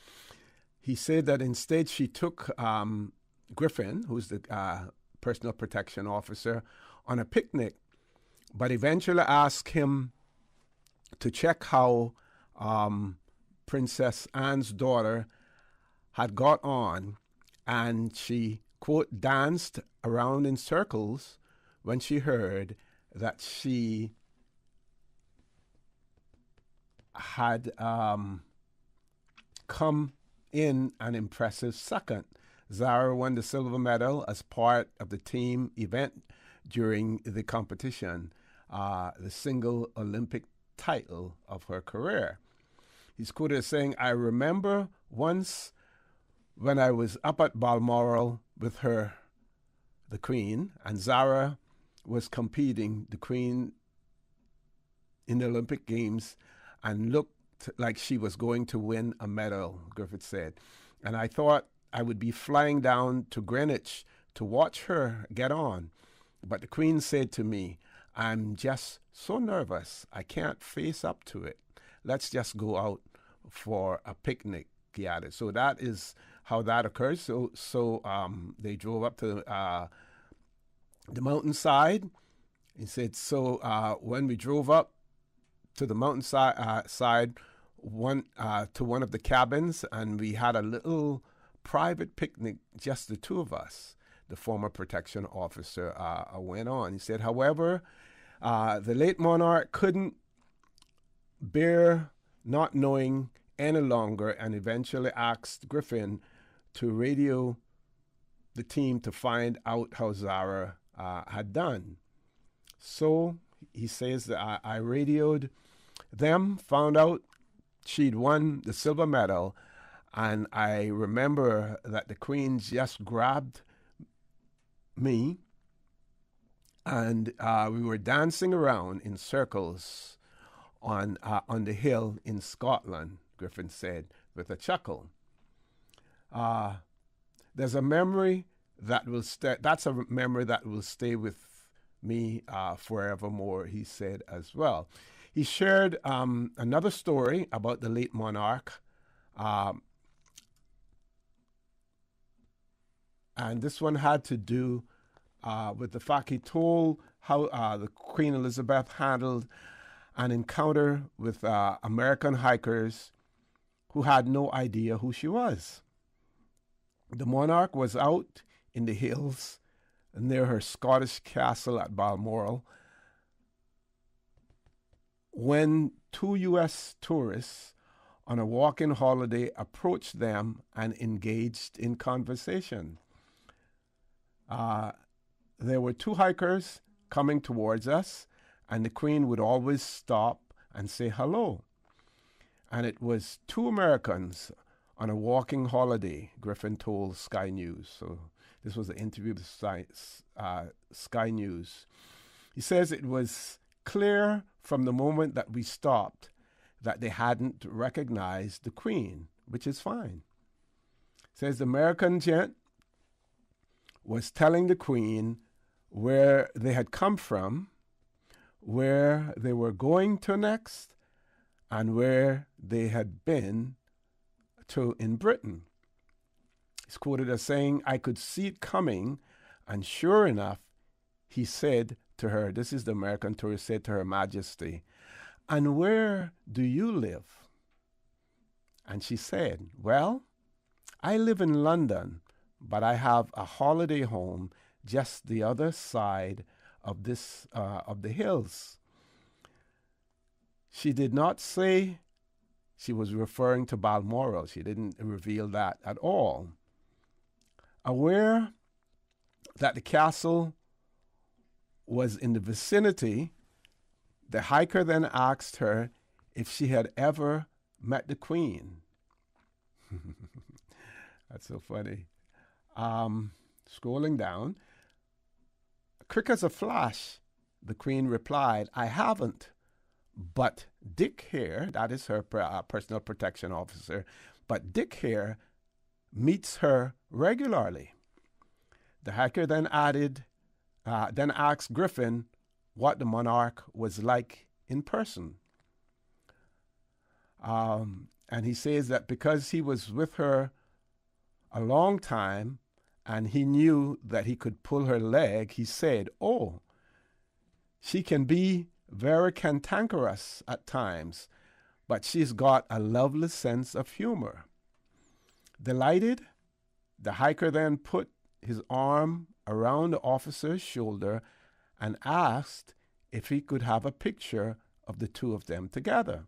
[SPEAKER 27] He said that instead she took Griffin, who's the personal protection officer, on a picnic, but eventually asked him to check how Princess Anne's daughter had got on, and she, quote, danced around in circles when she heard that she had come in an impressive second. Zara won the silver medal as part of the team event during the competition, the single Olympic title of her career. He's quoted as saying, "I remember once when I was up at Balmoral with her, the Queen, and Zara was competing, the Queen, in the Olympic Games, and looked like she was going to win a medal," Griffith said. "And I thought I would be flying down to Greenwich to watch her get on. But the Queen said to me, 'I'm just so nervous, I can't face up to it. Let's just go out for a picnic,'" he added. So that is how that occurs. So they drove up to the mountainside. He said, when we drove up to the mountainside, to one of the cabins, and we had a little private picnic, just the two of us, the former protection officer went on. He said, however, the late monarch couldn't bear not knowing any longer, and eventually asked Griffin to radio the team to find out how Zara had done. So he says that I radioed them, found out she'd won the silver medal, and I remember that the Queen just grabbed me, and we were dancing around in circles on the hill in Scotland, Griffin said with a chuckle. There's a memory that will stay. That's a memory that will stay with me forevermore, he said as well. He shared another story about the late monarch, and this one had to do with the fact he told how the Queen Elizabeth handled an encounter with American hikers who had no idea who she was. The monarch was out in the hills near her Scottish castle at Balmoral when two U.S. tourists on a walking holiday approached them and engaged in conversation. There were two hikers coming towards us, and the Queen would always stop and say hello. And it was two Americans on a walking holiday, Griffin told Sky News. So this was an interview with Sky News. He says it was clear from the moment that we stopped that they hadn't recognized the Queen, which is fine. Says the American gent was telling the Queen where they had come from, where they were going to next, and where they had been to in Britain. He's quoted as saying, I could see it coming, and sure enough, he said to her, this is the American tourist, said to Her Majesty, "And where do you live?" And she said, "Well, I live in London, but I have a holiday home just the other side of the hills." She did not say she was referring to Balmoral. She didn't reveal that at all. Aware that the castle was in the vicinity, the hiker then asked her if she had ever met the Queen. That's so funny. Scrolling down, quick as a flash, the Queen replied, "I haven't, but Dick here," that is her personal protection officer, "but Dick here meets her regularly." The hiker then asked Griffin what the monarch was like in person. And he says that because he was with her a long time and he knew that he could pull her leg, he said, "Oh, she can be very cantankerous at times, but she's got a lovely sense of humor." Delighted, the hiker then put his arm around the officer's shoulder and asked if he could have a picture of the two of them together.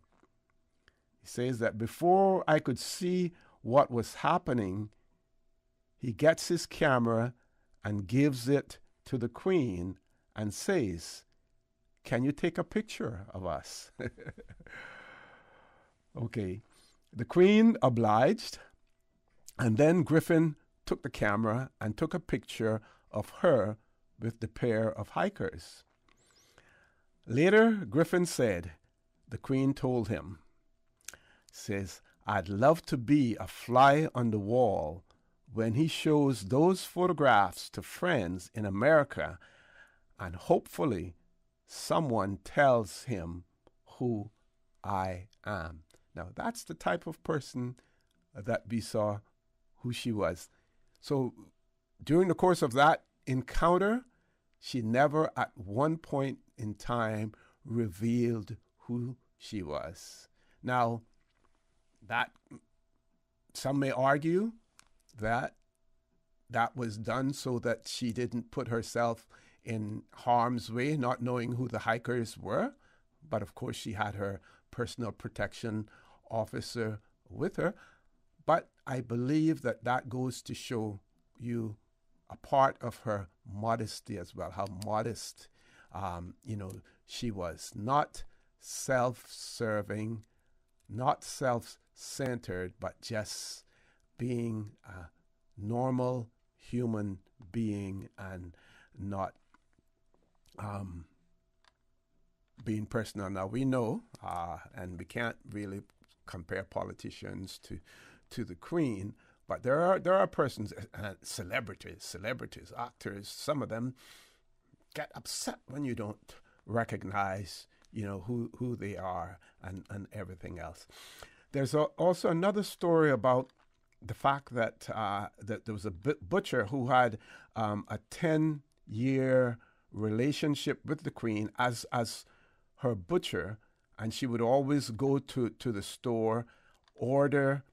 [SPEAKER 27] He says that before I could see what was happening, he gets his camera and gives it to the Queen and says, "Can you take a picture of us?" Okay. The Queen obliged, and then Griffin took the camera and took a picture of her with the pair of hikers. Later, Griffin said, the Queen told him, says, "I'd love to be a fly on the wall when he shows those photographs to friends in America, and hopefully someone tells him who I am." Now, that's the type of person that we saw who she was. So during the course of that encounter, she never at one point in time revealed who she was. Now, that some may argue that that was done so that she didn't put herself in harm's way, not knowing who the hikers were. But of course, she had her personal protection officer with her. But I believe that that goes to show you a part of her modesty as well, how modest, she was. Not self-serving, not self-centered, but just being a normal human being and not being personal. Now, we know, and we can't really compare politicians to the Queen, but there are persons, celebrities, actors. Some of them get upset when you don't recognize, who they are and everything else. There's also another story about the fact that that there was a butcher who had a 10-year relationship with the Queen as her butcher, and she would always go to the store, order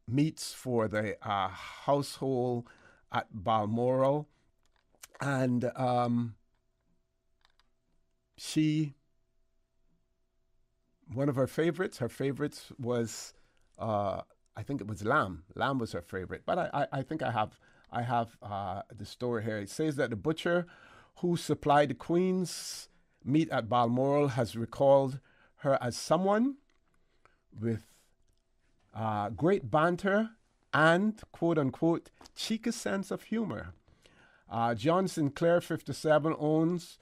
[SPEAKER 27] meats for the household at Balmoral, and one of her favorites was, I think it was lamb. Lamb was her favorite, but I think I have the story here. It says that the butcher who supplied the Queen's meat at Balmoral has recalled her as someone with great banter and, quote-unquote, cheeky sense of humor. John Sinclair, 57, owns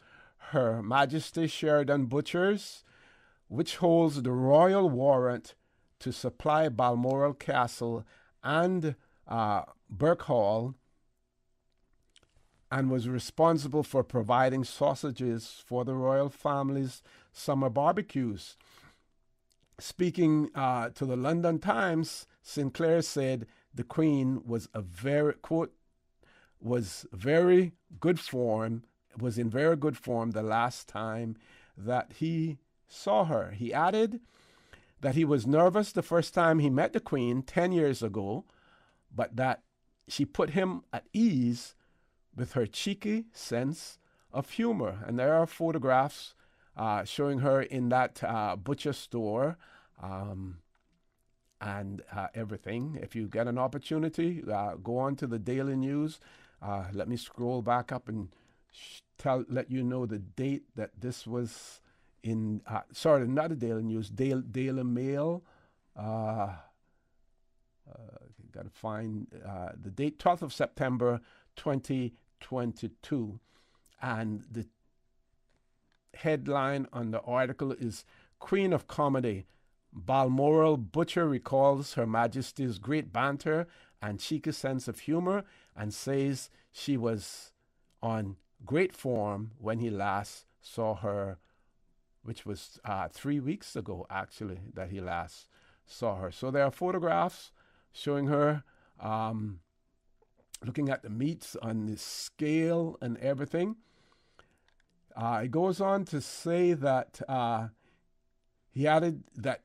[SPEAKER 27] Her Majesty Sheridan Butchers, which holds the royal warrant to supply Balmoral Castle and Birkhall, and was responsible for providing sausages for the royal family's summer barbecues. Speaking to the London Times, Sinclair said the Queen was a very, quote, was very good form, was in very good form the last time that he saw her. He added that he was nervous the first time he met the Queen 10 years ago, but that she put him at ease with her cheeky sense of humor. And there are photographs showing her in that butcher store and everything. If you get an opportunity, go on to the Daily News. Let me scroll back up and let you know the date that this was in, sorry, not the Daily News, Daily Mail. Got to find the date, 12th of September, 2022. And the headline on the article is Queen of Comedy. Balmoral butcher recalls Her Majesty's great banter and cheeky sense of humor and says she was on great form when he last saw her, which was 3 weeks ago, actually, that he last saw her. So there are photographs showing her looking at the meats on the scale and everything. It goes on to say that he added that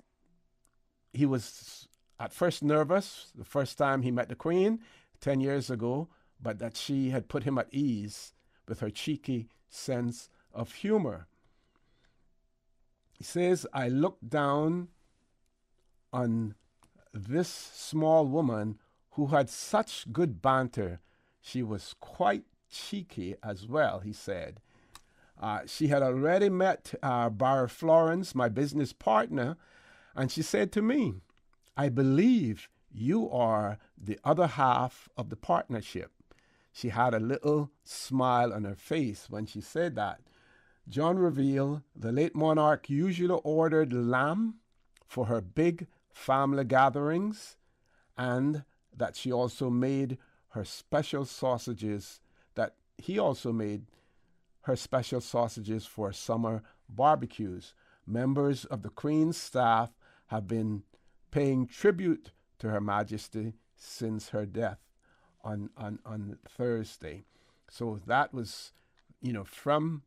[SPEAKER 27] he was at first nervous the first time he met the Queen 10 years ago, but that she had put him at ease with her cheeky sense of humor. He says, I looked down on this small woman who had such good banter. She was quite cheeky as well, he said. She had already met Barry Florence, my business partner, and she said to me, I believe you are the other half of the partnership. She had a little smile on her face when she said that. John revealed the late monarch usually ordered lamb for her big family gatherings, and that she also made her special sausages, that he also made her special sausages for summer barbecues. Members of the Queen's staff have been paying tribute to Her Majesty since her death on Thursday. So that was, from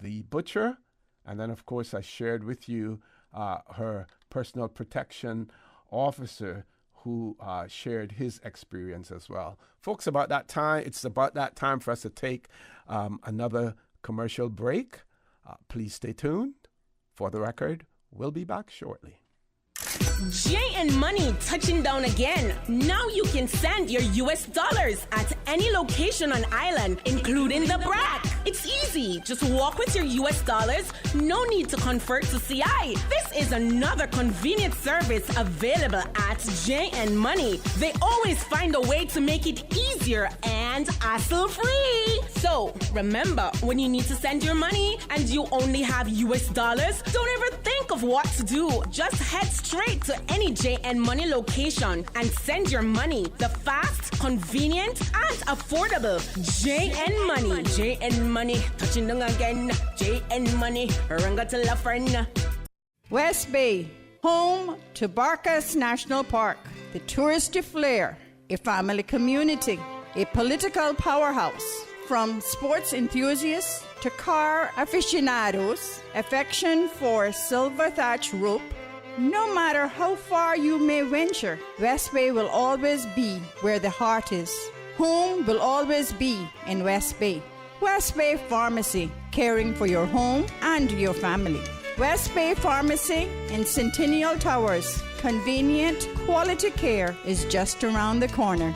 [SPEAKER 27] the butcher. And then, of course, I shared with you her personal protection officer who shared his experience as well. Folks, it's about that time for us to take another commercial break. Please stay tuned. For the record, we'll be back shortly.
[SPEAKER 3] JN Money touching down again. Now you can send your US dollars at any location on island, including the BRAC. It's easy. Just walk with your US dollars. No need to convert to CI. This is another convenient service available at JN Money. They always find a way to make it easier and hassle-free. So remember, when you need to send your money and you only have US dollars, don't ever think of what to do. Just head straight to any JN Money location and send your money the fast, convenient, and affordable JN Money. JN Money, touching down again. JN Money, ranga to la friend.
[SPEAKER 7] West Bay, home to Barkas National Park, the touristy flair, a family community, a political powerhouse. From sports enthusiasts to car aficionados, affection for silver thatch rope. No matter how far you may venture, West Bay will always be where the heart is. Home will always be in West Bay. West Bay Pharmacy, caring for your home and your family. West Bay Pharmacy in Centennial Towers. Convenient, quality care is just around the corner.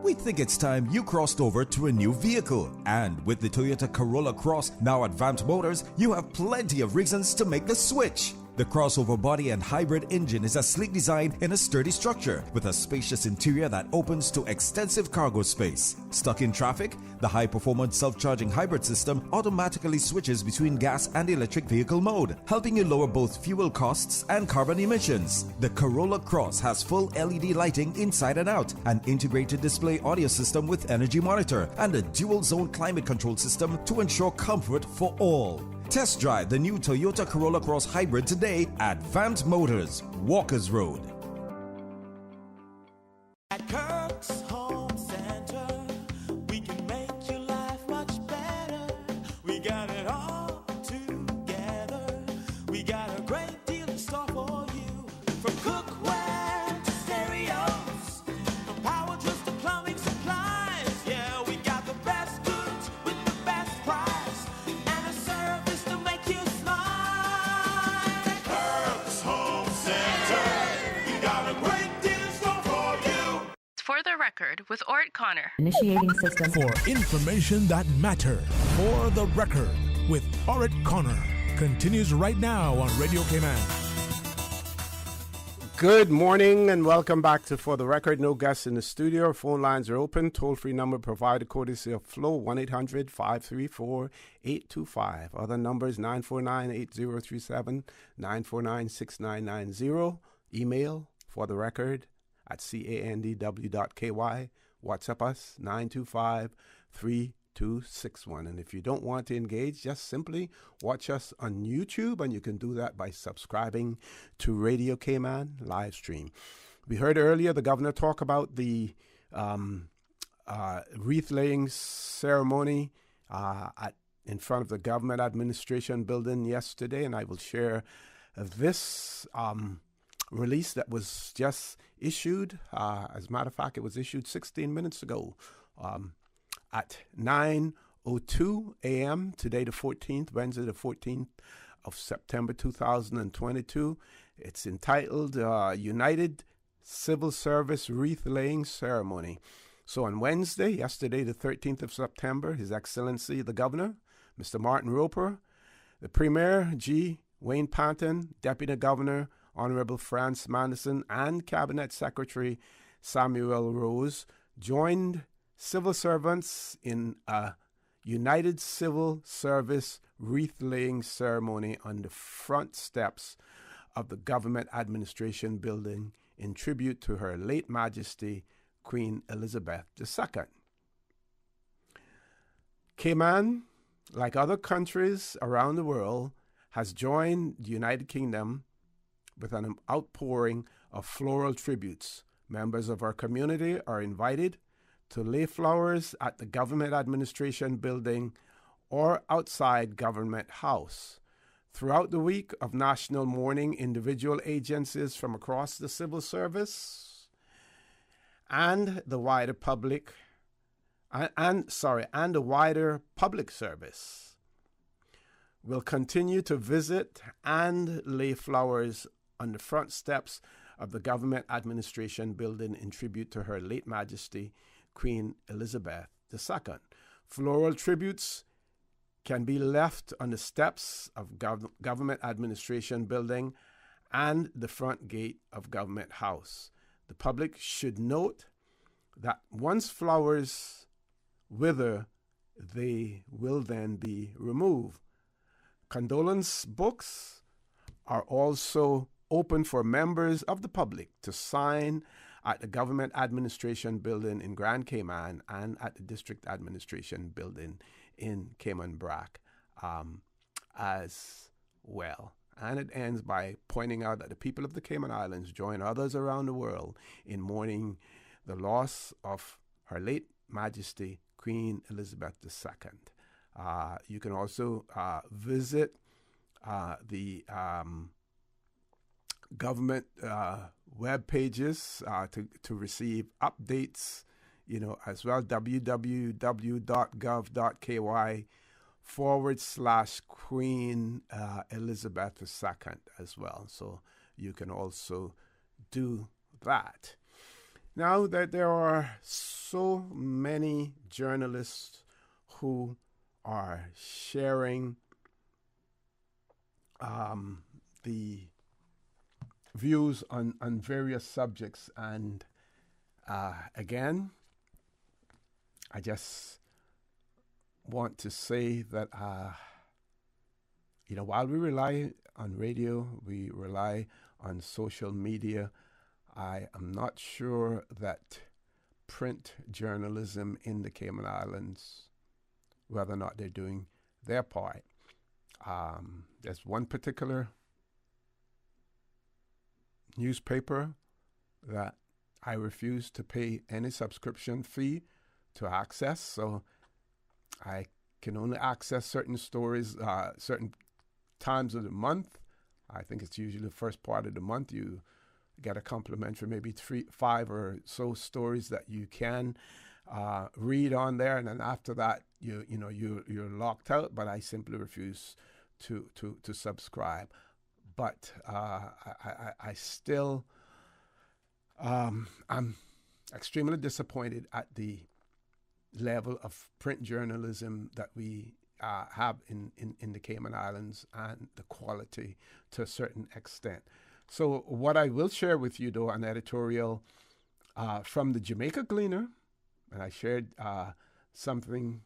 [SPEAKER 14] We think it's time you crossed over to a new vehicle. And with the Toyota Corolla Cross now at Vant Motors, you have plenty of reasons to make the switch. The crossover body and hybrid engine is a sleek design in a sturdy structure with a spacious interior that opens to extensive cargo space. Stuck in traffic? The high-performance self-charging hybrid system automatically switches between gas and electric vehicle mode, helping you lower both fuel costs and carbon emissions. The Corolla Cross has full LED lighting inside and out, an integrated display audio system with energy monitor, and a dual-zone climate control system to ensure comfort for all. Test drive the new Toyota Corolla Cross Hybrid today at Vant Motors, Walkers Road.
[SPEAKER 5] At Kirk's
[SPEAKER 26] Record with Orrett Connor.
[SPEAKER 5] Initiating system.
[SPEAKER 2] For information that matters. For the Record with Orrett Connor continues right now on Radio Cayman.
[SPEAKER 27] Good morning and welcome back to For the Record. No guests in the studio. Phone lines are open. Toll-free number provided courtesy of Flow, 1-800-534-825. Other numbers, 949-8037, 949-6990. Email, For the Record, at candw.ky. WhatsApp us, 925-3261. And if you don't want to engage, just simply watch us on YouTube, and you can do that by subscribing to Radio Cayman live stream. We heard earlier the governor talk about the wreath-laying ceremony in front of the government administration building yesterday, and I will share this release that was just issued. As a matter of fact, it was issued 16 minutes ago at 9:02 a.m. today, the 14th, Wednesday, the 14th of September 2022. It's entitled United Civil Service Wreath-Laying Ceremony. So on Wednesday, yesterday, the 13th of September, His Excellency the Governor, Mr. Martin Roper, the Premier, G. Wayne Panton, Deputy Governor, Honorable France Manderson, and Cabinet Secretary Samuel Rose joined civil servants in a United Civil Service wreath-laying ceremony on the front steps of the Government Administration Building in tribute to Her late Majesty, Queen Elizabeth II. Cayman, like other countries around the world, has joined the United Kingdom with an outpouring of floral tributes. Members of our community are invited to lay flowers at the Government Administration Building or outside Government House. Throughout the week of National Mourning, individual agencies from across the civil service and the wider public and the wider public service will continue to visit and lay flowers on the front steps of the Government Administration Building in tribute to Her late Majesty, Queen Elizabeth II. Floral tributes can be left on the steps of Government Administration Building and the front gate of Government House. The public should note that once flowers wither, they will then be removed. Condolence books are also open for members of the public to sign at the Government Administration Building in Grand Cayman and at the District Administration Building in Cayman Brac as well. And it ends by pointing out that the people of the Cayman Islands join others around the world in mourning the loss of Her late Majesty, Queen Elizabeth II. You can also visit the government web pages to receive updates, as well, www.gov.ky/Queen Elizabeth II as well. So you can also do that. Now that there are so many journalists who are sharing the views on various subjects, and again, I just want to say that while we rely on radio, we rely on social media, I am not sure that print journalism in the Cayman Islands, whether or not they're doing their part. There's one particular newspaper that I refuse to pay any subscription fee to access, so I can only access certain stories certain times of the month. I think it's usually the first part of the month. You get a complimentary, maybe 5 or so stories that you can read on there, and then after that, you're locked out. But I simply refuse to subscribe. But I still I'm extremely disappointed at the level of print journalism that we have in the Cayman Islands and the quality to a certain extent. So what I will share with you, though, an editorial from the Jamaica Gleaner, and I shared something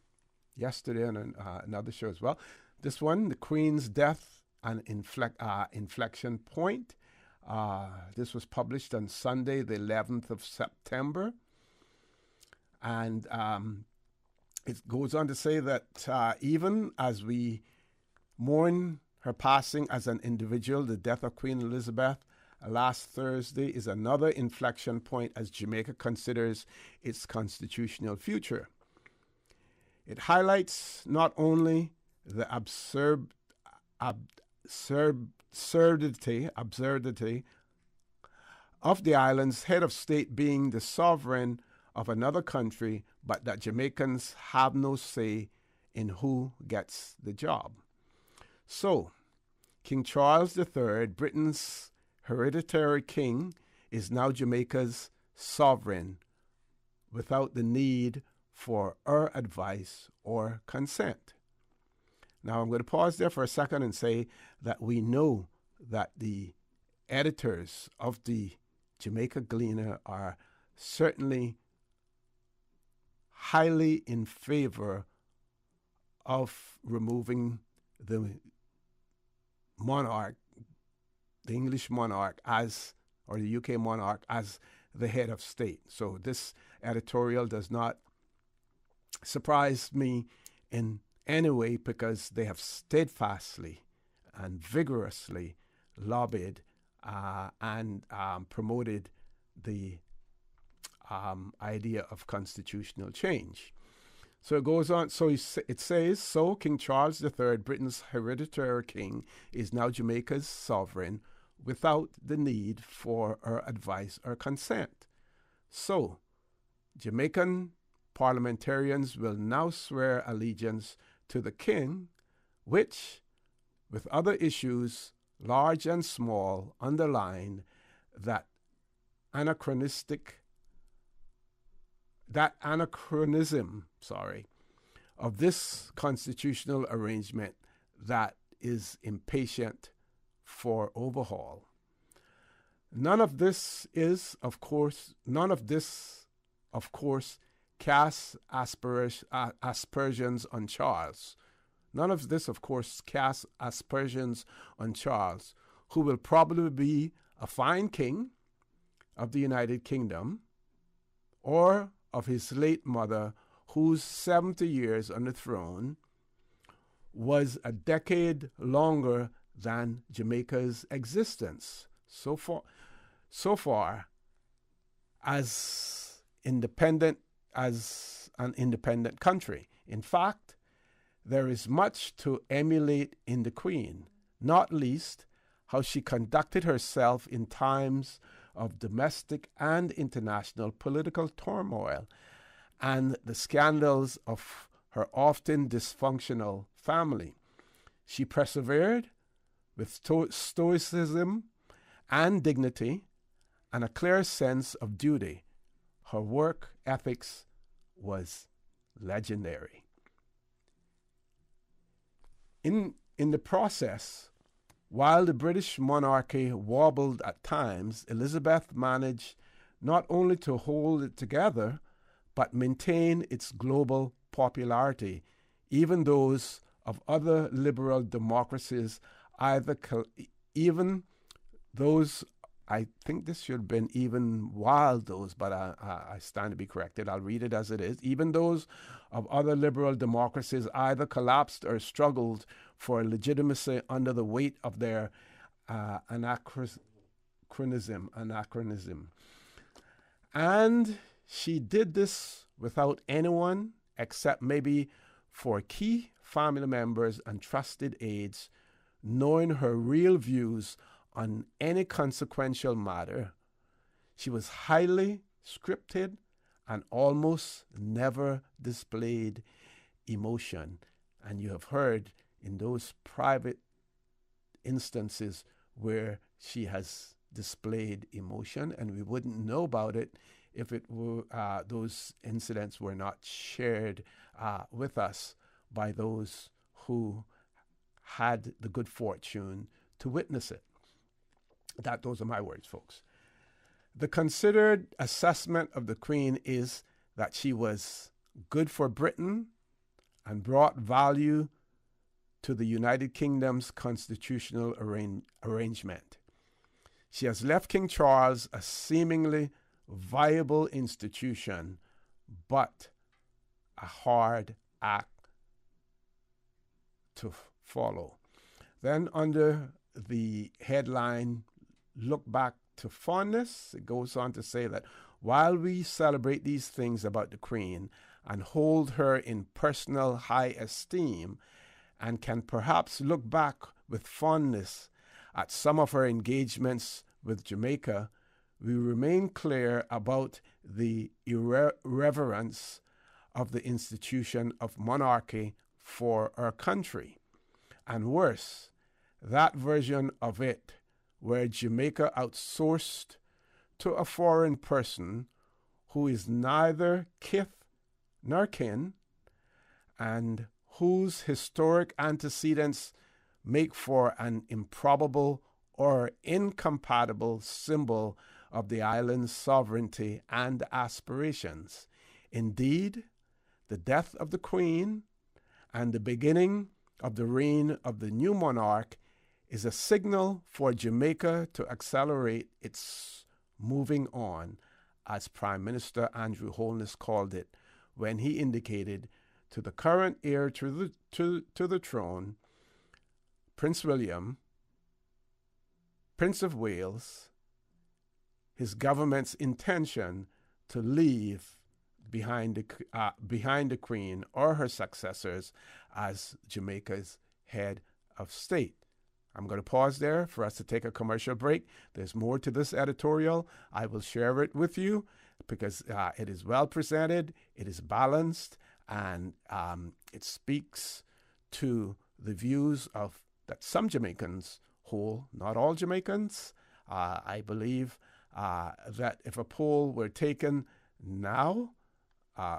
[SPEAKER 27] yesterday on another show as well. This one, The Queen's Death and Inflection Point. This was published on Sunday, the 11th of September. And it goes on to say that even as we mourn her passing as an individual, the death of Queen Elizabeth last Thursday is another inflection point as Jamaica considers its constitutional future. It highlights not only the absurdity of the island's head of state being the sovereign of another country, but that Jamaicans have no say in who gets the job. So, King Charles III, Britain's hereditary king, is now Jamaica's sovereign without the need for our advice or consent. Now, I'm going to pause there for a second and say that we know that the editors of the Jamaica Gleaner are certainly highly in favor of removing the monarch, the English monarch or the UK monarch as the head of state. So this editorial does not surprise me in any way because they have steadfastly and vigorously lobbied and promoted the idea of constitutional change. So it goes on. So it says, so King Charles III, Britain's hereditary king, is now Jamaica's sovereign without the need for our advice or consent. So Jamaican parliamentarians will now swear allegiance to the king, which, with other issues, large and small, underline that anachronism of this constitutional arrangement that is impatient for overhaul. None of this, of course, casts aspersions on Charles. None of this, of course, casts aspersions on Charles, who will probably be a fine king of the United Kingdom, or of his late mother, whose 70 years on the throne was a decade longer than Jamaica's existence so far as an independent country. In fact, there is much to emulate in the Queen, not least how she conducted herself in times of domestic and international political turmoil and the scandals of her often dysfunctional family. She persevered with stoicism and dignity and a clear sense of duty. Her work ethics was legendary. In the process, while the British monarchy wobbled at times, Elizabeth managed not only to hold it together, but maintain its global popularity. Even those of other liberal democracies, I think this should have been even while those, but I stand to be corrected. I'll read it as it is. Even those of other liberal democracies either collapsed or struggled for legitimacy under the weight of their anachronism. And she did this without anyone, except maybe for key family members and trusted aides, knowing her real views on any consequential matter. She was highly scripted and almost never displayed emotion. And you have heard in those private instances where she has displayed emotion, and we wouldn't know about it if it were those incidents were not shared with us by those who had the good fortune to witness it. Those are my words, folks. The considered assessment of the Queen is that she was good for Britain and brought value to the United Kingdom's constitutional arrangement. She has left King Charles a seemingly viable institution, but a hard act to follow. Then under the headline, Look Back to Fondness, it goes on to say that while we celebrate these things about the Queen and hold her in personal high esteem, and can perhaps look back with fondness at some of her engagements with Jamaica, we remain clear about the irreverence of the institution of monarchy for our country. And worse, that version of it where Jamaica outsourced to a foreign person who is neither kith nor kin, and whose historic antecedents make for an improbable or incompatible symbol of the island's sovereignty and aspirations. Indeed, the death of the Queen and the beginning of the reign of the new monarch is a signal for Jamaica to accelerate its moving on, as Prime Minister Andrew Holness called it when he indicated to the current heir to the throne, Prince William, Prince of Wales, his government's intention to leave behind the Queen or her successors as Jamaica's head of state. I'm going to pause there for us to take a commercial break. There's more to this editorial. I will share it with you because it is well presented, it is balanced, and it speaks to the views of that some Jamaicans hold, not all Jamaicans. I believe that if a poll were taken now,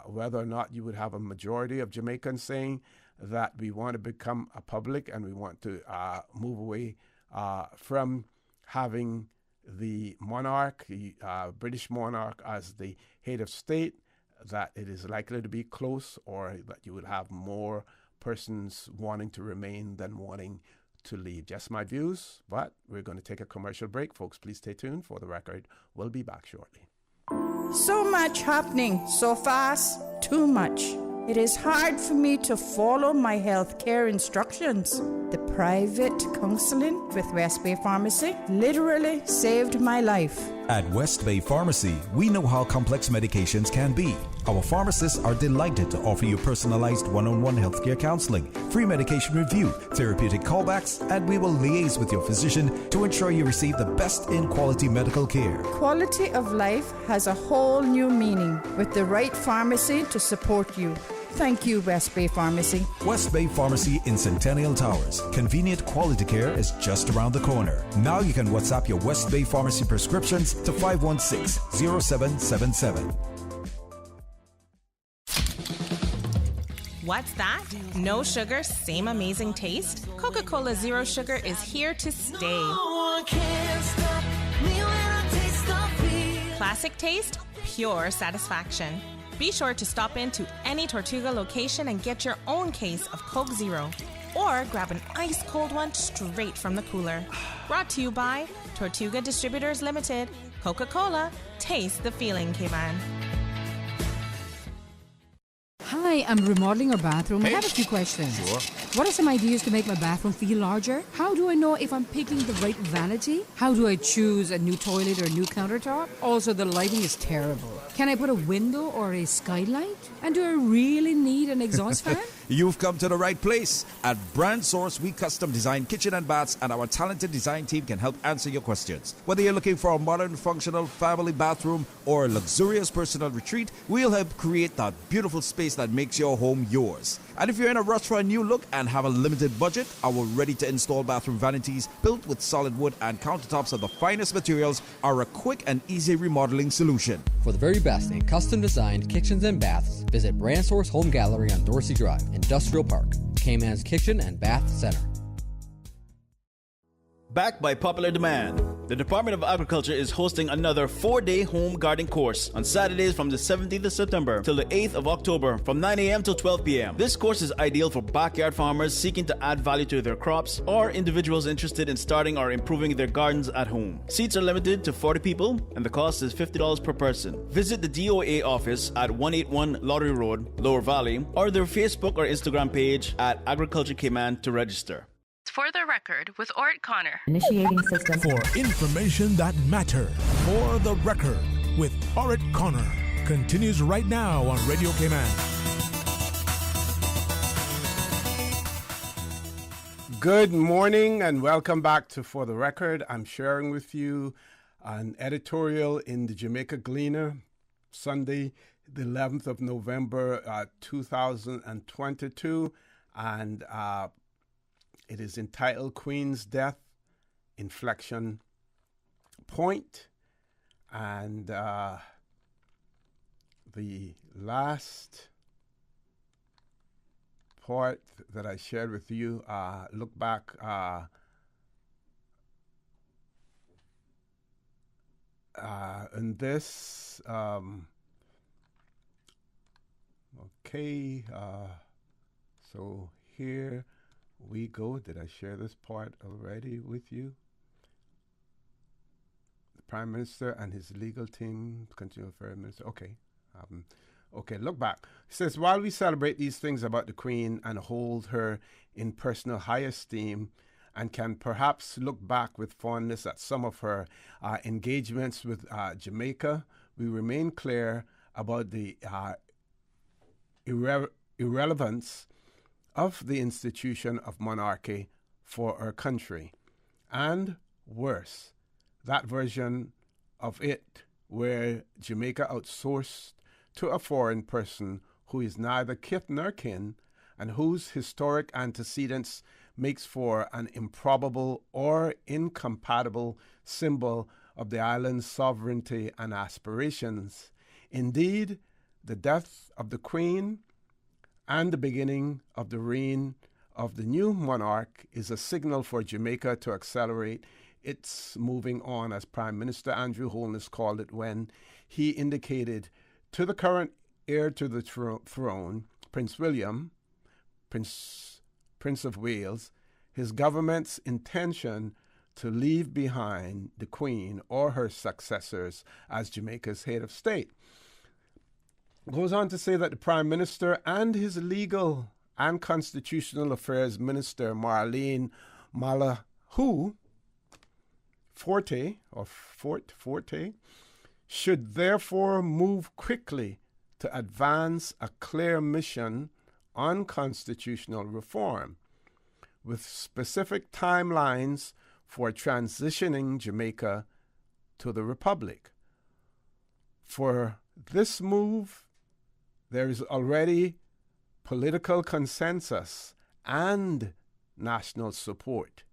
[SPEAKER 27] whether or not you would have a majority of Jamaicans saying that we want to become a public and we want to move away from having the monarch, the British monarch, as the head of state, that it is likely to be close, or that you would have more persons wanting to remain than wanting to leave. Just my views, but we're going to take a commercial break. Folks, please stay tuned. For the record, we'll be back shortly.
[SPEAKER 7] So much happening, so fast, too much. It is hard for me to follow my health care instructions. The private counseling with West Bay Pharmacy literally saved my life.
[SPEAKER 14] At West Bay Pharmacy, we know how complex medications can be. Our pharmacists are delighted to offer you personalized one-on-one healthcare counseling, free medication review, therapeutic callbacks, and we will liaise with your physician to ensure you receive the best in quality medical care.
[SPEAKER 7] Quality of life has a whole new meaning with the right pharmacy to support you. Thank you, West Bay Pharmacy.
[SPEAKER 14] West Bay Pharmacy in Centennial Towers. Convenient quality care is just around the corner. Now you can WhatsApp your West Bay Pharmacy prescriptions to 516-0777.
[SPEAKER 4] What's that? No sugar, same amazing taste? Coca-Cola Zero Sugar is here to stay.
[SPEAKER 5] No one can stop me when I taste the feeling.
[SPEAKER 4] Classic taste, pure satisfaction. Be sure to stop into any Tortuga location and get your own case of Coke Zero. Or grab an ice cold one straight from the cooler. Brought to you by Tortuga Distributors Limited. Coca-Cola, taste the feeling, K-Man.
[SPEAKER 8] Hi, I'm remodeling our bathroom. I have a few questions.
[SPEAKER 12] Sure.
[SPEAKER 8] What are some ideas to make my bathroom feel larger? How do I know if I'm picking the right vanity? How do I choose a new toilet or a new countertop? Also, the lighting is terrible. Can I put a window or a skylight? And do I really need an exhaust fan?
[SPEAKER 14] You've come to the right place. At Brand Source, we custom design kitchen and baths, and our talented design team can help answer your questions. Whether you're looking for a modern, functional family bathroom or a luxurious personal retreat, we'll help create that beautiful space that makes your home yours. And if you're in a rush for a new look and have a limited budget, our ready-to-install bathroom vanities built with solid wood and countertops of the finest materials are a quick and easy remodeling solution.
[SPEAKER 22] For the very best in custom-designed kitchens and baths, visit Brand Source Home Gallery on Dorsey Drive, Industrial Park, Cayman's Kitchen and Bath Center.
[SPEAKER 12] Backed by popular demand, the Department of Agriculture is hosting another 4-day home garden course on Saturdays from the 17th of September till the 8th of October from 9 a.m. till 12 p.m. This course is ideal for backyard farmers seeking to add value to their crops or individuals interested in starting or improving their gardens at home. Seats are limited to 40 people and the cost is $50 per person. Visit the DOA office at 181 Lottery Road, Lower Valley, or their Facebook or Instagram page at Agriculture Cayman to register.
[SPEAKER 26] For the record, with Orrett Connor.
[SPEAKER 2] Initiating system. For information that matters. For the record, with Orrett Connor. Continues right now on Radio Cayman.
[SPEAKER 27] Good morning and welcome back to For the Record. I'm sharing with you an editorial in the Jamaica Gleaner, Sunday, the 11th of November, 2022. And it is entitled Queen's Death, Inflection Point. And the last part that I shared with you, look back in this. So here we go. Did I share this part already with you? The Prime Minister and his legal team, Continual Affairs Minister. Okay, look back. It says, while we celebrate these things about the Queen and hold her in personal high esteem and can perhaps look back with fondness at some of her engagements with Jamaica, we remain clear about the irrelevance of the institution of monarchy for our country. And worse, that version of it where Jamaica outsourced to a foreign person who is neither kith nor kin and whose historic antecedents makes for an improbable or incompatible symbol of the island's sovereignty and aspirations. Indeed, the death of the Queen and the beginning of the reign of the new monarch is a signal for Jamaica to accelerate its moving on, as Prime Minister Andrew Holness called it when he indicated to the current heir to the throne, Prince William, Prince of Wales, his government's intention to leave behind the Queen or her successors as Jamaica's head of state. Goes on to say that the Prime Minister and his legal and constitutional affairs minister, Marlene Malahoo Forte, should therefore move quickly to advance a clear mission on constitutional reform, with specific timelines for transitioning Jamaica to the Republic. For this move, there is already political consensus and national support.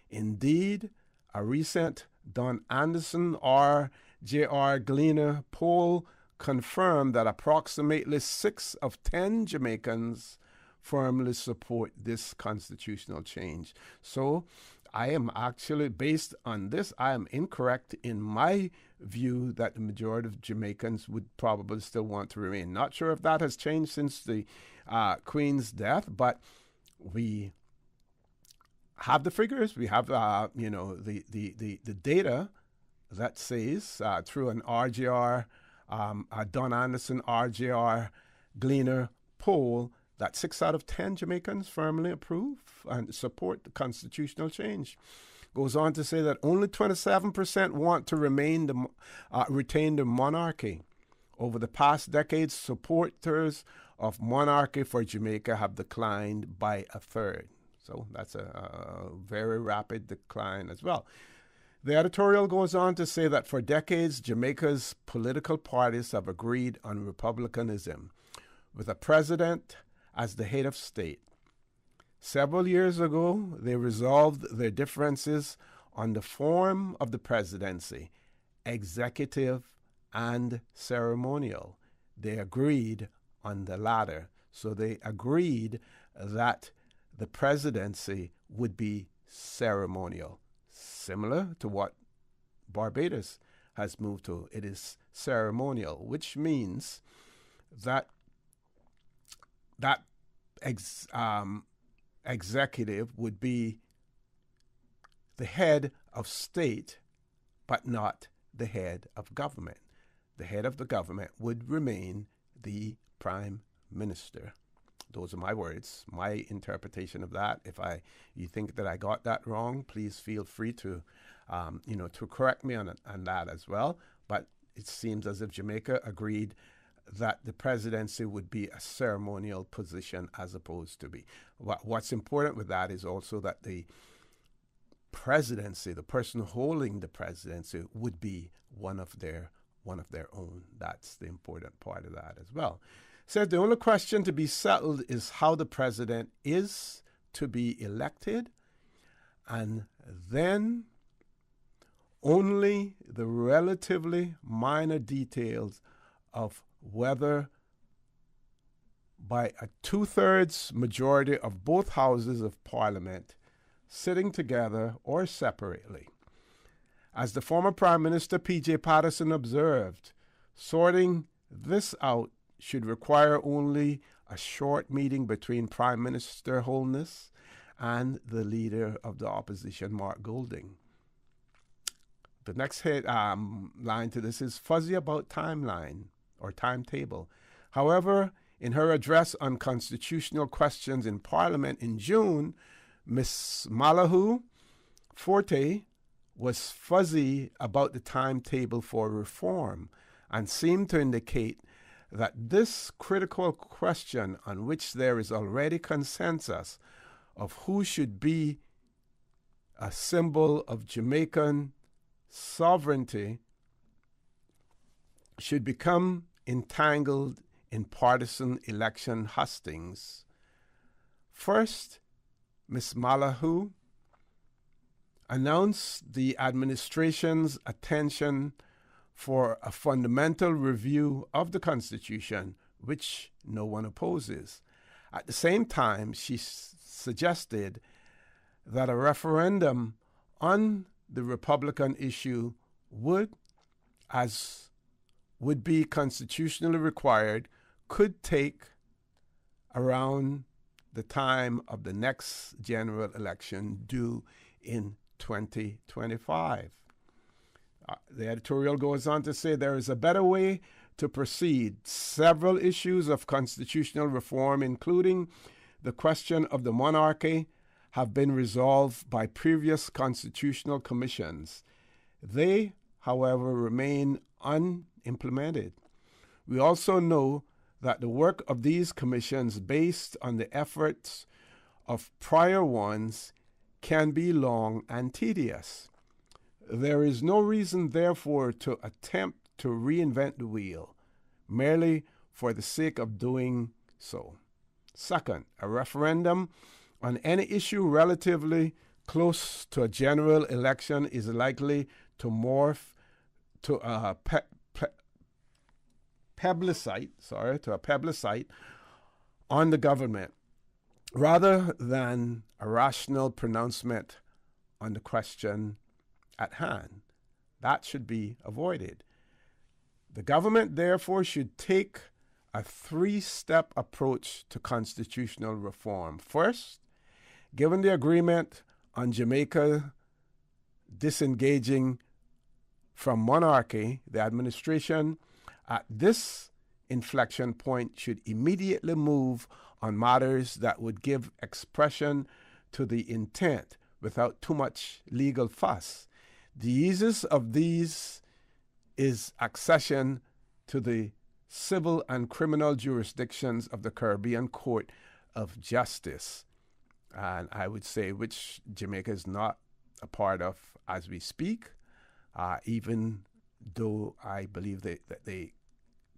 [SPEAKER 27] Indeed, a recent Don Anderson RJR Gleaner poll confirmed that approximately 6 of 10 Jamaicans firmly support this constitutional change. So I am actually, based on this, I am incorrect in my view that the majority of Jamaicans would probably still want to remain. Not sure if that has changed since the Queen's death, but we have the figures. We have, the data that says through an RJR, Don Anderson RJR Gleaner poll, that 6 out of 10 Jamaicans firmly approve and support the constitutional change. Goes on to say that only 27% want to retain the monarchy. Over the past decades, supporters of monarchy for Jamaica have declined by a third. So that's a very rapid decline as well. The editorial goes on to say that for decades, Jamaica's political parties have agreed on republicanism, with a president as the head of state. Several years ago, they resolved their differences on the form of the presidency, executive and ceremonial. They agreed on the latter. So they agreed that the presidency would be ceremonial, similar to what Barbados has moved to. It is ceremonial, which means that executive would be the head of state, but not the head of government. The head of the government would remain the prime minister. Those are my words, my interpretation of that. If you think that I got that wrong, please feel free to, to correct me on that as well. But it seems as if Jamaica agreed that the presidency would be a ceremonial position as opposed to be. What's important with that is also that the presidency, the person holding the presidency, would be one of their own. That's the important part of that as well. Said the only question to be settled is how the president is to be elected, and then only the relatively minor details of whether by a 2/3 majority of both houses of parliament sitting together or separately. As the former Prime Minister P.J. Patterson observed, sorting this out should require only a short meeting between Prime Minister Holness and the leader of the opposition, Mark Golding. The next line to this is fuzzy about timeline or timetable. However, in her address on constitutional questions in Parliament in June, Ms. Malahoo Forte was fuzzy about the timetable for reform and seemed to indicate that this critical question on which there is already consensus of who should be a symbol of Jamaican sovereignty should become entangled in partisan election hustings. First, Ms. Malahoo announced the administration's attention for a fundamental review of the Constitution, which no one opposes. At the same time, she suggested that a referendum on the Republican issue would be constitutionally required, could take around the time of the next general election due in 2025. The editorial goes on to say there is a better way to proceed. Several issues of constitutional reform, including the question of the monarchy, have been resolved by previous constitutional commissions. They, however, remain unimplemented. We also know that the work of these commissions, based on the efforts of prior ones, can be long and tedious. There is no reason, therefore, to attempt to reinvent the wheel, merely for the sake of doing so. Second, a referendum on any issue relatively close to a general election is likely to morph to a plebiscite on the government, rather than a rational pronouncement on the question at hand. That should be avoided. The government, therefore, should take a 3-step approach to constitutional reform. First, given the agreement on Jamaica disengaging from monarchy, the administration at this inflection point should immediately move on matters that would give expression to the intent without too much legal fuss. The easiest of these is accession to the civil and criminal jurisdictions of the Caribbean Court of Justice, and I would say which Jamaica is not a part of as we speak, even though I believe that they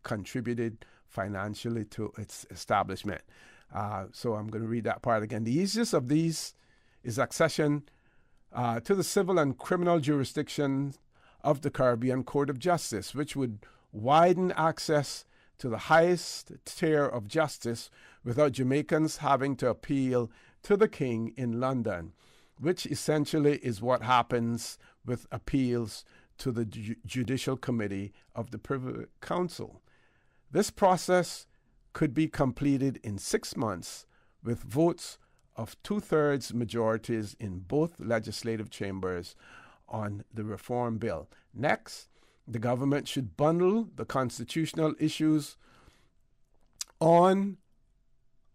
[SPEAKER 27] contributed financially to its establishment. So I'm going to read that part again. The easiest of these is accession to the civil and criminal jurisdiction of the Caribbean Court of Justice, which would widen access to the highest tier of justice without Jamaicans having to appeal to the King in London, which essentially is what happens with appeals to the Judicial Committee of the Privy Council. This process could be completed in 6 months with votes of 2/3 majorities in both legislative chambers on the reform bill. Next, the government should bundle the constitutional issues on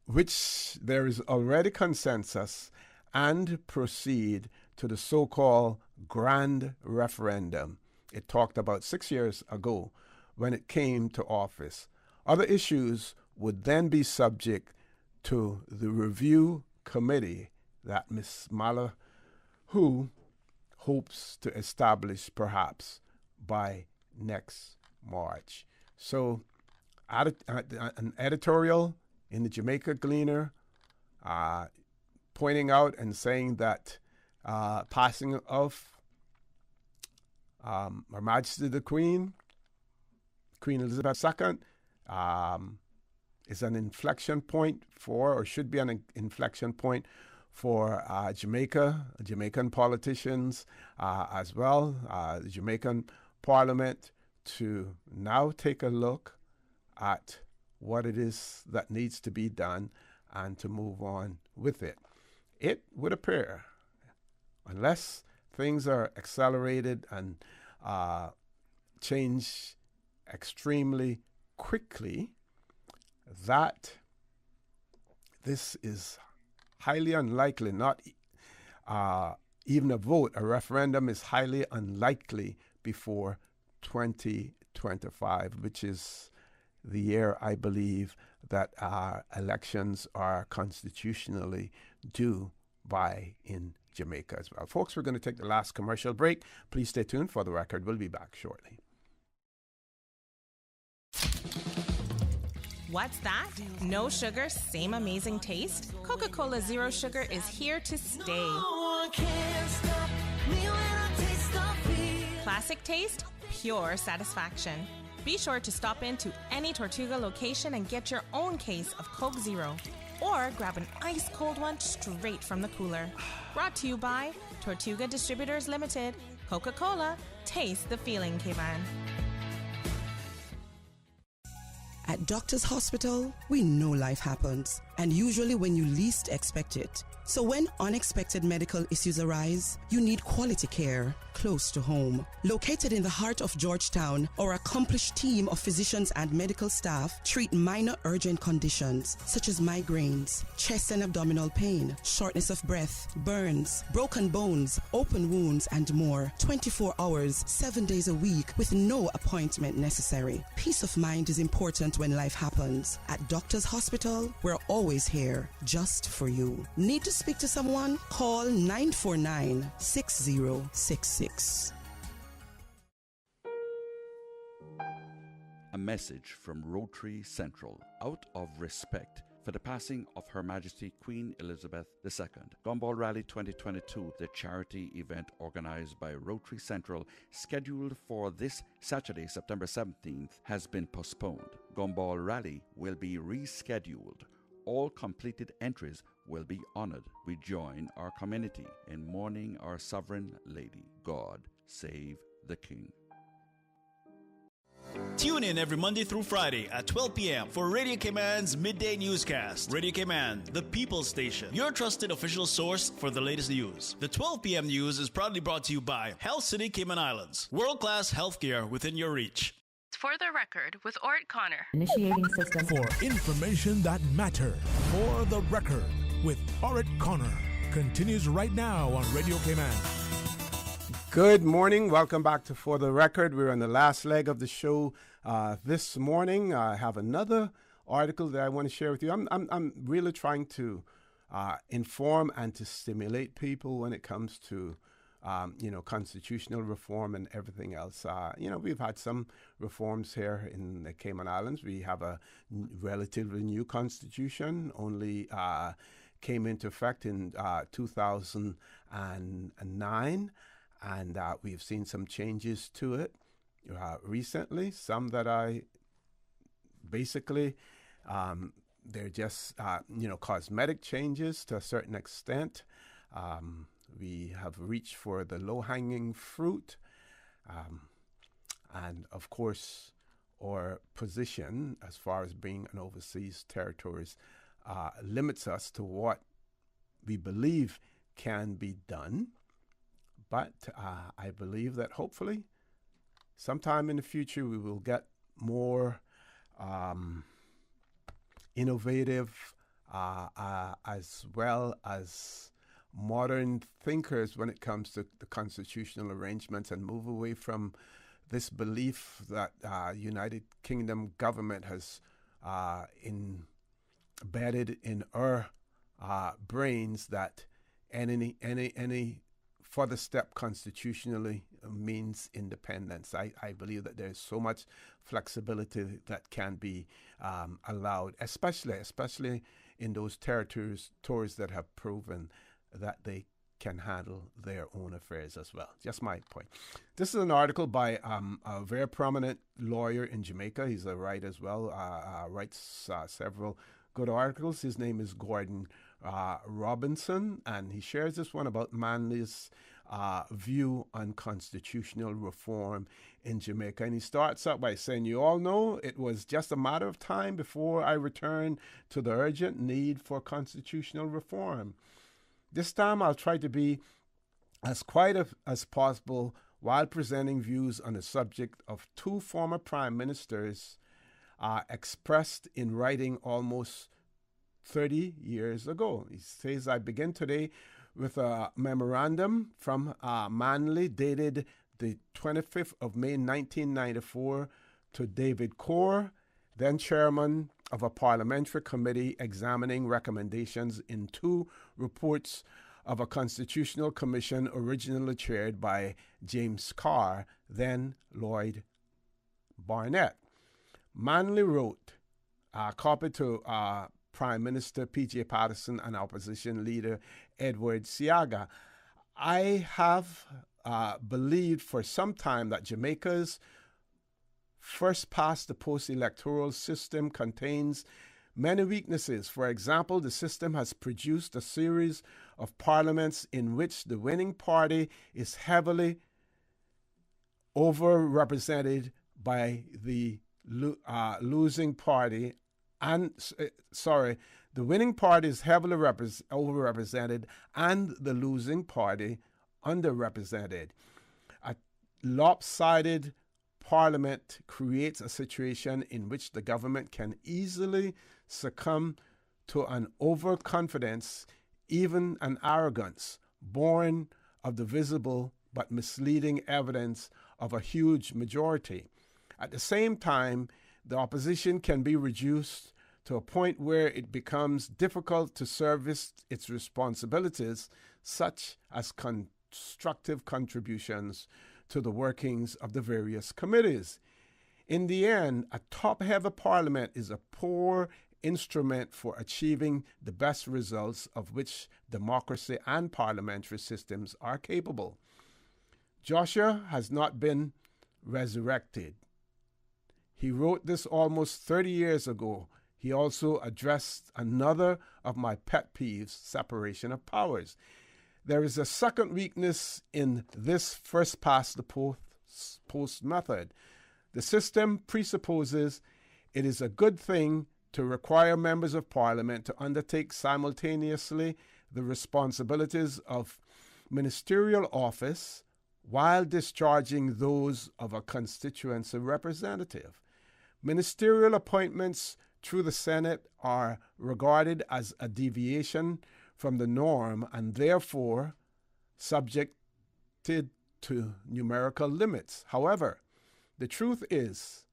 [SPEAKER 27] which there is already consensus and proceed to the so-called grand referendum it talked about 6 years ago when it came to office. Other issues would then be subject to the review committee that Ms. Malahoo hopes to establish perhaps by next March. So an editorial in the Jamaica Gleaner pointing out and saying that passing of Her Majesty the Queen Elizabeth II, is an inflection point for, or should be an inflection point for Jamaican politicians as well, the Jamaican Parliament, to now take a look at what it is that needs to be done and to move on with it. It would appear, unless things are accelerated and change extremely quickly, that this is highly unlikely, not even a vote, a referendum is highly unlikely before 2025, which is the year, I believe, that our elections are constitutionally due by in Jamaica as well. Folks, we're going to take the last commercial break. Please stay tuned for the record. We'll be back shortly.
[SPEAKER 4] What's that? No sugar, same amazing taste? Coca-Cola Zero Sugar is here to stay. Classic taste, pure satisfaction. Be sure to stop into any Tortuga location and get your own case of Coke Zero. Or grab an ice-cold one straight from the cooler. Brought to you by Tortuga Distributors Limited. Coca-Cola, taste the feeling, K-Man.
[SPEAKER 1] At Doctors Hospital, we know life happens, and usually when you least expect it. So when unexpected medical issues arise, you need quality care close to home. Located in the heart of Georgetown, our accomplished team of physicians and medical staff treat minor urgent conditions such as migraines, chest and abdominal pain, shortness of breath, burns, broken bones, open wounds, and more. 24 hours, 7 days a week with no appointment necessary. Peace of mind is important when life happens. At Doctors Hospital, we're always here just for you. Need to speak to someone? Call 949-6066.
[SPEAKER 15] A message from Rotary Central out of respect for the passing of Her Majesty Queen Elizabeth II. Gumball Rally 2022, the charity event organized by Rotary Central, scheduled for this Saturday, September 17th, has been postponed. Gumball Rally will be rescheduled. All completed entries will be honored. We join our community in mourning our sovereign lady. God save the King.
[SPEAKER 12] Tune in every Monday through Friday at 12 p.m. for Radio Cayman's Midday Newscast. Radio Cayman, the People's Station, your trusted official source for the latest news. The 12 p.m. news is proudly brought to you by Health City Cayman Islands. World-class healthcare within your reach.
[SPEAKER 26] For the record, with Orrett Connor.
[SPEAKER 2] Initiating system. For information that matters. For the record, with Orrett Connor. Continues right now on Radio Cayman.
[SPEAKER 27] Good morning. Welcome back to For the Record. We're on the last leg of the show this morning. I have another article that I want to share with you. I'm really trying to inform and to stimulate people when it comes to constitutional reform and everything else. We've had some reforms here in the Cayman Islands. We have a relatively new constitution, only came into effect in 2009, and we've seen some changes to it recently. Some that I basically, they're just, cosmetic changes to a certain extent. We have reached for the low-hanging fruit. And, of course, our position as far as being an overseas territories limits us to what we believe can be done. But I believe that hopefully sometime in the future we will get more innovative as well as modern thinkers when it comes to the constitutional arrangements, and move away from this belief that United Kingdom government has embedded in our brains that any further step constitutionally means independence. I believe that there's so much flexibility that can be allowed, especially in those territories that have proven that they can handle their own affairs as well. Just my point. This is an article by a very prominent lawyer in Jamaica. He's a writer as well, writes several good articles. His name is Gordon Robinson, and he shares this one about Manley's view on constitutional reform in Jamaica. And he starts out by saying, "You all know it was just a matter of time before I returned to the urgent need for constitutional reform. This time I'll try to be as quiet as possible while presenting views on the subject of two former prime ministers expressed in writing almost 30 years ago." He says, "I begin today with a memorandum from Manley dated the 25th of May 1994 to David Corr, then chairman of a parliamentary committee examining recommendations in two reports of a constitutional commission originally chaired by James Carr, then Lloyd Barnett. Manley wrote a copy to Prime Minister P.J. Patterson and opposition leader Edward Seaga. I have believed for some time that Jamaica's first past the post electoral system contains many weaknesses. For example, the system has produced a series of parliaments in which the winning party is heavily overrepresented by the losing party. The winning party is heavily overrepresented and the losing party underrepresented. A lopsided Parliament creates a situation in which the government can easily succumb to an overconfidence, even an arrogance, born of the visible but misleading evidence of a huge majority. At the same time, the opposition can be reduced to a point where it becomes difficult to service its responsibilities, such as constructive contributions to the workings of the various committees. In the end, a top-heavy parliament is a poor instrument for achieving the best results of which democracy and parliamentary systems are capable. Joshua has not been resurrected. He wrote this almost 30 years ago. He also addressed another of my pet peeves, separation of powers. There is a second weakness in this first past the post method. The system presupposes it is a good thing to require members of parliament to undertake simultaneously the responsibilities of ministerial office while discharging those of a constituency representative. Ministerial appointments through the Senate are regarded as a deviation from the norm and therefore subjected to numerical limits. However, the truth is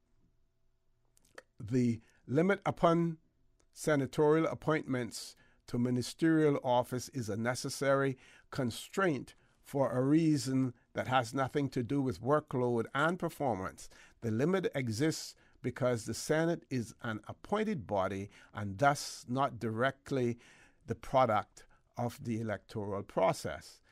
[SPEAKER 27] the limit upon senatorial appointments to ministerial office is a necessary constraint for a reason that has nothing to do with workload and performance. The limit exists because the Senate is an appointed body and thus not directly the product of the electoral process.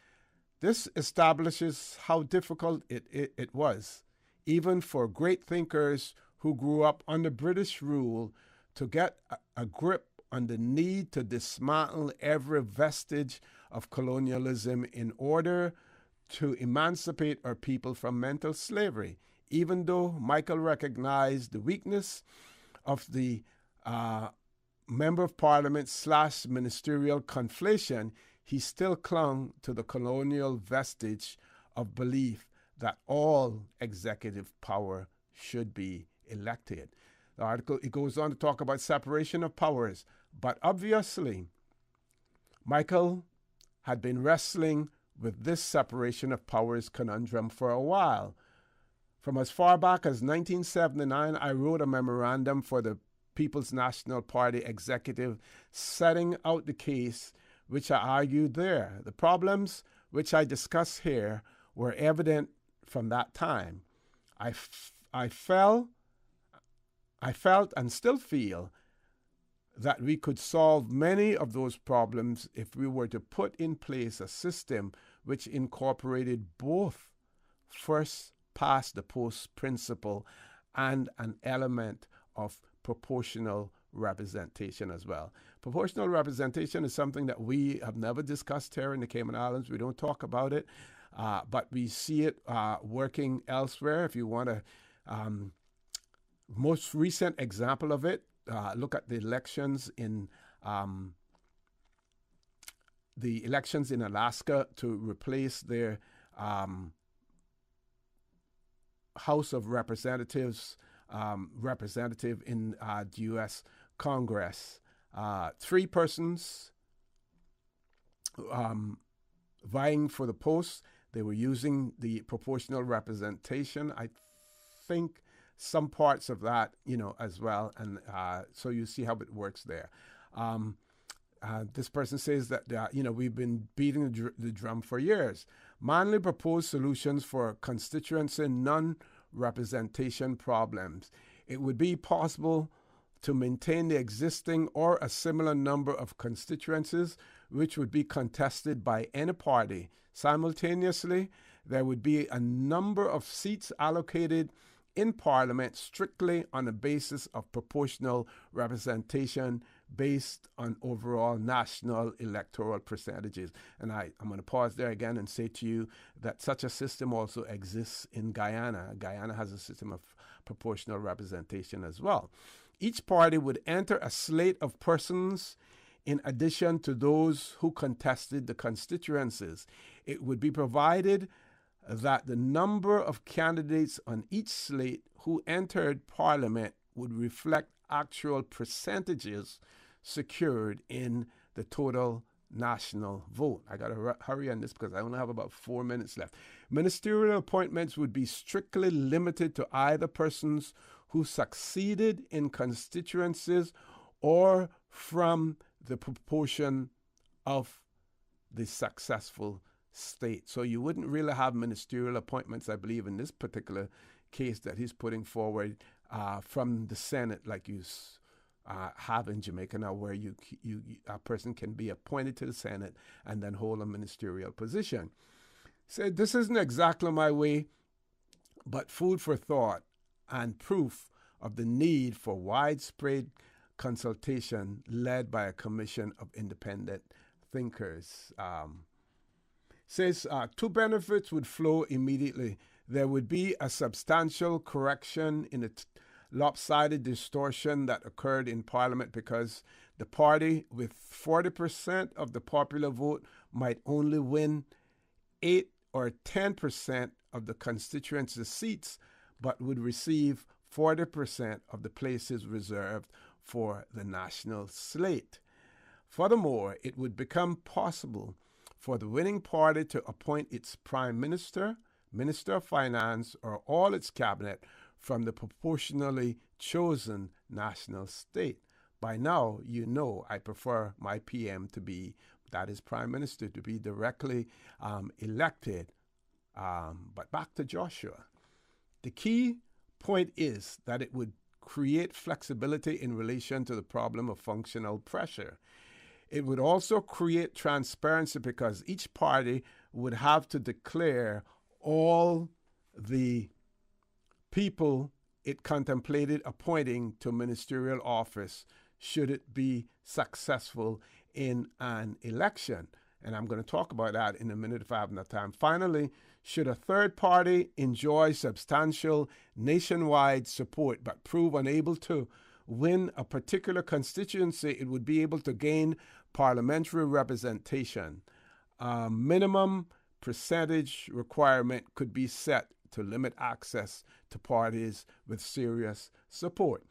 [SPEAKER 27] This establishes how difficult it was, even for great thinkers who grew up under British rule, to get a grip on the need to dismantle every vestige of colonialism in order to emancipate our people from mental slavery. Even though Michael recognized the weakness of the Member of Parliament / ministerial conflation, he still clung to the colonial vestige of belief that all executive power should be elected. The article, it goes on to talk about separation of powers, but obviously Michael had been wrestling with this separation of powers conundrum for a while. From as far back as 1979, I wrote a memorandum for the People's National Party executive setting out the case which I argued there. The problems which I discuss here were evident from that time. I felt and still feel that we could solve many of those problems if we were to put in place a system which incorporated both first past the post principle and an element of proportional representation as well. Proportional representation is something that we have never discussed here in the Cayman Islands. We don't talk about it, but we see it working elsewhere. If you want a most recent example of it, look at the elections in Alaska to replace their House of Representatives representative in the U.S. Congress. 3 persons vying for the post. They were using the proportional representation. I think some parts of that, as well. And so you see how it works there. This person says that, we've been beating the drum for years. Manley proposed solutions for constituency non-representation problems. It would be possible to maintain the existing or a similar number of constituencies which would be contested by any party. Simultaneously, there would be a number of seats allocated in Parliament strictly on the basis of proportional representation based on overall national electoral percentages. And I'm going to pause there again and say to you that such a system also exists in Guyana. Guyana has a system of proportional representation as well. Each party would enter a slate of persons in addition to those who contested the constituencies. It would be provided that the number of candidates on each slate who entered Parliament would reflect actual percentages secured in the total national vote. I got to hurry on this because I only have about 4 minutes left. Ministerial appointments would be strictly limited to either persons who succeeded in constituencies or from the proportion of the successful state. So you wouldn't really have ministerial appointments, I believe, in this particular case that he's putting forward from the Senate like you have in Jamaica now, where a person can be appointed to the Senate and then hold a ministerial position. So this isn't exactly my way, but food for thought and proof of the need for widespread consultation led by a commission of independent thinkers. Says 2 benefits would flow immediately. There would be a substantial correction in the lopsided distortion that occurred in Parliament because the party with 40% of the popular vote might only win 8 or 10% of the constituency seats, but would receive 40% of the places reserved for the national slate. Furthermore, it would become possible for the winning party to appoint its prime minister, minister of finance, or all its cabinet from the proportionally chosen national state. By now, you know I prefer my PM to be that is Prime Minister, to be directly elected. But back to Joshua. The key point is that it would create flexibility in relation to the problem of functional pressure. It would also create transparency because each party would have to declare all the people it contemplated appointing to ministerial office should it be successful in an election. And I'm going to talk about that in a minute if I have enough time. Finally, should a third party enjoy substantial nationwide support but prove unable to win a particular constituency, it would be able to gain parliamentary representation. A minimum percentage requirement could be set to limit access to parties with serious support.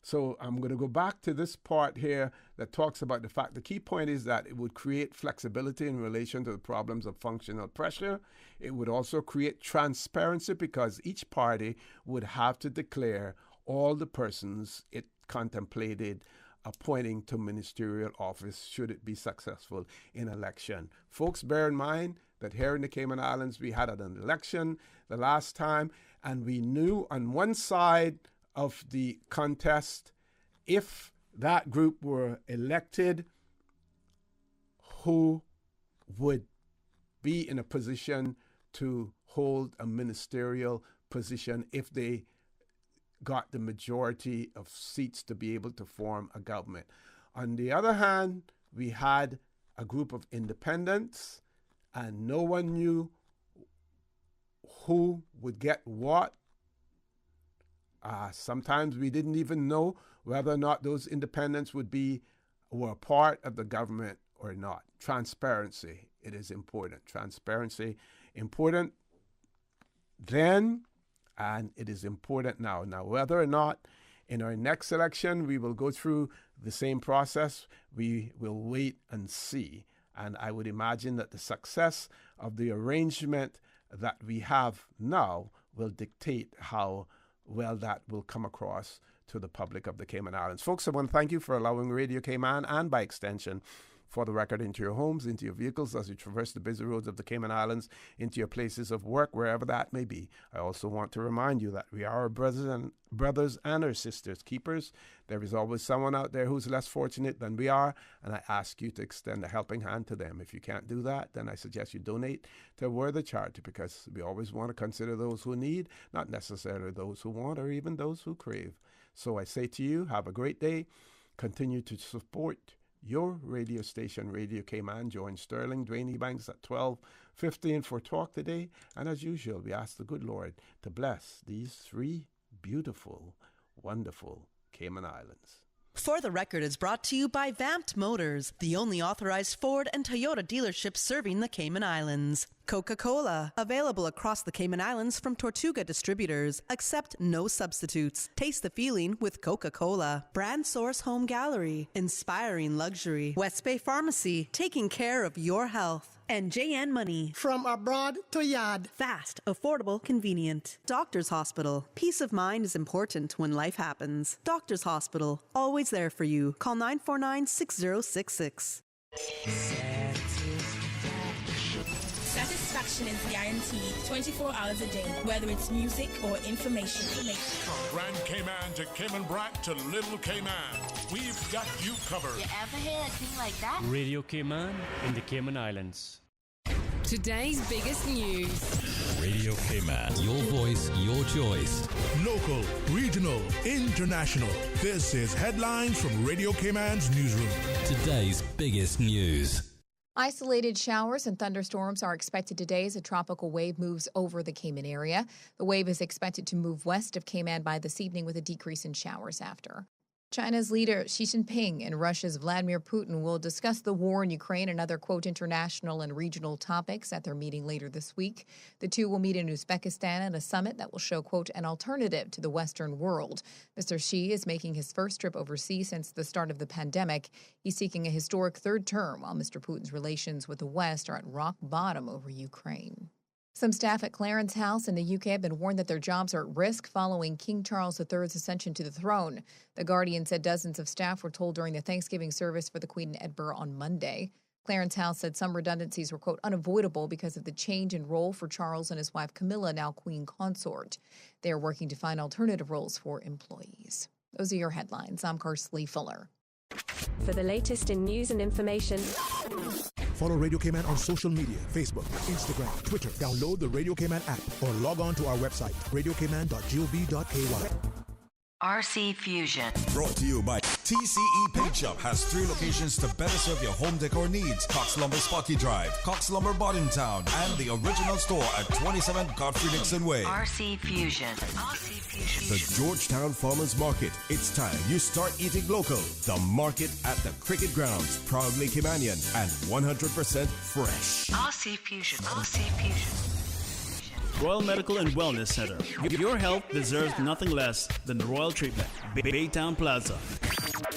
[SPEAKER 27] So I'm going to go back to this part here that talks about the fact the key point is that it would create flexibility in relation to the problems of functional pressure. It would also create transparency because each party would have to declare all the persons it contemplated appointing to ministerial office should it be successful in election. Folks, bear in mind that here in the Cayman Islands we had an election the last time, and we knew on one side of the contest, if that group were elected, who would be in a position to hold a ministerial position if they got the majority of seats to be able to form a government. On the other hand, we had a group of independents, and no one knew who would get what. Sometimes we didn't even know whether or not those independents were a part of the government or not. Transparency, it is important. Transparency, important then, and it is important now. Now, whether or not in our next election we will go through the same process, we will wait and see. And I would imagine that the success of the arrangement that we have now will dictate how well that will come across to the public of the Cayman Islands. Folks, I want to thank you for allowing Radio Cayman and by extension For the Record into your homes, into your vehicles as you traverse the busy roads of the Cayman Islands, into your places of work, wherever that may be. I also want to remind you that we are our brothers and our sisters keepers. There is always someone out there who's less fortunate than we are, and I ask you to extend a helping hand to them. If you can't do that, then I suggest you donate to a worthy charity, because we always want to consider those who need, not necessarily those who want or even those who crave. So I say to you, have a great day. Continue to support your radio station, Radio Cayman. Join Sterling, Dwayne Ebanks at 12:15 for Talk Today. And as usual, we ask the good Lord to bless these three beautiful, wonderful Cayman Islands.
[SPEAKER 13] For the Record is brought to you by Vamped Motors, the only authorized Ford and Toyota dealership serving the Cayman Islands. Coca-Cola, available across the Cayman Islands from Tortuga distributors. Accept no substitutes. Taste the feeling with Coca-Cola. Brand Source Home Gallery, inspiring luxury. West Bay Pharmacy, taking care of your health. And JN Money. From abroad to yard. Fast, affordable, convenient. Doctors Hospital. Peace of mind is important when life happens. Doctors Hospital, always there for you. Call 949-6066.
[SPEAKER 16] Satisfaction is guaranteed 24 hours a day, whether it's music or information.
[SPEAKER 2] From Grand Cayman to Cayman Brac to Little Cayman, we've got you covered.
[SPEAKER 17] You ever hear a thing like that?
[SPEAKER 18] Radio Cayman in the Cayman Islands.
[SPEAKER 19] Today's biggest news.
[SPEAKER 6] Radio Cayman, your voice, your choice.
[SPEAKER 2] Local, regional, international. This is Headlines from Radio Cayman's newsroom.
[SPEAKER 6] Today's biggest news.
[SPEAKER 10] Isolated showers and thunderstorms are expected today as a tropical wave moves over the Cayman area. The wave is expected to move west of Cayman by this evening with a decrease in showers after. China's leader Xi Jinping and Russia's Vladimir Putin will discuss the war in Ukraine and other, quote, international and regional topics at their meeting later this week. The two will meet in Uzbekistan at a summit that will show, quote, an alternative to the Western world. Mr. Xi is making his first trip overseas since the start of the pandemic. He's seeking a historic third term, while Mr. Putin's relations with the West are at rock bottom over Ukraine. Some staff at Clarence House in the UK have been warned that their jobs are at risk following King Charles III's ascension to the throne. The Guardian said dozens of staff were told during the Thanksgiving service for the Queen in Edinburgh on Monday. Clarence House said some redundancies were, quote, unavoidable because of the change in role for Charles and his wife Camilla, now Queen Consort. They are working to find alternative roles for employees. Those are your headlines. I'm Karsley Fuller.
[SPEAKER 9] For the latest in news and information,
[SPEAKER 2] follow Radio Cayman on social media, Facebook, Instagram, Twitter. Download the Radio Cayman app or log on to our website, radiocayman.gov.ky.
[SPEAKER 11] RC Fusion.
[SPEAKER 14] Brought to you by TCE Paint Shop. Has 3 locations to better serve your home decor needs. Cox Lumber Sparky Drive, Cox Lumber Bodentown, and the original store at 27 Godfrey Dixon Way.
[SPEAKER 11] RC Fusion. RC Fusion.
[SPEAKER 14] The Georgetown Farmers Market. It's time you start eating local. The market at the Cricket Grounds. Proudly Caymanian and 100% fresh.
[SPEAKER 11] RC Fusion. RC Fusion.
[SPEAKER 12] Royal Medical and Wellness Center. Your health deserves nothing less than the royal treatment. Baytown Plaza.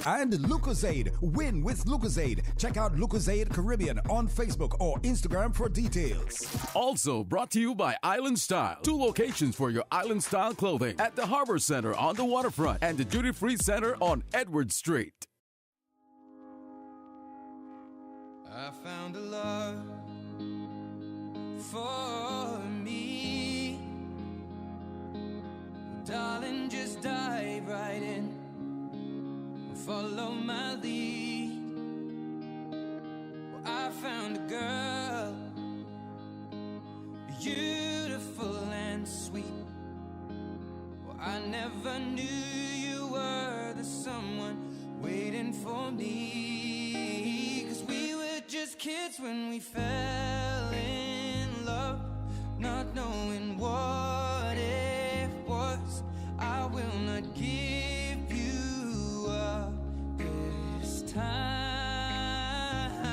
[SPEAKER 14] And Lucozade. Win with Lucozade. Check out Lucozade Caribbean on Facebook or Instagram for details.
[SPEAKER 20] Also brought to you by Island Style. 2 locations for your Island Style clothing at the Harbor Center on the waterfront and the Duty Free Center on Edward Street.
[SPEAKER 21] I found a love for me. Darling, just dive right in. Follow my lead. Well, I found a girl, beautiful and sweet. Well, I never knew you were the someone waiting for me. 'Cause we were just kids when we fell in love.